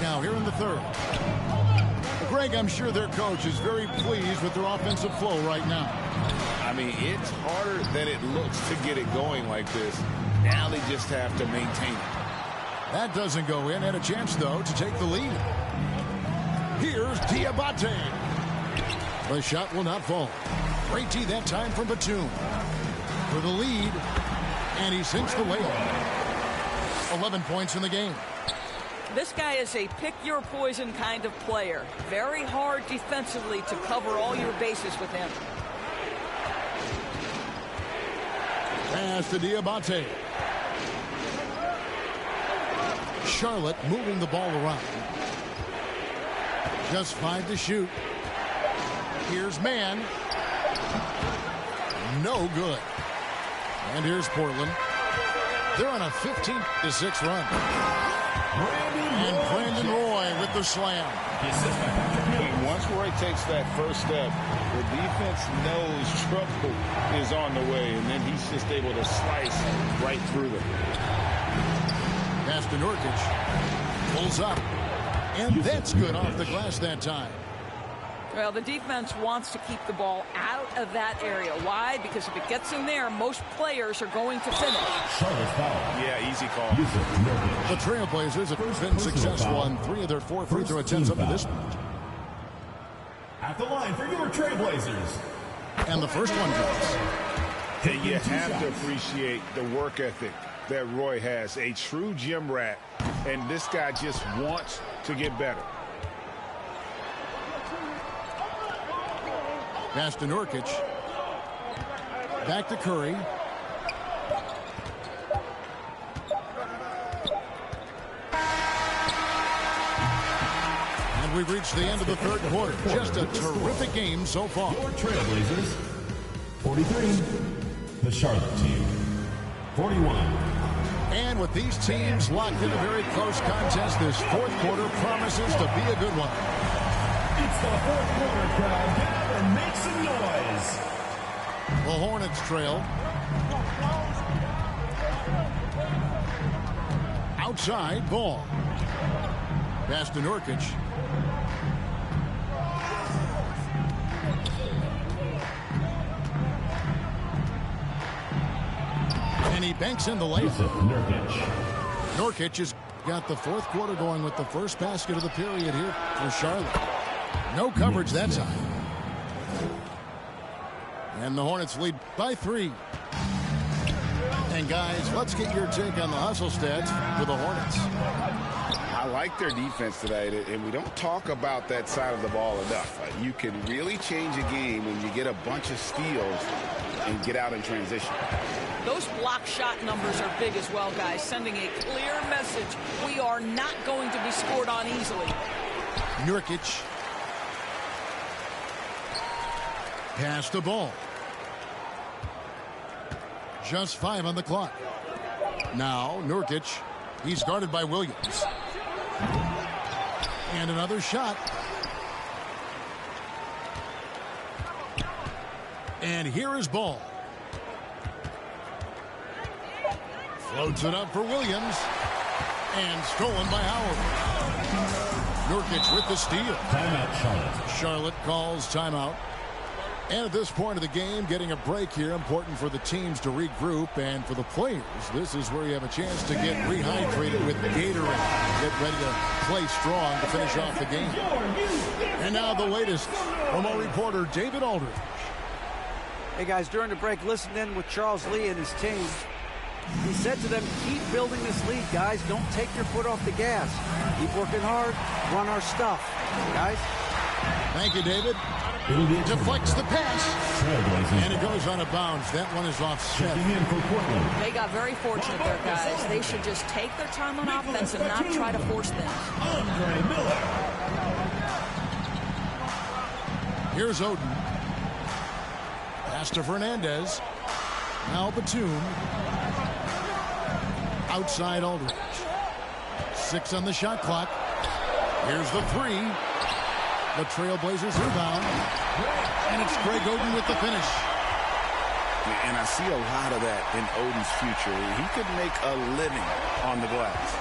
Now here in the third. Greg, I'm sure their coach is very pleased with their offensive flow right now. I mean, it's harder than it looks to get it going like this. Now they just have to maintain it. That doesn't go in. Had a chance, though, to take the lead. Here's Diabate. The shot will not fall. Great tee that time from Batum. For the lead. And he sinks the layup. 11 points in the game. This guy is a pick-your-poison kind of player. Very hard defensively to cover all your bases with him. Pass to Diabate. Charlotte moving the ball around. Just 5 to shoot. Here's Mann. No good. And here's Portland. They're on a 15-6 run. And Brandon Roy with the slam. Once Roy takes that first step, the defense knows trouble is on the way, and then he's just able to slice right through them. Pass to Nurkic. Pulls up. And that's good off the glass that time. Well, the defense wants to keep the ball out of that area. Why? Because if it gets in there, most players are going to finish. Yeah, easy call. The Trailblazers have been successful on 3 of their 4 free throw attempts up to this point. At the line for your Trailblazers. And the first one goes. And you have to appreciate the work ethic that Roy has. A true gym rat. And this guy just wants to get better. Pass to Nurkic. Back to Curry. And we've reached the end of the third quarter. Just a terrific game so far. Your Trailblazers, 43. The Charlotte team, 41. And with these teams locked in a very close contest, this fourth quarter promises to be a good one. It's the fourth quarter, crowd. Get up and make some noise. The Hornets trail. Outside ball. Pass to Nurkic. And he banks in the layup. Nurkic has got the fourth quarter going with the first basket of the period here for Charlotte. No coverage that time. And the Hornets lead by 3. And guys, let's get your take on the hustle stats for the Hornets. I like their defense tonight, and we don't talk about that side of the ball enough. You can really change a game when you get a bunch of steals and get out in transition. Those block shot numbers are big as well, guys, sending a clear message. We are not going to be scored on easily. Nurkic. Pass the ball. Just 5 on the clock. Now Nurkic. He's guarded by Williams. And another shot. And here is ball. Floats it up for Williams. And stolen by Howard. Nurkic with the steal. Timeout, Charlotte. Charlotte calls timeout. And at this point of the game, getting a break here, important for the teams to regroup, and for the players, this is where you have a chance to get rehydrated with Gatorade. Get ready to play strong to finish off the game. And now the latest from our reporter, David Aldridge. Hey guys, during the break, listen in with Charles Lee and his team. He said to them, keep building this lead, guys. Don't take your foot off the gas. Keep working hard. Run our stuff. Guys? Thank you, David. Deflects the pass. And it goes out of bounds. That one is offset. They got very fortunate there, guys. They should just take their time on offense and not try to force things. Here's Oden. Pass to Fernandez. Now Batum. Outside Aldridge. 6 on the shot clock. Here's the 3. The Trailblazers rebound. And it's Greg Oden with the finish. And I see a lot of that in Oden's future. He could make a living on the glass.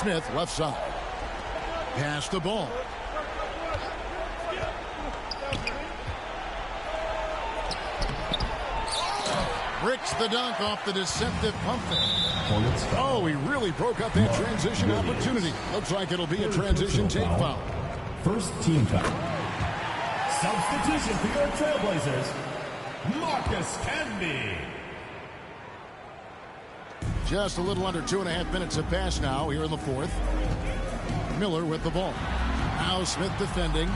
Smith, left side. Pass the ball. Bricks the dunk off the deceptive pump fake. Oh, he really broke up that transition opportunity. Looks like it'll be a transition take foul. First team foul. Substitution for your Trailblazers, Marcus Camby. Just a little under 2.5 minutes have passed now here in the fourth. Miller with the ball. Now Smith defending.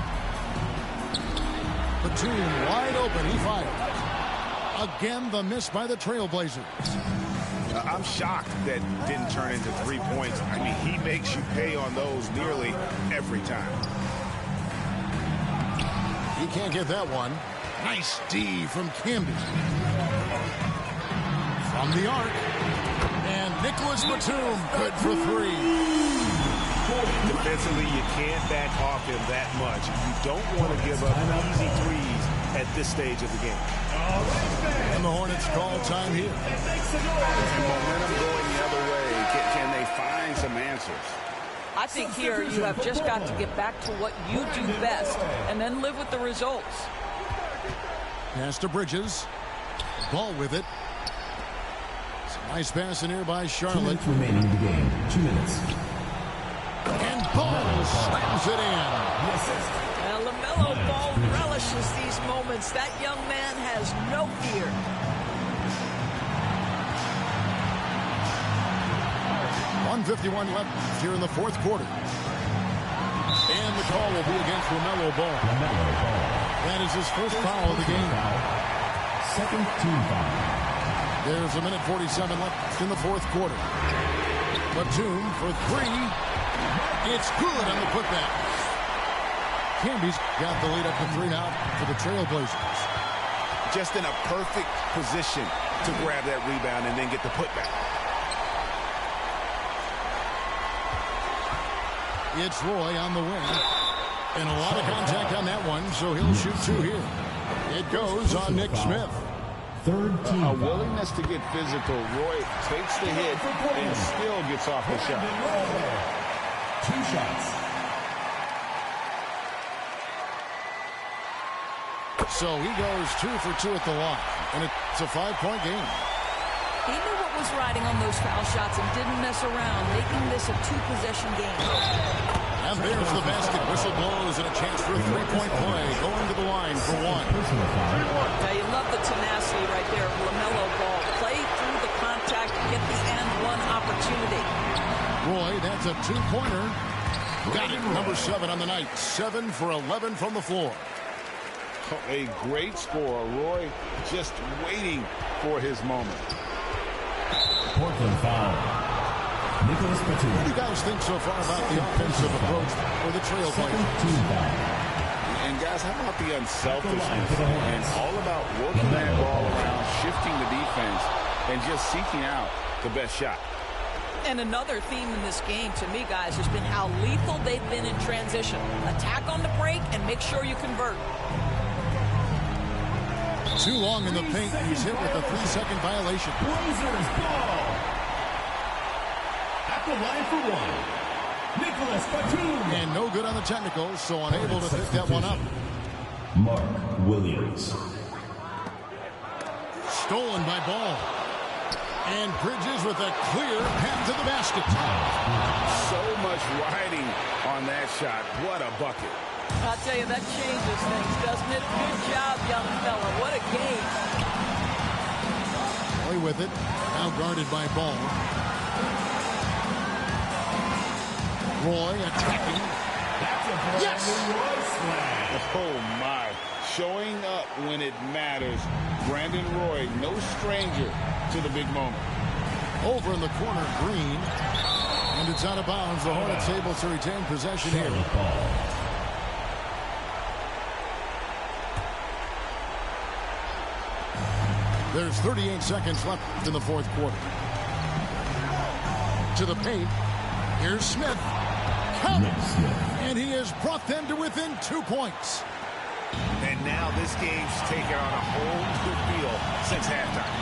Batum wide open. He fired. Again, the miss by the Trailblazers. I'm shocked that didn't turn into 3 points. I mean, he makes you pay on those nearly every time. He can't get that one. Nice D from Camby. From the arc. And Nicholas Batum good for 3. Defensively, you can't back off him that much. You don't want to give up easy threes at this stage of the game. And the Hornets call time here. And momentum going the other way. Can they find some answers? I think here you have just got to get back to what you do best and then live with the results. Pass to Bridges. Ball with it. Nice pass in here by Charlotte. 2 minutes remaining in the game. 2 minutes. And Ball slams it in. Now LaMelo Ball relishes these moments. That young man has no fear. .151 left here in the fourth quarter. And the call will be against LaMelo Ball. That is his first foul of the game. Second team foul. There's a minute 47 left in the fourth quarter. Batum for 3. It's good on the putback. Camby's got the lead up to 3 now for the Trailblazers. Just in a perfect position to grab that rebound and then get the putback. It's Roy on the wing. And a lot of contact on that one, so he'll shoot 2 here. It goes on Nick Smith. Third team a willingness to get physical. Roy takes the hit and still gets off the shot. 2 shots. So he goes 2 for 2 at the line, and it's a 5-point game. He knew what was riding on those foul shots and didn't mess around, making this a 2-possession game. And there's the basket. Whistle blows and a chance for a 3-point play. Going to the line for 1. Now you love the tenacity right there of LaMelo Ball. Play through the contact and get the and-one opportunity. Roy, that's a 2-pointer. Got it. Number 7 on the night. 7 for 11 from the floor. A great score. Roy just waiting for his moment. Portland foul. Nicholas Batum. What do you guys think so far about the offensive approach for the Trailblazers? And guys, how about the unselfishness and all about working that ball around, shifting the defense, and just seeking out the best shot. And another theme in this game, to me, guys, has been how lethal they've been in transition. Attack on the break and make sure you convert. Too long in the paint. He's hit with a 3-second violation. Blazers ball. At the line for 1. Nicholas Batum. And no good on the technicals, so unable to pick that one up. Mark Williams. Stolen by Ball. And Bridges with a clear path to the basket. So much riding on that shot. What a bucket. I'll tell you, that changes things, doesn't it? Good job, young fella. What a game. Play with it. Now guarded by Ball. Roy attacking. Yes! Oh, my. Showing up when it matters. Brandon Roy, no stranger to the big moment. Over in the corner, Green. And it's out of bounds. The Hornets able to retain possession here. There's 38 seconds left in the fourth quarter. To the paint. Here's Smith. Count. And he has brought them to within 2 points. And now this game's taken on a whole new feel since halftime.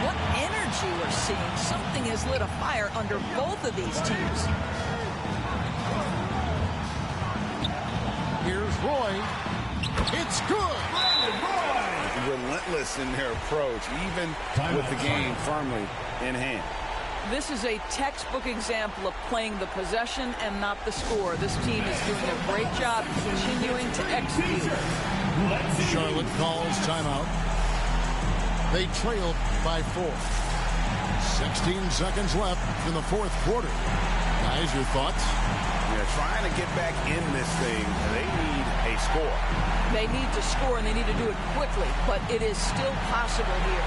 What energy we're seeing. Something has lit a fire under both of these teams. Here's Roy. It's good. Relentless in their approach, even with the game firmly in hand. This is a textbook example of playing the possession and not the score. This team is doing a great job continuing to execute. Charlotte calls timeout. They trailed by 4. 16 seconds left in the fourth quarter. Guys, your thoughts? Yeah, trying to get back in this thing, they need a score. They need to score, and they need to do it quickly, but it is still possible here.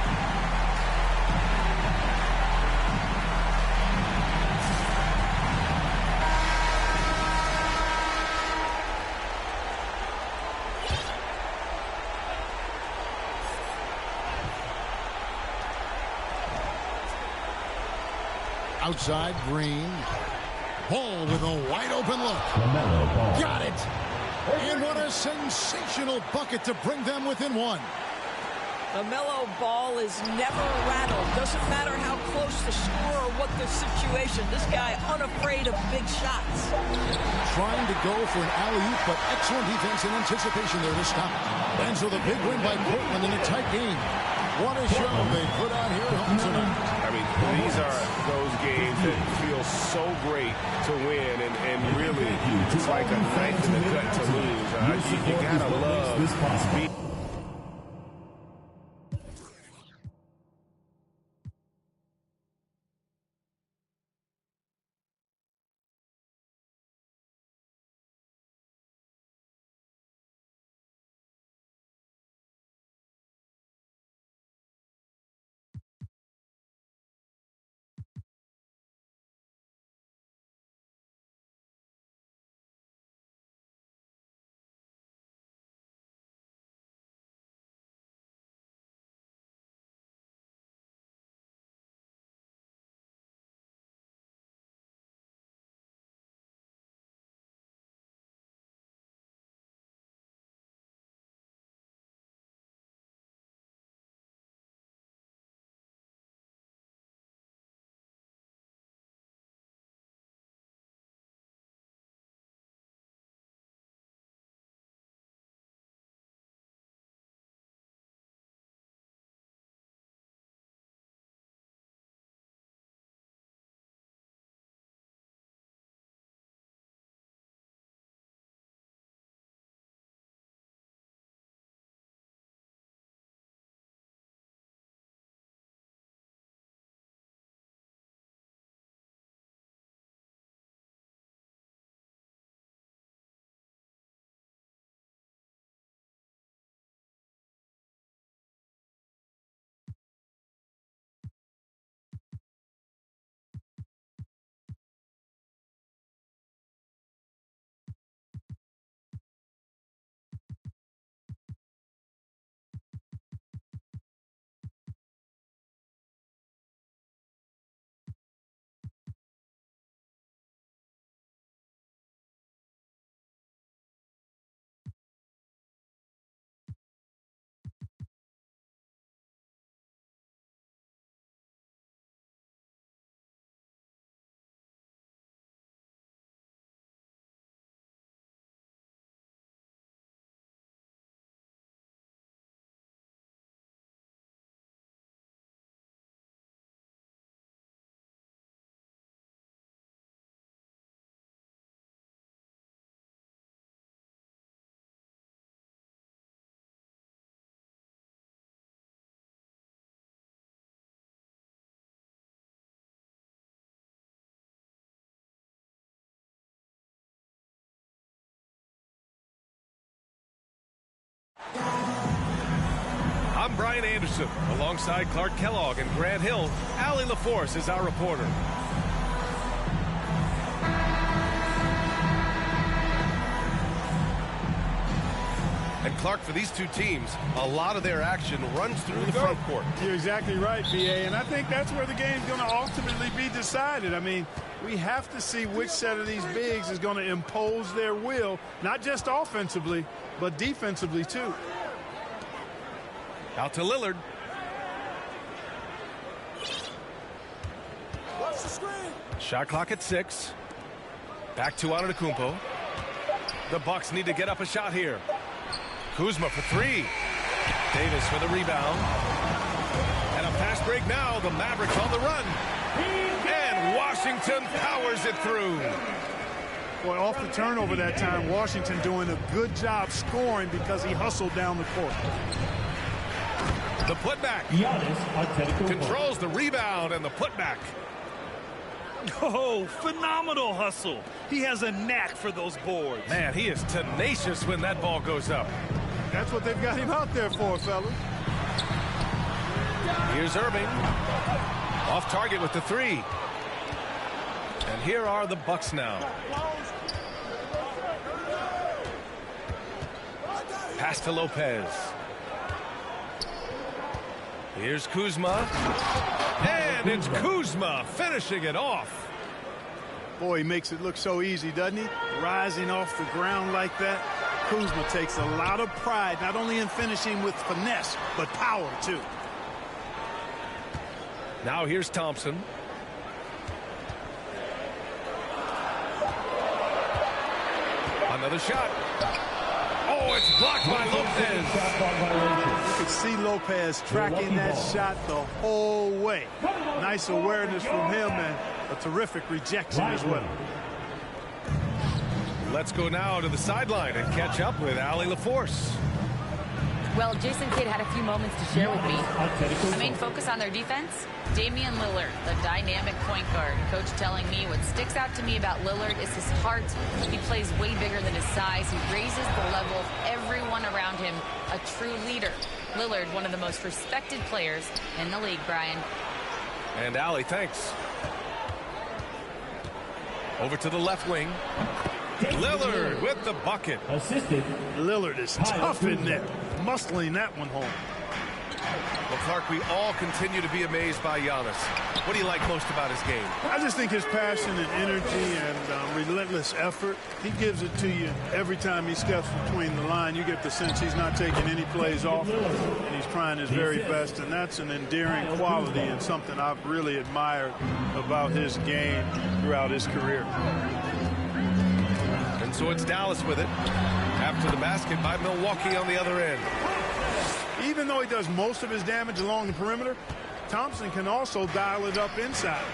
Outside, Green. Ball with a wide-open look. Got it! And what a sensational bucket to bring them within 1. The LaMelo Ball is never rattled. Doesn't matter how close the score or what the situation. This guy unafraid of big shots. Trying to go for an alley-oop, but excellent defense and anticipation there to stop. And so the big win by Portland in a tight game. What a show they put on here at home tonight. I mean, these are those games that feel so great to win, and really, it's like a knife in the gut to lose. You gotta love speed. I'm Brian Anderson, alongside Clark Kellogg and Grant Hill. Allie LaForce is our reporter. And Clark, for these two teams, a lot of their action runs through the front court. You're exactly right, B.A., and I think that's where the game's going to ultimately be decided. I mean, we have to see which set of these bigs is going to impose their will, not just offensively, but defensively, too. Out to Lillard. Watch the screen. Shot clock at 6. Back to Antetokounmpo. The Bucks need to get up a shot here. Kuzma for three. Davis for the rebound. And a fast break now. The Mavericks on the run. And Washington powers it through. Boy, off the turnover that time, Washington doing a good job scoring because he hustled down the court. The putback. Controls the rebound and the putback. Oh, phenomenal hustle. He has a knack for those boards. Man, he is tenacious when that ball goes up. That's what they've got him out there for, fellas. Here's Irving. Off target with the three. And here are the Bucks now. Pass to Lopez. Here's Kuzma. And it's Kuzma finishing it off. Boy, he makes it look so easy, doesn't he? Rising off the ground like that. Kuzma takes a lot of pride, not only in finishing with finesse, but power, too. Now here's Thompson. Another shot. Oh, it's blocked by Lopez. You could see Lopez tracking that shot the whole way. Nice awareness from him and a terrific rejection as well. Let's go now to the sideline and catch up with Allie LaForce. Well, Jason Kidd had a few moments to share with me. The main focus on their defense, Damian Lillard, the dynamic point guard. Coach telling me what sticks out to me about Lillard is his heart. He plays way bigger than his size. He raises the level of everyone around him. A true leader. Lillard, one of the most respected players in the league, Brian. And Allie, thanks. Over to the left wing. Lillard with the bucket. Assisted. Lillard is tough in there, muscling that one home. Well, Clark, we all continue to be amazed by Giannis. What do you like most about his game? I just think his passion and energy and relentless effort. He gives it to you every time he steps between the line. You get the sense he's not taking any plays off, and he's trying his very best, and that's an endearing quality and something I've really admired about his game throughout his career. And so it's Dallas with it. After the basket by Milwaukee on the other end. Even though he does most of his damage along the perimeter, Thompson can also dial it up inside.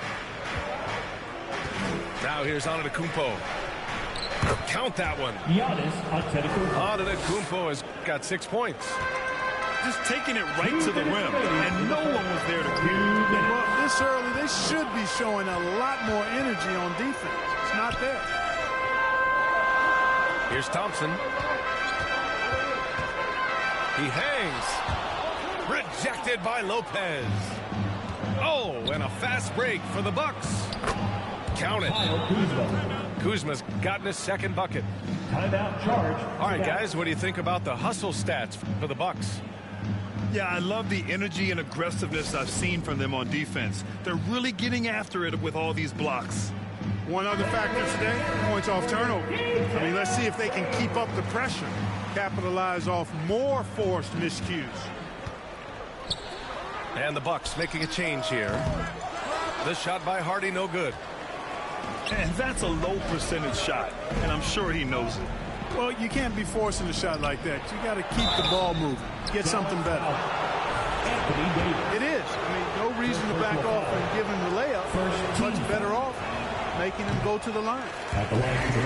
Now here's Antetokounmpo. Count that one. Antetokounmpo has got 6 points. Just taking it right to the rim, and no one was there to greet. Well, this early, they should be showing a lot more energy on defense. It's not there. Here's Thompson. He hangs. Rejected by Lopez. Oh, and a fast break for the Bucks. Count it. Kuzma's gotten his second bucket. Timeout charge. All right, guys, what do you think about the hustle stats for the Bucks? Yeah, I love the energy and aggressiveness I've seen from them on defense. They're really getting after it with all these blocks. One other factor today, points off turnover. I mean, let's see if they can keep up the pressure, capitalize off more forced miscues. And the Bucks making a change here. The shot by Hardy, no good. And that's a low percentage shot, and I'm sure he knows it. Well, you can't be forcing a shot like that. You got to keep the ball moving, get something better. It is. I mean, no reason to back off and give him the layup. Much better off making him go to the line.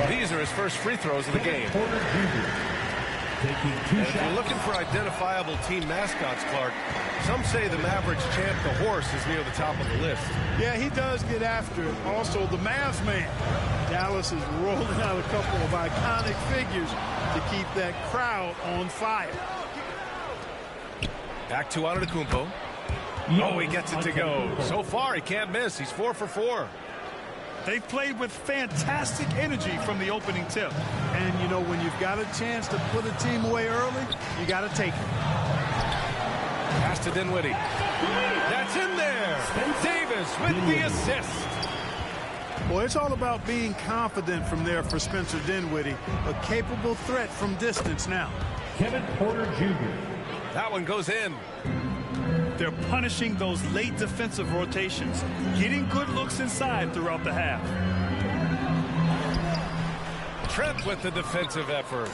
These are his first free throws of the game. And if you're looking for identifiable team mascots, Clark, some say the Mavericks chant the horse is near the top of the list. Yeah, he does get after it. Also, the Mavs man. Dallas is rolling out a couple of iconic figures to keep that crowd on fire. Back to Antetokounmpo. Oh, he gets it to go. So far, he can't miss. He's 4 for 4. They've played with fantastic energy from the opening tip. And, you know, when you've got a chance to put a team away early, you got to take it. Pass to Dinwiddie. That's in there. Davis with the assist. Boy, it's all about being confident from there for Spencer Dinwiddie. A capable threat from distance now. Kevin Porter Jr. That one goes in. They're punishing those late defensive rotations, getting good looks inside throughout the half. Trent with the defensive effort.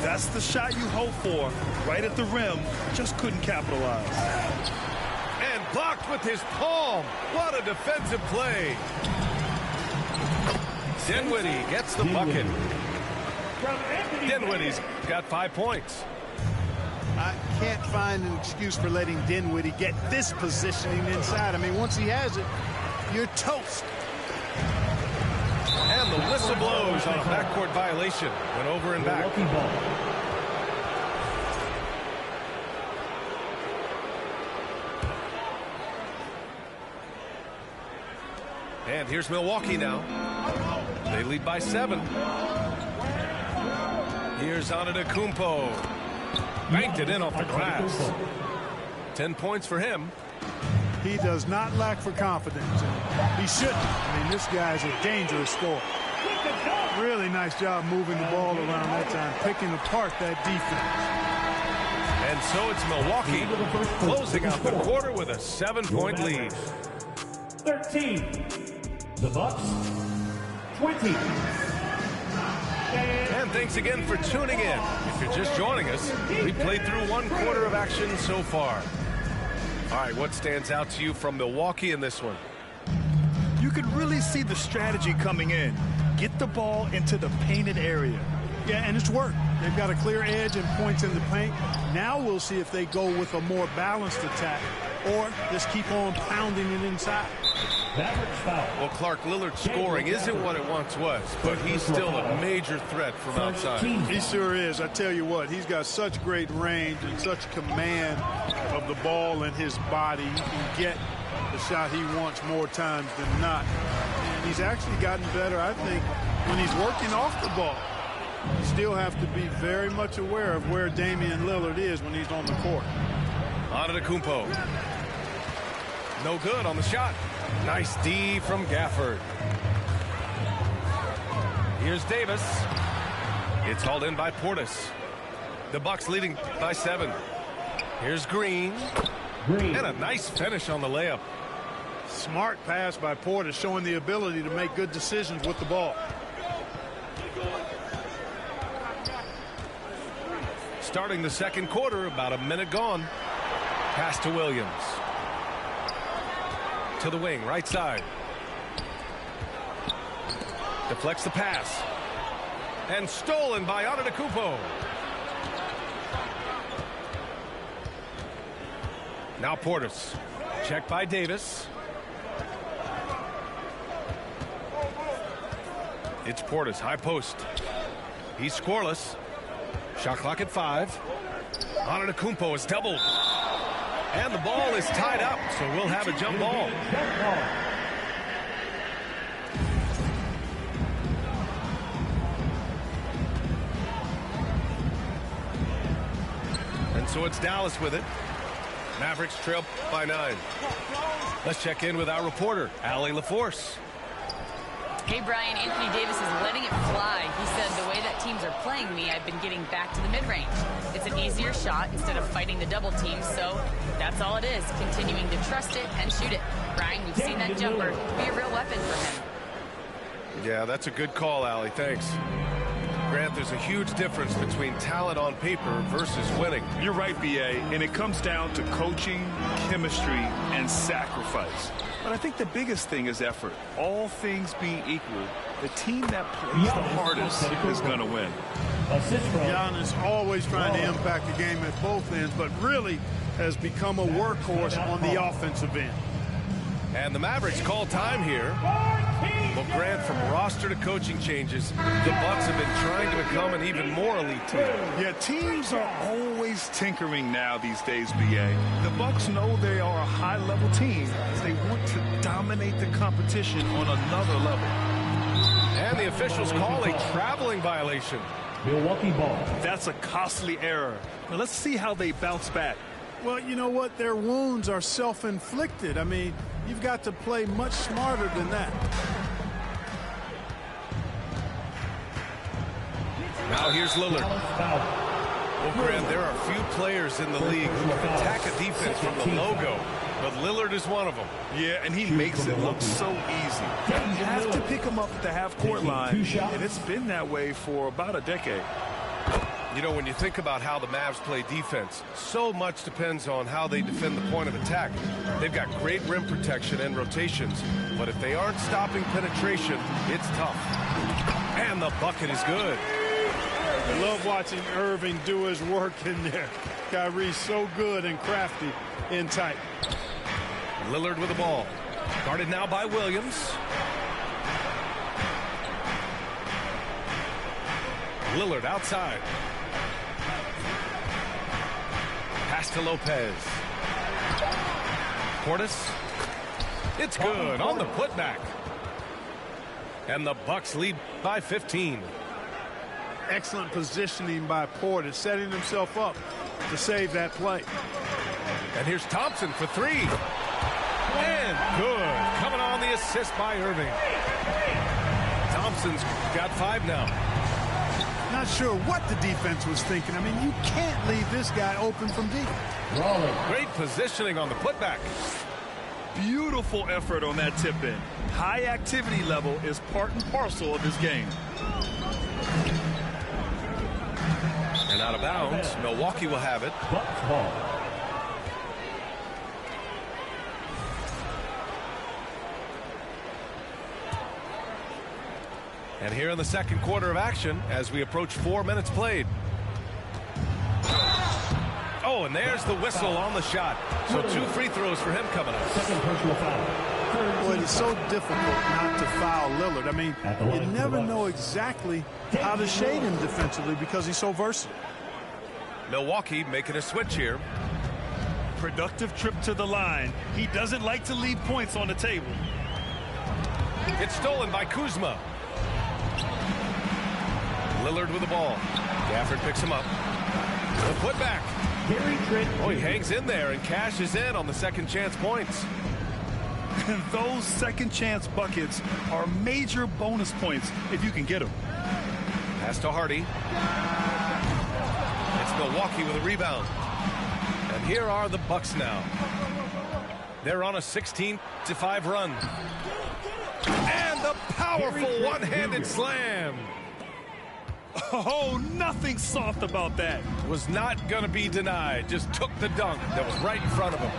That's the shot you hope for. Right at the rim. Just couldn't capitalize. And blocked with his palm. What a defensive play. Dinwiddie gets the bucket. Dinwiddie's got 5 points. I can't find an excuse for letting Dinwiddie get this positioning inside. I mean, once he has it, you're toast. And the whistle blows on a backcourt violation. Went over and back. And here's Milwaukee now. They lead by 7. Here's Antetokounmpo. Banked it in off the glass. 10 points for him. He does not lack for confidence. And he shouldn't. I mean, this guy's a dangerous scorer. Really nice job moving the ball around that time, picking apart that defense. And so it's Milwaukee closing out the quarter with a 7-point lead. 13. The Bucks, 20. And thanks again for tuning in. If you're just joining us, we played through 1 quarter of action so far. All right, what stands out to you from Milwaukee in this one? You could really see the strategy coming in. Get the ball into the painted area. Yeah, and it's worked. They've got a clear edge and points in the paint. Now we'll see if they go with a more balanced attack or just keep on pounding it inside. Well, Clark, Lillard's scoring isn't what it once was, but he's still a major threat from outside. He sure is. I tell you what, he's got such great range and such command of the ball and his body. He can get the shot he wants more times than not. And he's actually gotten better, I think, when he's working off the ball. You still have to be very much aware of where Damian Lillard is when he's on the court. Antetokounmpo. No good on the shot. Nice D from Gafford. Here's Davis. It's hauled in by Portis. The Bucks leading by 7. Here's Green. And a nice finish on the layup. Smart pass by Portis, showing the ability to make good decisions with the ball. Starting the second quarter, about a minute gone. Pass to Williams. To the wing, right side. Deflects the pass. And stolen by Antetokounmpo. Now Portis. Checked by Davis. It's Portis, high post. He's scoreless. Shot clock at 5. Antetokounmpo is doubled. And the ball is tied up, so we'll have a jump ball. And so it's Dallas with it. Mavericks trail by 9. Let's check in with our reporter, Allie LaForce. Hey, Brian, Anthony Davis is letting it fly. He said, the way that teams are playing me, I've been getting back to the mid-range. It's an easier shot instead of fighting the double team, so that's all it is, continuing to trust it and shoot it. Brian, we've seen that jumper be a real weapon for him. Yeah, that's a good call, Allie. Thanks. Grant, there's a huge difference between talent on paper versus winning. You're right, B.A., and it comes down to coaching, chemistry, and sacrifice. But I think the biggest thing is effort. All things being equal, the team that plays the hardest is going to win. Giannis always trying to impact the game at both ends, but really has become a workhorse on the offensive end. And the Mavericks call time here. Well, Grant, from roster to coaching changes, the Bucks have been trying to become an even more elite team. Yeah, teams are always tinkering now these days, B.A. The Bucks know they are a high-level team. They want to dominate the competition on another level. And the officials call a traveling violation. Milwaukee ball. That's a costly error. Now let's see how they bounce back. Well, you know what? Their wounds are self-inflicted. I mean, you've got to play much smarter than that. Now here's Lillard. Well, Grant, there are few players in the league who can attack a defense from the logo But Lillard is one of them. Yeah, and he makes it look so easy. You have to pick him up at the half-court line, and it's been that way for about a decade. You know, when you think about how the Mavs play defense, so much depends on how they defend the point of attack. They've got great rim protection and rotations, but if they aren't stopping penetration, it's tough. And the bucket is good. I love watching Irving do his work in there. Kyrie's so good and crafty in tight. Lillard with the ball. Guarded now by Williams. Lillard outside. Pass to Lopez. Portis. It's good on the putback. And the Bucks lead by 15. Excellent positioning by Portis, setting himself up to save that play. And here's Thompson for three. And good. Coming on the assist by Irving. Thompson's got 5 now. Not sure what the defense was thinking. I mean, you can't leave this guy open from deep. Great positioning on the putback. Beautiful effort on that tip in. High activity level is part and parcel of his game. And out of bounds, Milwaukee will have it. And here in the second quarter of action as we approach 4 minutes played. Oh, and there's the whistle on the shot. So 2 free throws for him coming up. Boy, it's so difficult not to foul Lillard. I mean, you never know exactly how to shade him defensively because he's so versatile. Milwaukee making a switch here. Productive trip to the line. He doesn't like to leave points on the table. It's stolen by Kuzma. Lillard with the ball. Gafford picks him up. The putback. Oh, he hangs in there and cashes in on the second chance points. And those second chance buckets are major bonus points if you can get them. Pass to Hardy. It's Milwaukee with a rebound. And here are the Bucks now. They're on a 16-5 run. And the powerful one-handed slam. Oh, nothing soft about that. Was not going to be denied. Just took the dunk that was right in front of him.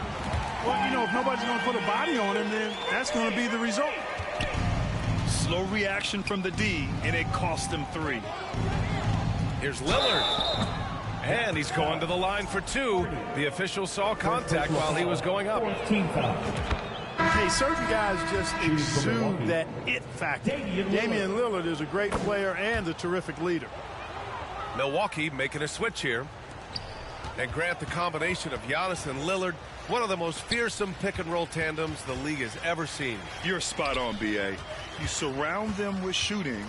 Well, you know, if nobody's going to put a body on him, then that's going to be the result. Slow reaction from the D, and it cost him 3. Here's Lillard. And he's going to the line for 2. The official saw contact while he was going up. Hey, certain guys just exude that it factor. Damian Lillard is a great player and a terrific leader. Milwaukee making a switch here. And Grant, the combination of Giannis and Lillard, one of the most fearsome pick-and-roll tandems the league has ever seen. You're spot on, B.A. You surround them with shooting,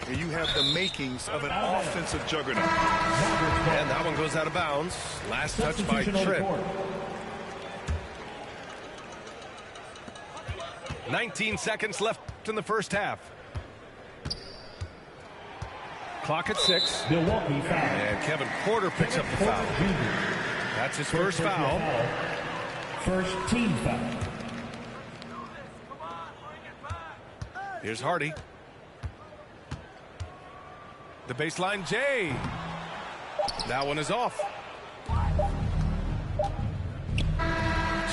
and you have the makings of an offensive juggernaut. And that one goes out of bounds. Last touch by Trent. 19 seconds left in the first half. Clock at 6. Milwaukee foul. And Kevin Porter picks up the foul. That's his first foul. First team foul. Here's Hardy. The baseline J. That one is off.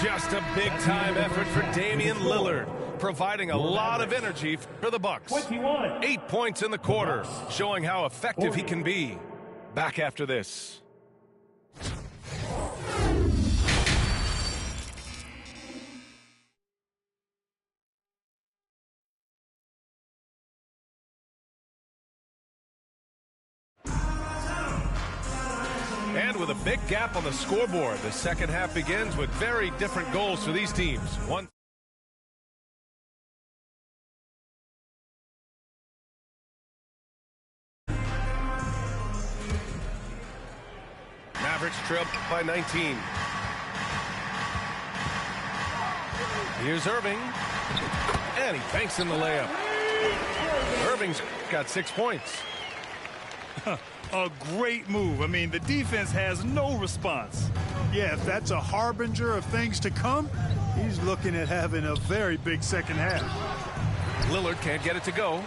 Just a big-time effort for Damian Lillard, providing a lot of energy for the Bucks. 8 points in the quarter, showing how effective he can be. Back after this. And with a big gap on the scoreboard, the second half begins with very different goals for these teams. Mavericks trail by 19. Here's Irving. And he banks in the layup. Irving's got 6 points. A great move. I mean, the defense has no response. Yeah, if that's a harbinger of things to come, He's looking at having a very big second half. Lillard can't get it to go.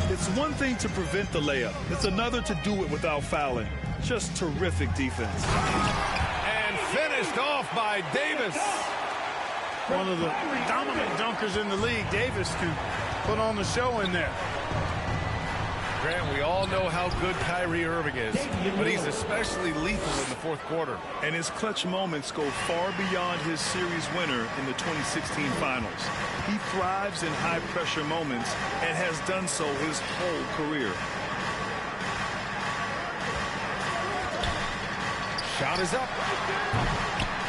It's one thing to prevent the layup. It's another to do it without fouling. Just terrific defense. And finished off by Davis. One of the dominant dunkers in the league. Davis can put on the show in there. Grant, we all know how good Kyrie Irving is, but he's especially lethal in the fourth quarter. And his clutch moments go far beyond his series winner in the 2016 finals. He thrives in high-pressure moments and has done so his whole career. Shot is up.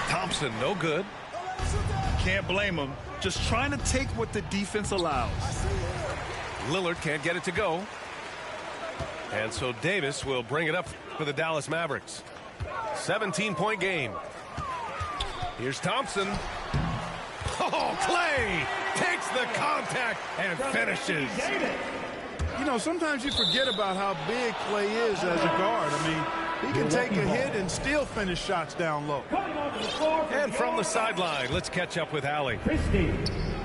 Thompson, no good. Can't blame him. Just trying to take what the defense allows. Lillard can't get it to go. And so Davis will bring it up for the Dallas Mavericks. 17-point game. Here's Thompson. Oh, Clay takes the contact and finishes. You know, sometimes you forget about how big Clay is as a guard. I mean, he can take a hit and still finish shots down low. And from the sideline, let's catch up with Allie.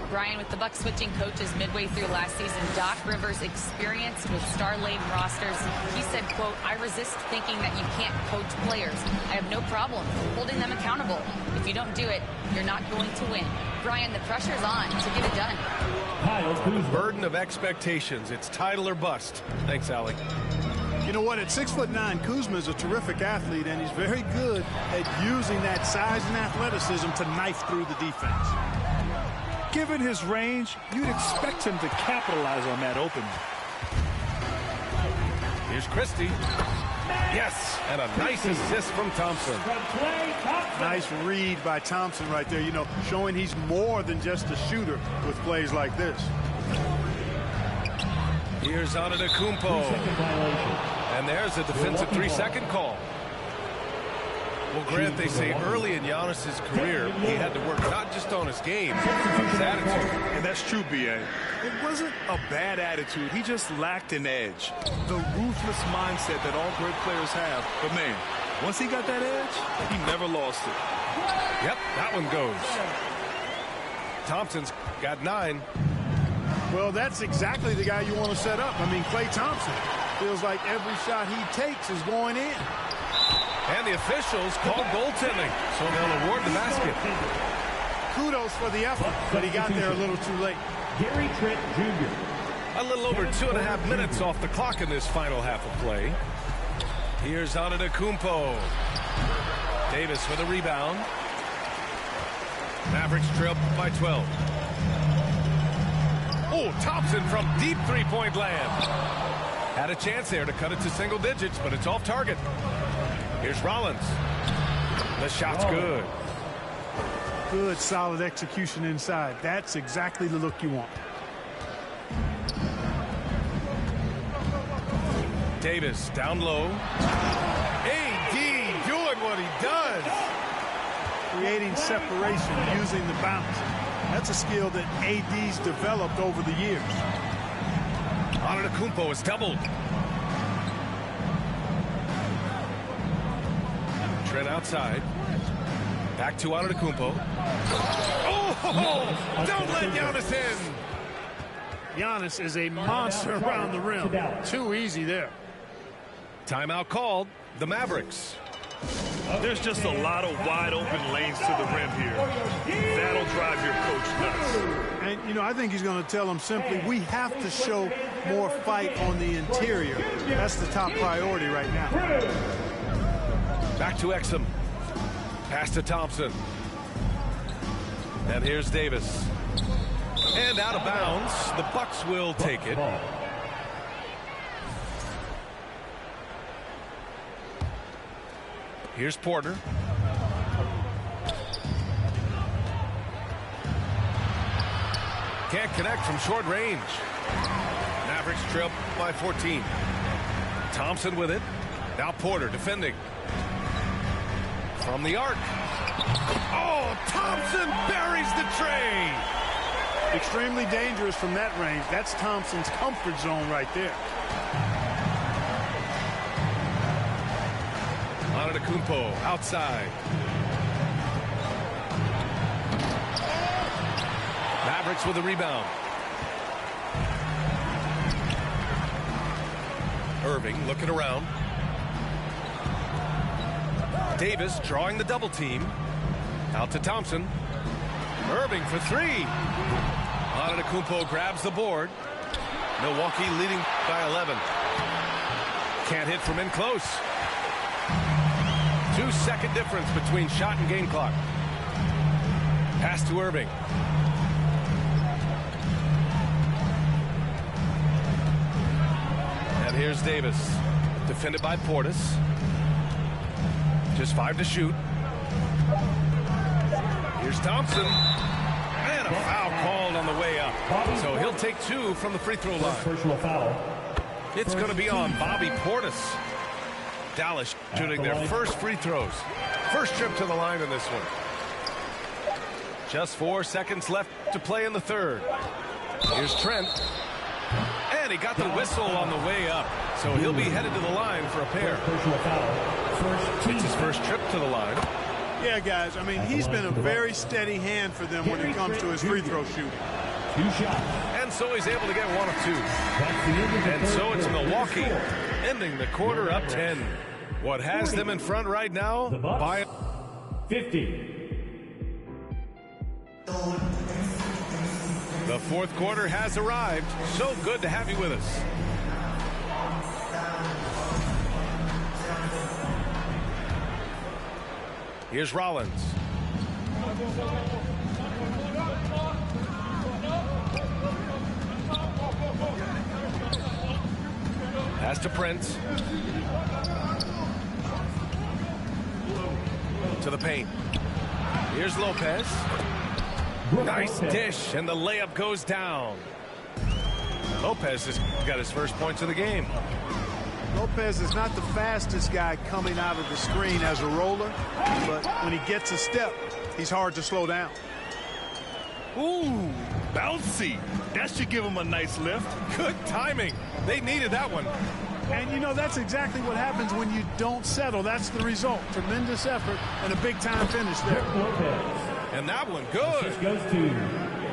Brian, with the Bucks switching coaches midway through last season, Doc Rivers' experience with star-laden rosters, he said, quote, "I resist thinking that you can't coach players. I have no problem holding them accountable. If you don't do it, you're not going to win." Brian, the pressure's on to get it done. The burden of expectations. It's title or bust. Thanks, Allie. You know what? At 6'9", Kuzma is a terrific athlete, and he's very good at using that size and athleticism to knife through the defense. Given his range, you'd expect him to capitalize on that opening. Here's Christie. Yes, and a nice assist from Thompson. Nice read by Thompson right there, you know, showing he's more than just a shooter with plays like this. Here's Antetokounmpo. And there's a defensive 3-second call. Well, Grant, they say early in Giannis's career, he had to work not just on his game, but his attitude. And that's true, B.A. It wasn't a bad attitude. He just lacked an edge. The ruthless mindset that all great players have. But, man, once he got that edge, he never lost it. Yep, that one goes. Thompson's got 9. Well, that's exactly the guy you want to set up. I mean, Klay Thompson feels like every shot he takes is going in. And the officials called goaltending, so they'll award the basket. Kudos for the effort, but he got there a little too late. Gary Trent Jr. A little over 2.5 minutes off the clock in this final half of play. Here's Antetokounmpo. Davis with a rebound. Mavericks trail by 12. Oh, Thompson from deep three-point land. Had a chance there to cut it to single digits, but it's off target. Here's Rollins. The shot's good. Good, solid execution inside. That's exactly the look you want. Davis down low. AD doing what he does. Creating separation, using the bounce. That's a skill that AD's developed over the years. Antetokounmpo is doubled. Trent outside. Back to Antetokounmpo. Oh, don't let Giannis in. Giannis is a monster around the rim. Too easy there. Timeout called. The Mavericks. There's just a lot of wide open lanes to the rim here. That'll drive your coach nuts. And, you know, I think he's going to tell them simply, we have to show more fight on the interior. That's the top priority right now. Back to Exum. Pass to Thompson. And here's Davis. And out of bounds. The Bucks will take it. Here's Porter. Can't connect from short range. Mavericks trail by 14. Thompson with it. Now Porter defending. From the arc. Oh, Thompson buries the tray. Extremely dangerous from that range. That's Thompson's comfort zone right there. Antetokounmpo outside. Mavericks with a rebound. Irving looking around. Davis drawing the double team. Out to Thompson. Irving for three. Antetokounmpo grabs the board. Milwaukee leading by 11. Can't hit from in close. 2-second difference between shot and game clock. Pass to Irving. And here's Davis. Defended by Portis. Just 5 to shoot. Here's Thompson. And a foul called on the way up. So he'll take 2 from the free throw line. Personal foul. It's going to be on Bobby Portis. Dallas shooting their first free throws. First trip to the line in this one. Just 4 seconds left to play in the third. Here's Trent. And he got the whistle on the way up. So he'll be headed to the line for a pair. It's his first trip to the line. Yeah, guys, I mean, he's been a very steady hand for them when it comes to his free throw shooting. And so he's able to get 1 of 2. And so it's Milwaukee ending the quarter up 10. What has them in front right now? By 50. The fourth quarter has arrived. So good to have you with us. Here's Rollins. Pass to Prince. To the paint. Here's Lopez. Nice dish, and the layup goes down. Lopez has got his first points of the game. Lopez is not the fastest guy coming out of the screen as a roller, but when he gets a step, he's hard to slow down. Ooh, bouncy. That should give him a nice lift. Good timing. They needed that one. And, you know, that's exactly what happens when you don't settle. That's the result. Tremendous effort and a big-time finish there. And that one, good.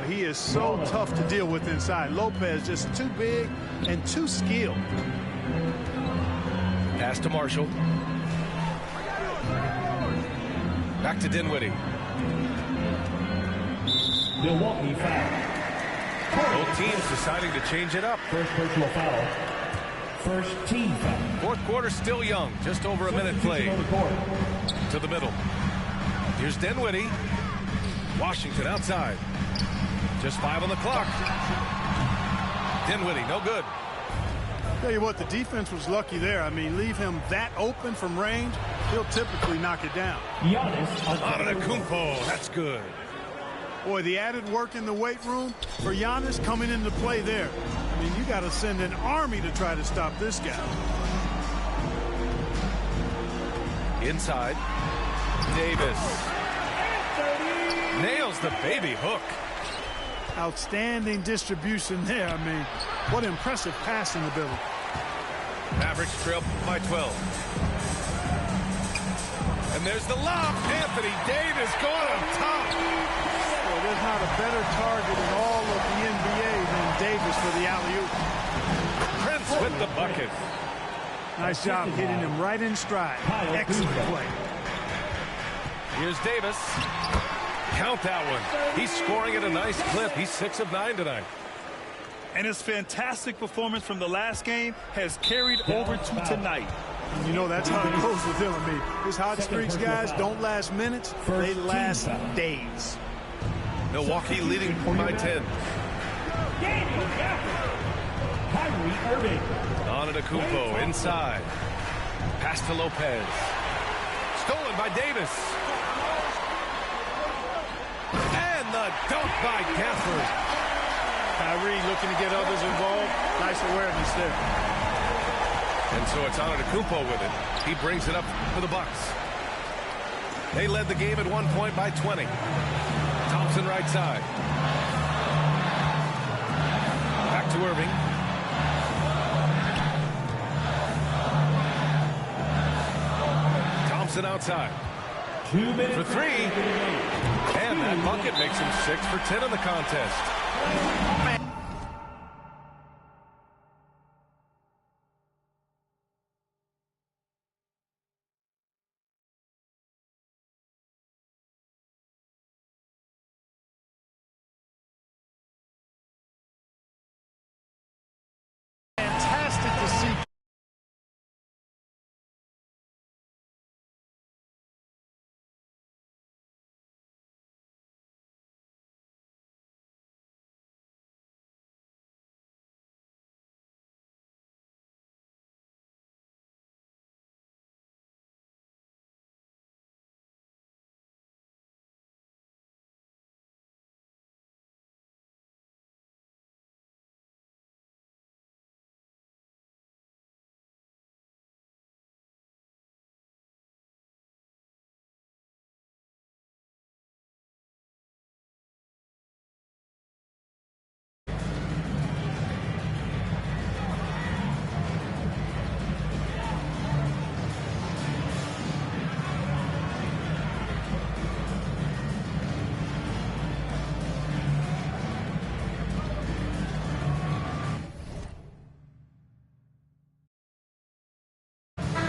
He is so tough to deal with inside. Lopez just too big and too skilled. Pass to Marshall. Back to Dinwiddie. Milwaukee foul. Both teams deciding to change it up. First personal foul. First team foul. Fourth quarter still young. Just over a minute played. To the middle. Here's Dinwiddie. Washington outside. Just 5 on the clock. Dinwiddie, no good. Tell you what, the defense was lucky there. I mean, leave him that open from range, he'll typically knock it down. Antetokounmpo, that's good. Boy, the added work in the weight room for Giannis coming into play there. I mean, you got to send an army to try to stop this guy. Inside. Davis. Nails the baby hook. Outstanding distribution there. I mean, what impressive passing ability. Mavericks trail by 12. And there's the lob. Anthony Davis going on top. Well, there's not a better target in all of the NBA than Davis for the alley-oop. Prince with the bucket. Nice job hitting him right in stride. Excellent play. Here's Davis. Count that one. He's scoring at a nice clip. He's 6 of 9 tonight. And his fantastic performance from the last game has carried over to tonight. And you know, that's how it goes with him. I mean, his hot streaks, guys, don't last minutes. They last days. Milwaukee leading by 10. Antetokounmpo inside. Pass to Lopez. Stolen by Davis. And the dunk by Gafford. Kyrie looking to get others involved. Nice awareness there. And so it's Antetokounmpo with it. He brings it up for the Bucks. They led the game at 1 point by 20. Thompson right side. Back to Irving. Thompson outside. 2 minutes for 3. And that bucket makes him 6 for 10 in the contest. Fantastic to see.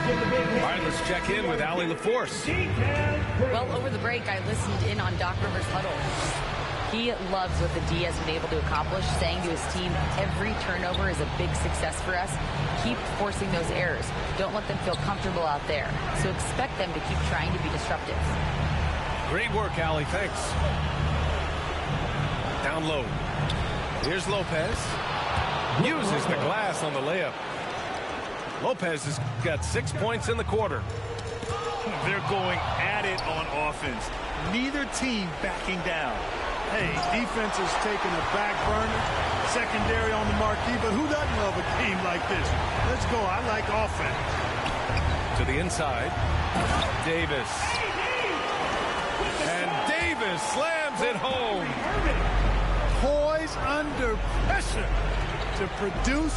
All right, let's check in with Allie LaForce. Well, over the break, I listened in on Doc Rivers' huddle. He loves what the D has been able to accomplish, saying to his team, every turnover is a big success for us. Keep forcing those errors. Don't let them feel comfortable out there. So expect them to keep trying to be disruptive. Great work, Allie. Thanks. Down low. Here's Lopez. Uses the glass on the layup. Lopez has got 6 points in the quarter. They're going at it on offense. Neither team backing down. Hey, defense is taking a back burner, secondary on the marquee, but who doesn't love a game like this? Let's go. I like offense. To the inside. Davis. And Davis slams it home. Poise under pressure to produce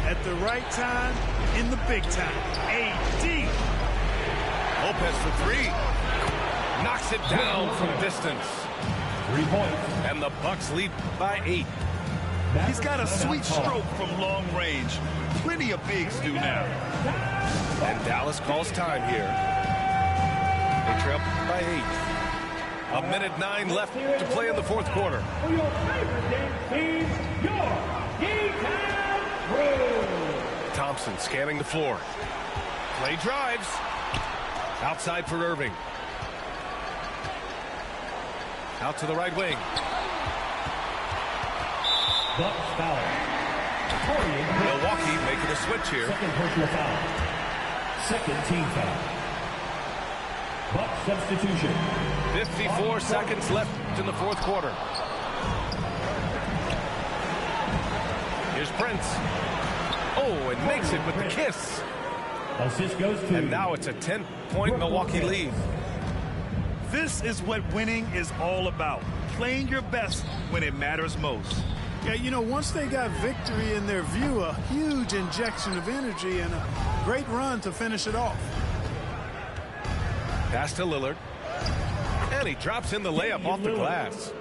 at the right time in the big time. AD. Lopez for three. Knocks it down from distance. 3 points. And the Bucks lead by 8. He's got a sweet stroke from long range. Plenty of bigs do now. And Dallas calls time here. They trail by 8. 1:09 left to play in the fourth quarter. For your favorite dance team, your D-Town Crew. Thompson scanning the floor. Play drives. Outside for Irving. Out to the right wing. Bucks foul. Milwaukee making a switch here. Second personal foul. Second team foul. Bucks substitution. 54 seconds left in the fourth quarter. Here's Prince. Oh, and makes it with the kiss. Assist goes to. And now it's a 10-point Milwaukee lead. This is what winning is all about. Playing your best when it matters most. Yeah, you know, once they got victory in their view, a huge injection of energy and a great run to finish it off. Pass to Lillard. And he drops in the layup off the glass.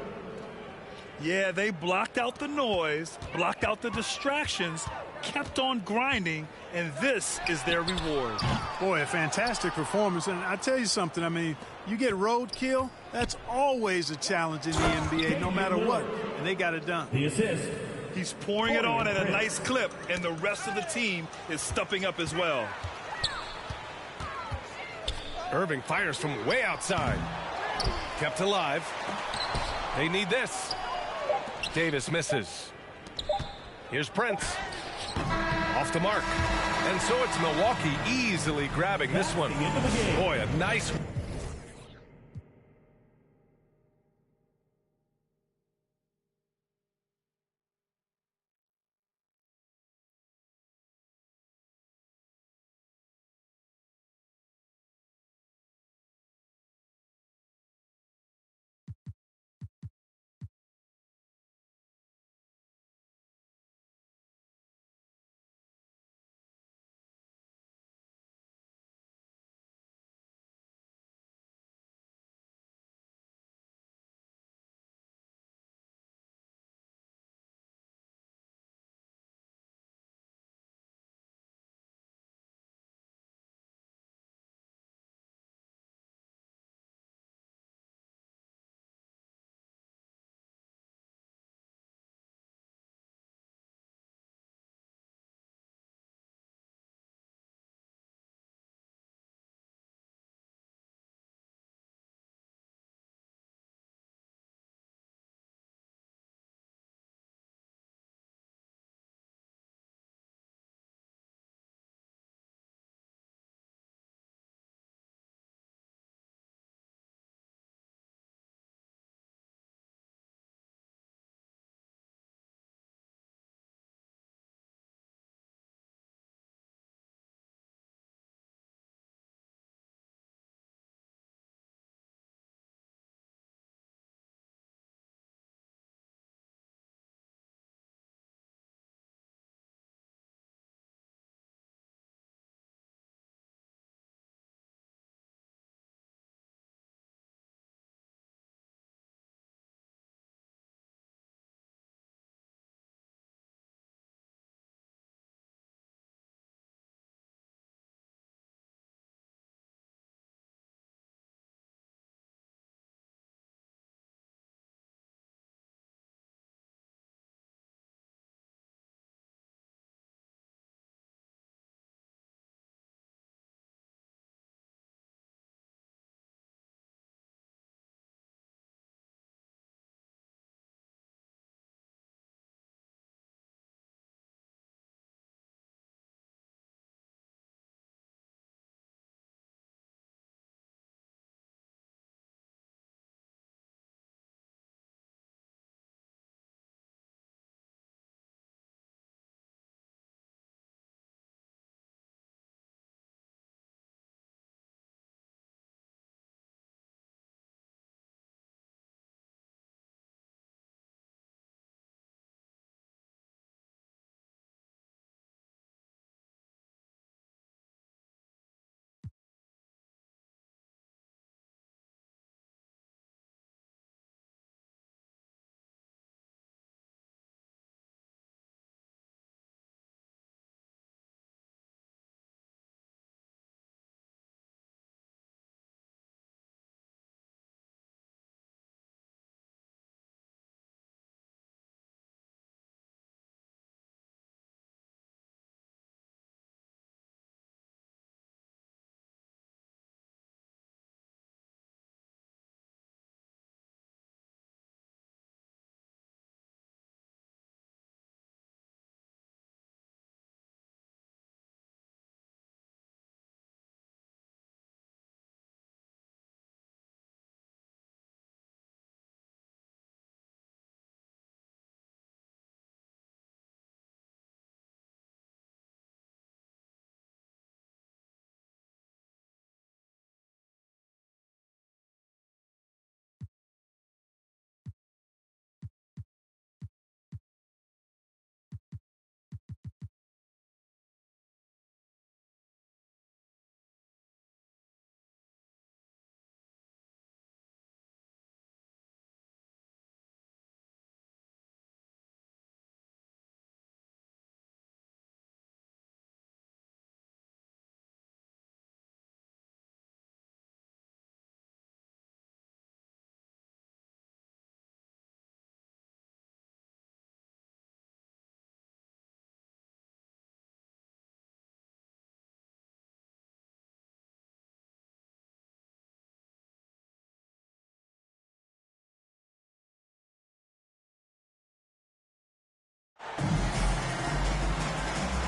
Yeah, they blocked out the noise, blocked out the distractions, kept on grinding, and this is their reward. Boy, a fantastic performance. And I tell you something, I mean, you get roadkill, that's always a challenge in the NBA, no matter what. And they got it done. The assist. He's pouring it on at a nice clip, and the rest of the team is stepping up as well. Irving fires from way outside. Kept alive. They need this. Davis misses. Here's Prince. Off the mark. And so it's Milwaukee easily grabbing this one. Boy, a nice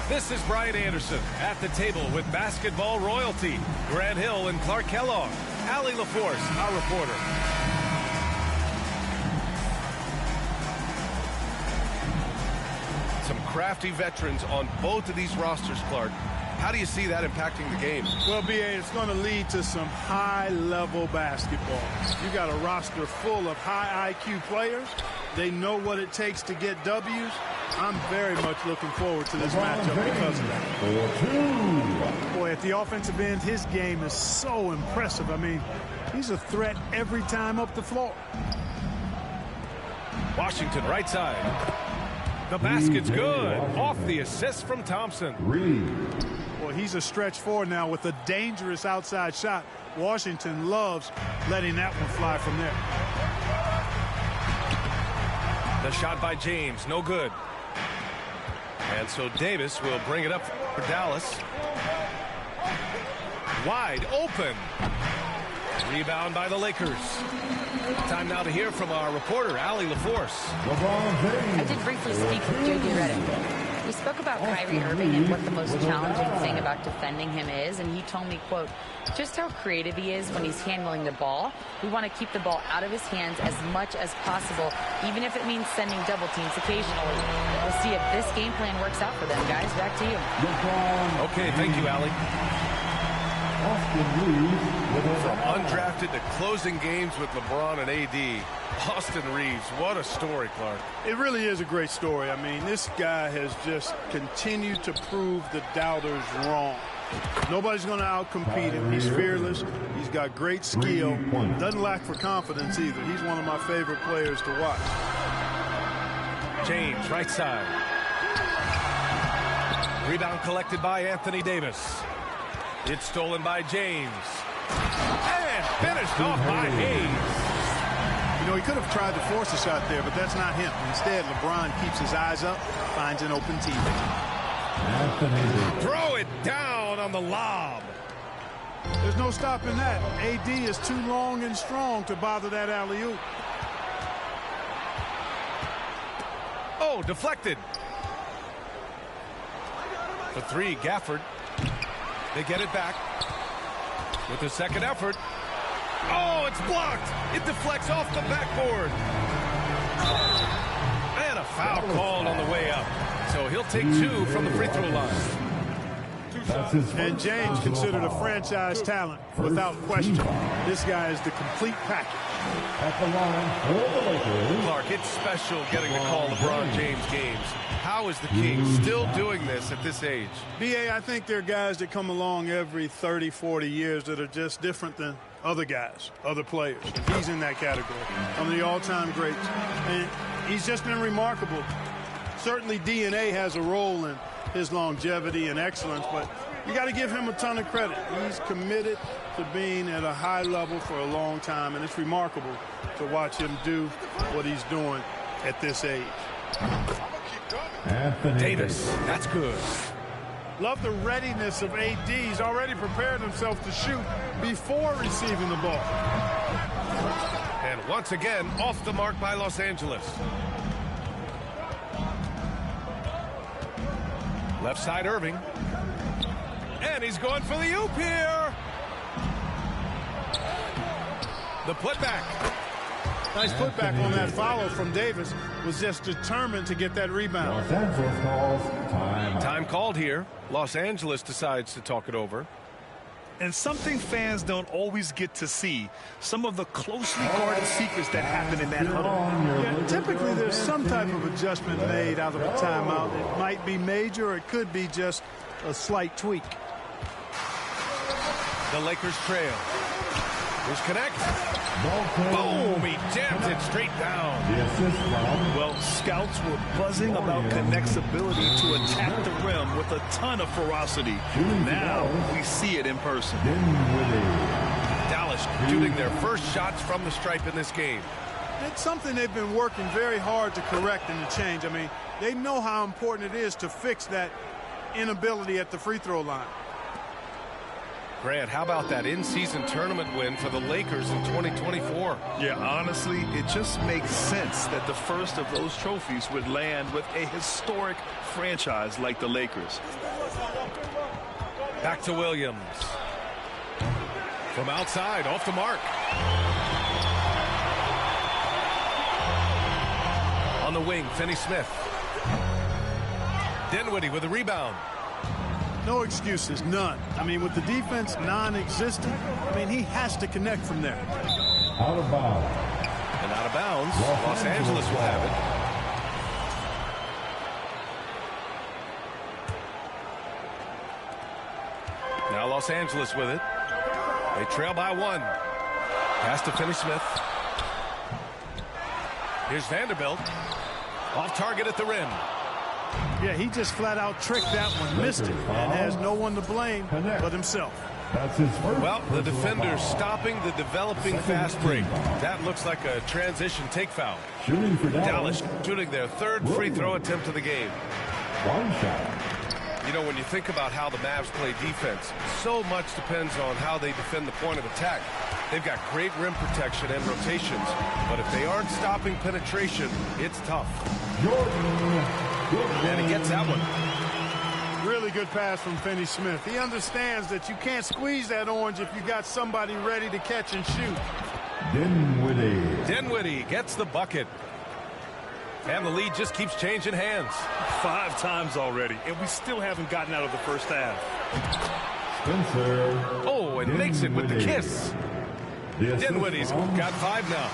This is Brian Anderson at the table with basketball royalty. Grant Hill and Clark Kellogg. Allie LaForce, our reporter. Some crafty veterans on both of these rosters, Clark. How do you see that impacting the game? Well, B.A., it's going to lead to some high-level basketball. You got a roster full of high IQ players. They know what it takes to get W's. I'm very much looking forward to this matchup because of that. Boy, at the offensive end, his game is so impressive. I mean, he's a threat every time up the floor. Washington, right side. The basket's good. Off the assist from Thompson. Boy, he's a stretch four now with a dangerous outside shot. Washington loves letting that one fly from there. The shot by James, no good. And so Davis will bring it up for Dallas. Wide open. Rebound by the Lakers. Time now to hear from our reporter, Allie LaForce. I did briefly speak with J.J. Redick. We spoke about Kyrie Irving and what the most challenging thing about defending him is, and he told me, quote, just how creative he is when he's handling the ball. We want to keep the ball out of his hands as much as possible, even if it means sending double teams occasionally. We'll see if this game plan works out for them, guys. Back to you. Okay, thank you, Allie. From undrafted to closing games with LeBron and AD, Austin Reeves, what a story, Clark. It really is a great story. I mean, this guy has just continued to prove the doubters wrong. Nobody's going to outcompete him. He's fearless. He's got great skill. Doesn't lack for confidence either. He's one of my favorite players to watch. James, right side. Rebound collected by Anthony Davis. It's stolen by James. And finished off by Hayes. You know, he could have tried to force a shot there, but that's not him. Instead, LeBron keeps his eyes up, finds an open teammate. Throw it down on the lob. There's no stopping that. AD is too long and strong to bother that alley-oop. Oh, deflected. For three, Gafford. They get it back with the second effort. Oh, it's blocked. It deflects off the backboard. And a foul called on the way up. So he'll take two from the free throw line. And James considered a franchise talent without question. This guy is the complete package. At the line for the Lakers. Clark, it's special getting to call LeBron James games. How is the King still doing this at this age? B.A., I think there are guys that come along every 30, 40 years that are just different than other guys, other players. And he's in that category. One of the all-time greats. And he's just been remarkable. Certainly DNA has a role in his longevity and excellence, but you got to give him a ton of credit. He's committed to being at a high level for a long time, and it's remarkable to watch him do what he's doing at this age. Davis, that's good. Love the readiness of AD. He's already prepared himself to shoot before receiving the ball. And once again, off the mark by Los Angeles. Left side, Irving. And he's going for the oop here. The putback. Nice putback on that follow from Davis. Was just determined to get that rebound. Los Angeles calls time. Time called here. Los Angeles decides to talk it over. And something fans don't always get to see, some of the closely guarded secrets that happen in that huddle. Yeah, typically there's some type of adjustment made out of a timeout. It might be major, or it could be just a slight tweak. The Lakers trail. Here's connect. Boom! He jams it straight down. Well, scouts were buzzing about Connect's ability to attack the rim with a ton of ferocity. Now we see it in person. Dallas shooting their first shots from the stripe in this game. It's something they've been working very hard to correct and to change. I mean, they know how important it is to fix that inability at the free throw line. Grant, how about that in-season tournament win for the Lakers in 2024? Yeah, honestly, it just makes sense that the first of those trophies would land with a historic franchise like the Lakers. Back to Williams. From outside, off the mark. On the wing, Finney-Smith. Dinwiddie with a rebound. No excuses, none. I mean, with the defense non-existent, I mean, he has to connect from there. Out of bounds. And out of bounds, Los Angeles will have it. Now Los Angeles with it. They trail by 1. Pass to Finney-Smith. Here's Vanderbilt. Off target at the rim. Yeah, he just flat out tricked that one, missed it, and has no one to blame but himself. That's his first. Well, the defender's stopping the developing fast break. That looks like a transition take foul. Shooting for Dallas shooting their 3rd free throw attempt of the game. One shot. You know, when you think about how the Mavs play defense, so much depends on how they defend the point of attack. They've got great rim protection and rotations, but if they aren't stopping penetration, it's tough. And he gets that one. Really good pass from Finney-Smith. He understands that you can't squeeze that orange if you got somebody ready to catch and shoot. Dinwiddie gets the bucket. And the lead just keeps changing hands. 5 times already, and we still haven't gotten out of the first half. Spencer. Oh, and makes it with the kiss. Dinwiddie's got 5 now.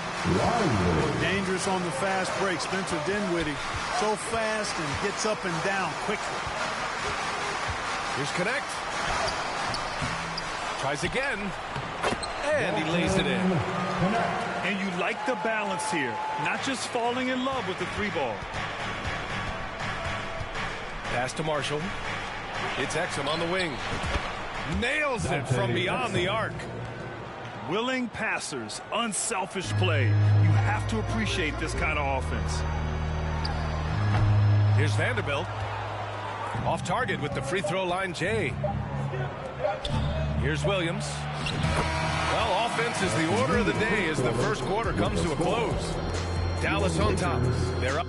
Dangerous on the fast break. Spencer Dinwiddie so fast and gets up and down quickly. Here's Connect. Tries again. And he lays it in. And you like the balance here. Not just falling in love with the 3-ball. Pass to Marshall. It's Exum on the wing. Nails it from beyond the arc. Willing passers, unselfish play. You have to appreciate this kind of offense. Here's Vanderbilt. Off target with the free throw line, Jay. Here's Williams. Well, offense is the order of the day as the first quarter comes to a close. Dallas on top. They're up.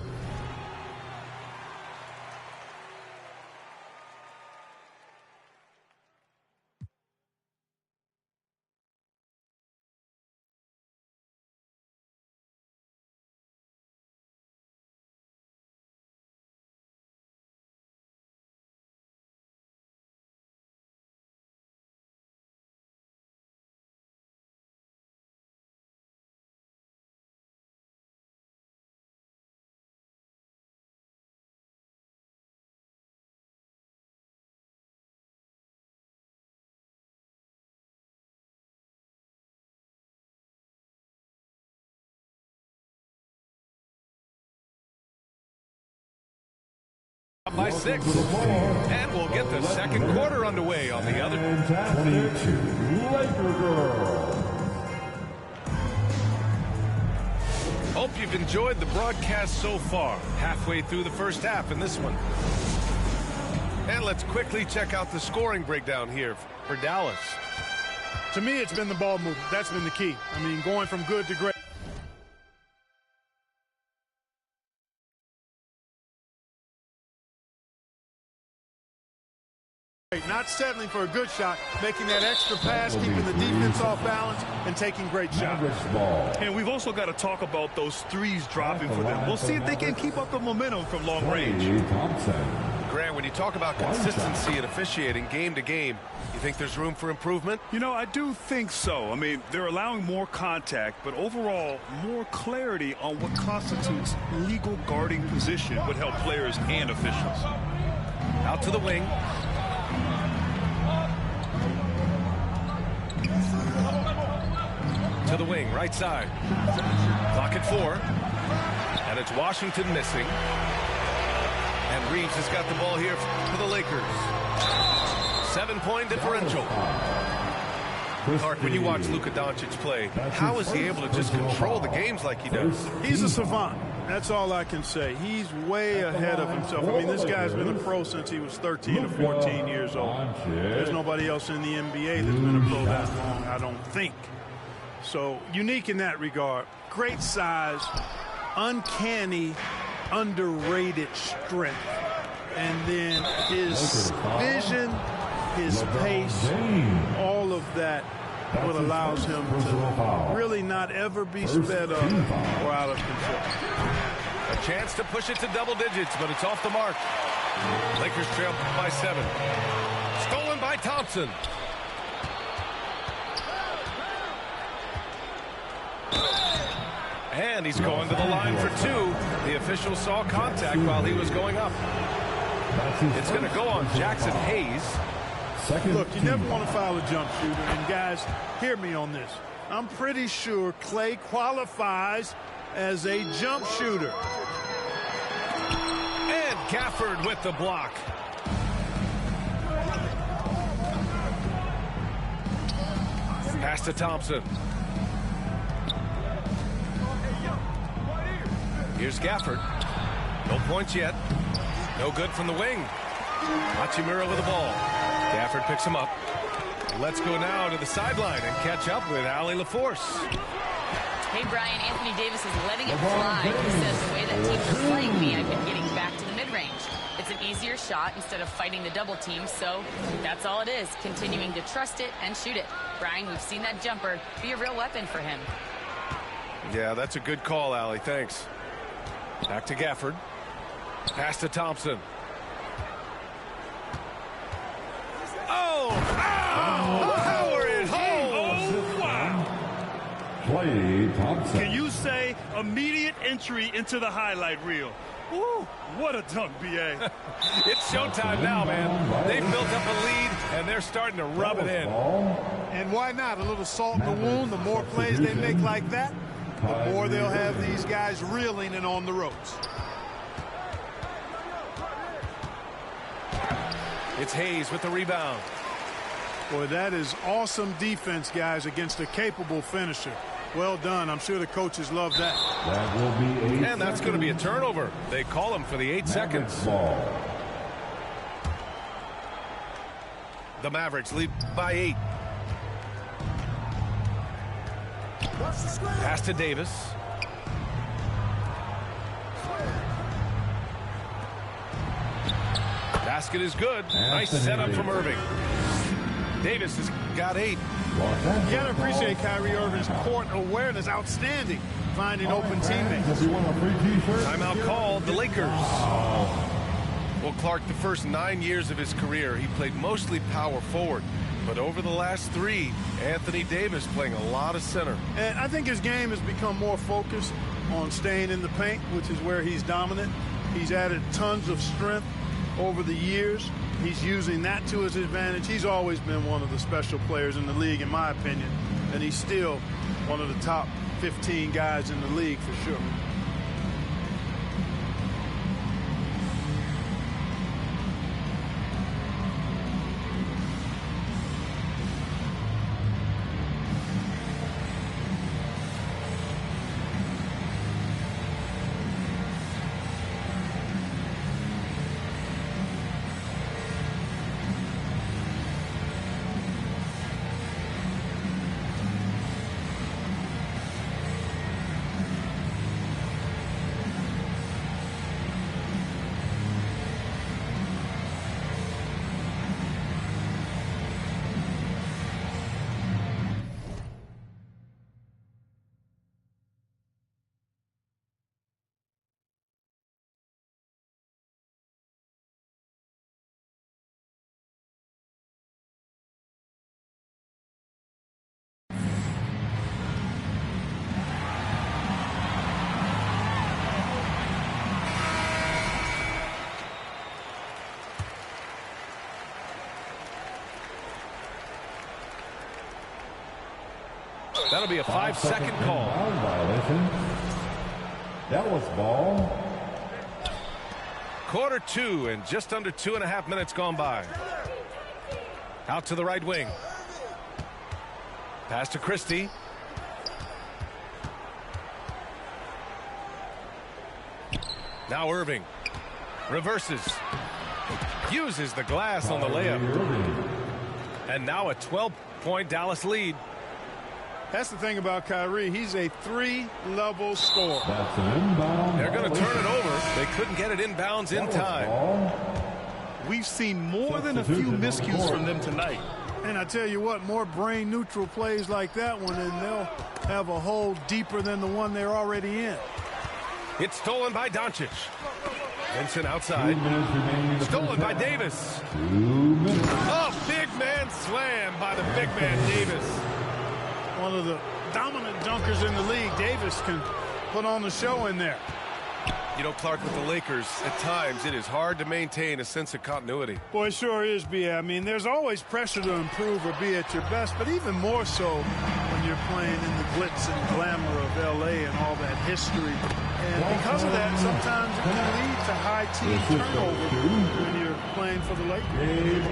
By 6, and we'll get the second quarter underway on the other. 22 Laker girls. Hope you've enjoyed the broadcast so far. Halfway through the first half in this one. And let's quickly check out the scoring breakdown here for Dallas. To me, it's been the ball movement. That's been the key. I mean, going from good to great. Not settling for a good shot, making that extra pass, keeping the defense off balance, and taking great shots. And we've also got to talk about those threes dropping for them. We'll see if they can keep up the momentum from long range. Grant, when you talk about consistency and officiating game to game, you think there's room for improvement? You know, I do think so. I mean, they're allowing more contact, but overall, more clarity on what constitutes legal guarding position would help players and officials. Out to the wing. To the wing, right side. Clock at 4. And it's Washington missing. And Reeves has got the ball here for the Lakers. 7-point differential. Clark, when you watch Luka Doncic play, how is he able to just control the games like he does? He's a savant. That's all I can say. He's way ahead of himself. I mean, this guy's been a pro since he was 13 or 14 years old. There's nobody else in the NBA that's been a pro that long, I don't think. So unique in that regard. Great size, uncanny, underrated strength. And then his vision, his pace, all of that what allows him to really not ever be sped up or out of control. A chance to push it to double digits, but it's off the mark. Lakers trail by 7. Stolen by Thompson. And he's going to the line for 2. The official saw contact while he was going up. It's going to go on Jackson Hayes. Look, you never want to foul a jump shooter. And, guys, hear me on this. I'm pretty sure Clay qualifies as a jump shooter. And Gafford with the block. Pass to Thompson. Here's Gafford. No points yet. No good from the wing. Hachimura with the ball. Gafford picks him up. Let's go now to the sideline and catch up with Allie LaForce. Hey, Brian, Anthony Davis is letting it fly. He says the way that teams are playing me, I've been getting back to the mid-range. It's an easier shot instead of fighting the double team, so that's all it is, continuing to trust it and shoot it. Brian, we've seen that jumper be a real weapon for him. Yeah, that's a good call, Allie. Thanks. Back to Gafford. Pass to Thompson. Oh! Power it home! Oh, wow! Clay Thompson. Can you say immediate entry into the highlight reel? Woo! What a dunk, B.A. It's showtime now, man. They've built up a lead, and they're starting to rub it in. And why not? A little salt in the wound. The more plays they make like that, the more they'll have these guys reeling and on the ropes. It's Hayes with the rebound. Boy, that is awesome defense, guys, against a capable finisher. Well done. I'm sure the coaches love that. That will be 8 And that's going to be a turnover. They call him for the 8 seconds. ball. The Mavericks lead by 8. Pass to Davis. Basket is good. Nice setup from Irving. Davis has got 8. You got to appreciate Kyrie Irving's court awareness. Outstanding. Finding open teammates. Timeout called. The Lakers. Well, Clark, the first 9 years of his career, he played mostly power forward. But over the last 3, Anthony Davis playing a lot of center. And I think his game has become more focused on staying in the paint, which is where he's dominant. He's added tons of strength over the years. He's using that to his advantage. He's always been one of the special players in the league, in my opinion. And he's still one of the top 15 guys in the league for sure. That'll be a 5-second call. Violation. That was ball. Quarter 2 and just under 2.5 minutes gone by. Out to the right wing. Pass to Christie. Now Irving reverses, uses the glass on the layup, and now a 12-point Dallas lead. That's the thing about Kyrie. He's a three-level scorer. That's an inbound. They're going to turn it over. They couldn't get it inbounds in time. We've seen more than a few miscues from them tonight. And I tell you what, more brain-neutral plays like that one, and they'll have a hole deeper than the one they're already in. It's stolen by Doncic. Vincent outside. Stolen by Davis. Oh, big man slam by the big man Davis. One of the dominant dunkers in the league. Davis can put on the show in there. You know, Clark, with the Lakers, at times it is hard to maintain a sense of continuity. Boy, it sure is, B.A. I mean, there's always pressure to improve or be at your best, but even more so when you're playing in the glitz and glamour of L.A. and all that history. And because of that, sometimes it can lead to high team turnover when you're playing for the Lakers.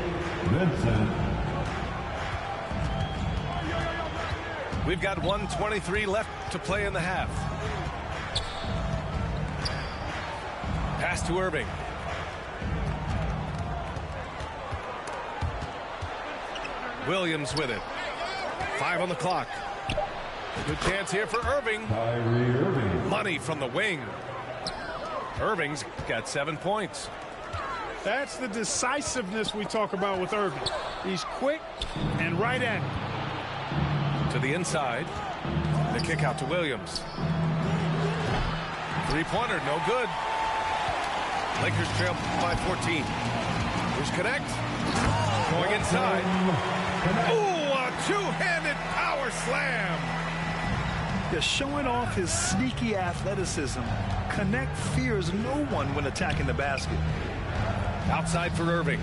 We've got 1:23 left to play in the half. Pass to Irving. Williams with it. 5 on the clock. Good chance here for Irving. Money from the wing. Irving's got 7 points. That's the decisiveness we talk about with Irving. He's quick and right at it. To the inside. The kick out to Williams. Three-pointer, no good. Lakers trail by 14. Here's Connect. Going inside. Ooh, a two-handed power slam. Yeah, showing off his sneaky athleticism. Connect fears no one when attacking the basket. Outside for Irving.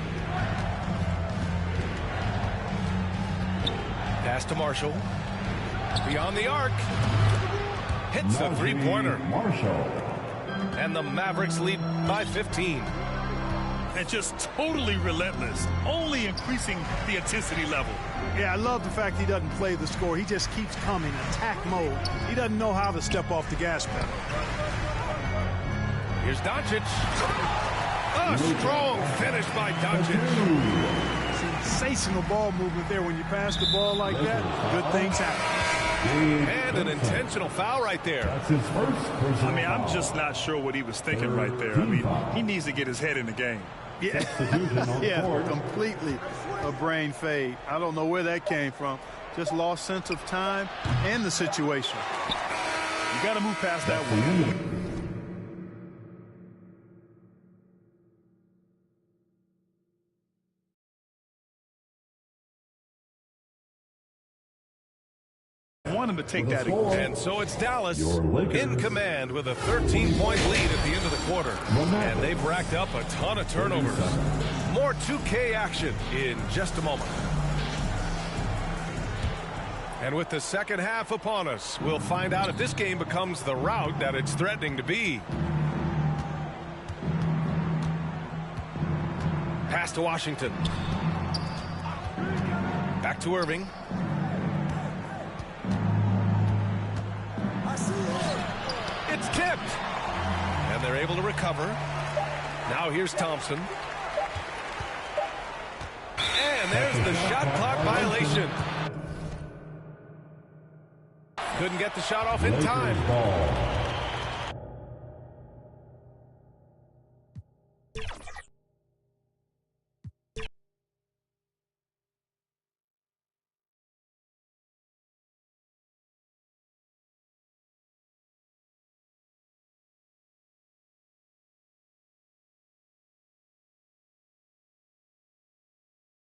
Pass to Marshall. Beyond the arc. Hits the three-pointer. Marshall. And the Mavericks lead by 15. And just totally relentless, only increasing the intensity level. Yeah, I love the fact he doesn't play the score. He just keeps coming, attack mode. He doesn't know how to step off the gas pedal. Here's Doncic. A strong finish by Doncic. Sensational ball movement there. When you pass the ball like that, good things happen. And an intentional foul right there. That's his first. I mean, I'm just not sure what he was thinking right there. I mean, he needs to get his head in the game. Yeah, yeah, completely a brain fade. I don't know where that came from. Just lost sense of time and the situation. You got to move past that one. Want him to take that again. And so it's Dallas in command with a 13-point lead at the end of the quarter. And they've racked up a ton of turnovers. More 2K action in just a moment. And with the second half upon us, we'll find out if this game becomes the rout that it's threatening to be. Pass to Washington. Back to Irving. It's tipped. And they're able to recover. Now here's Thompson. And there's the shot clock violation. Couldn't get the shot off in time.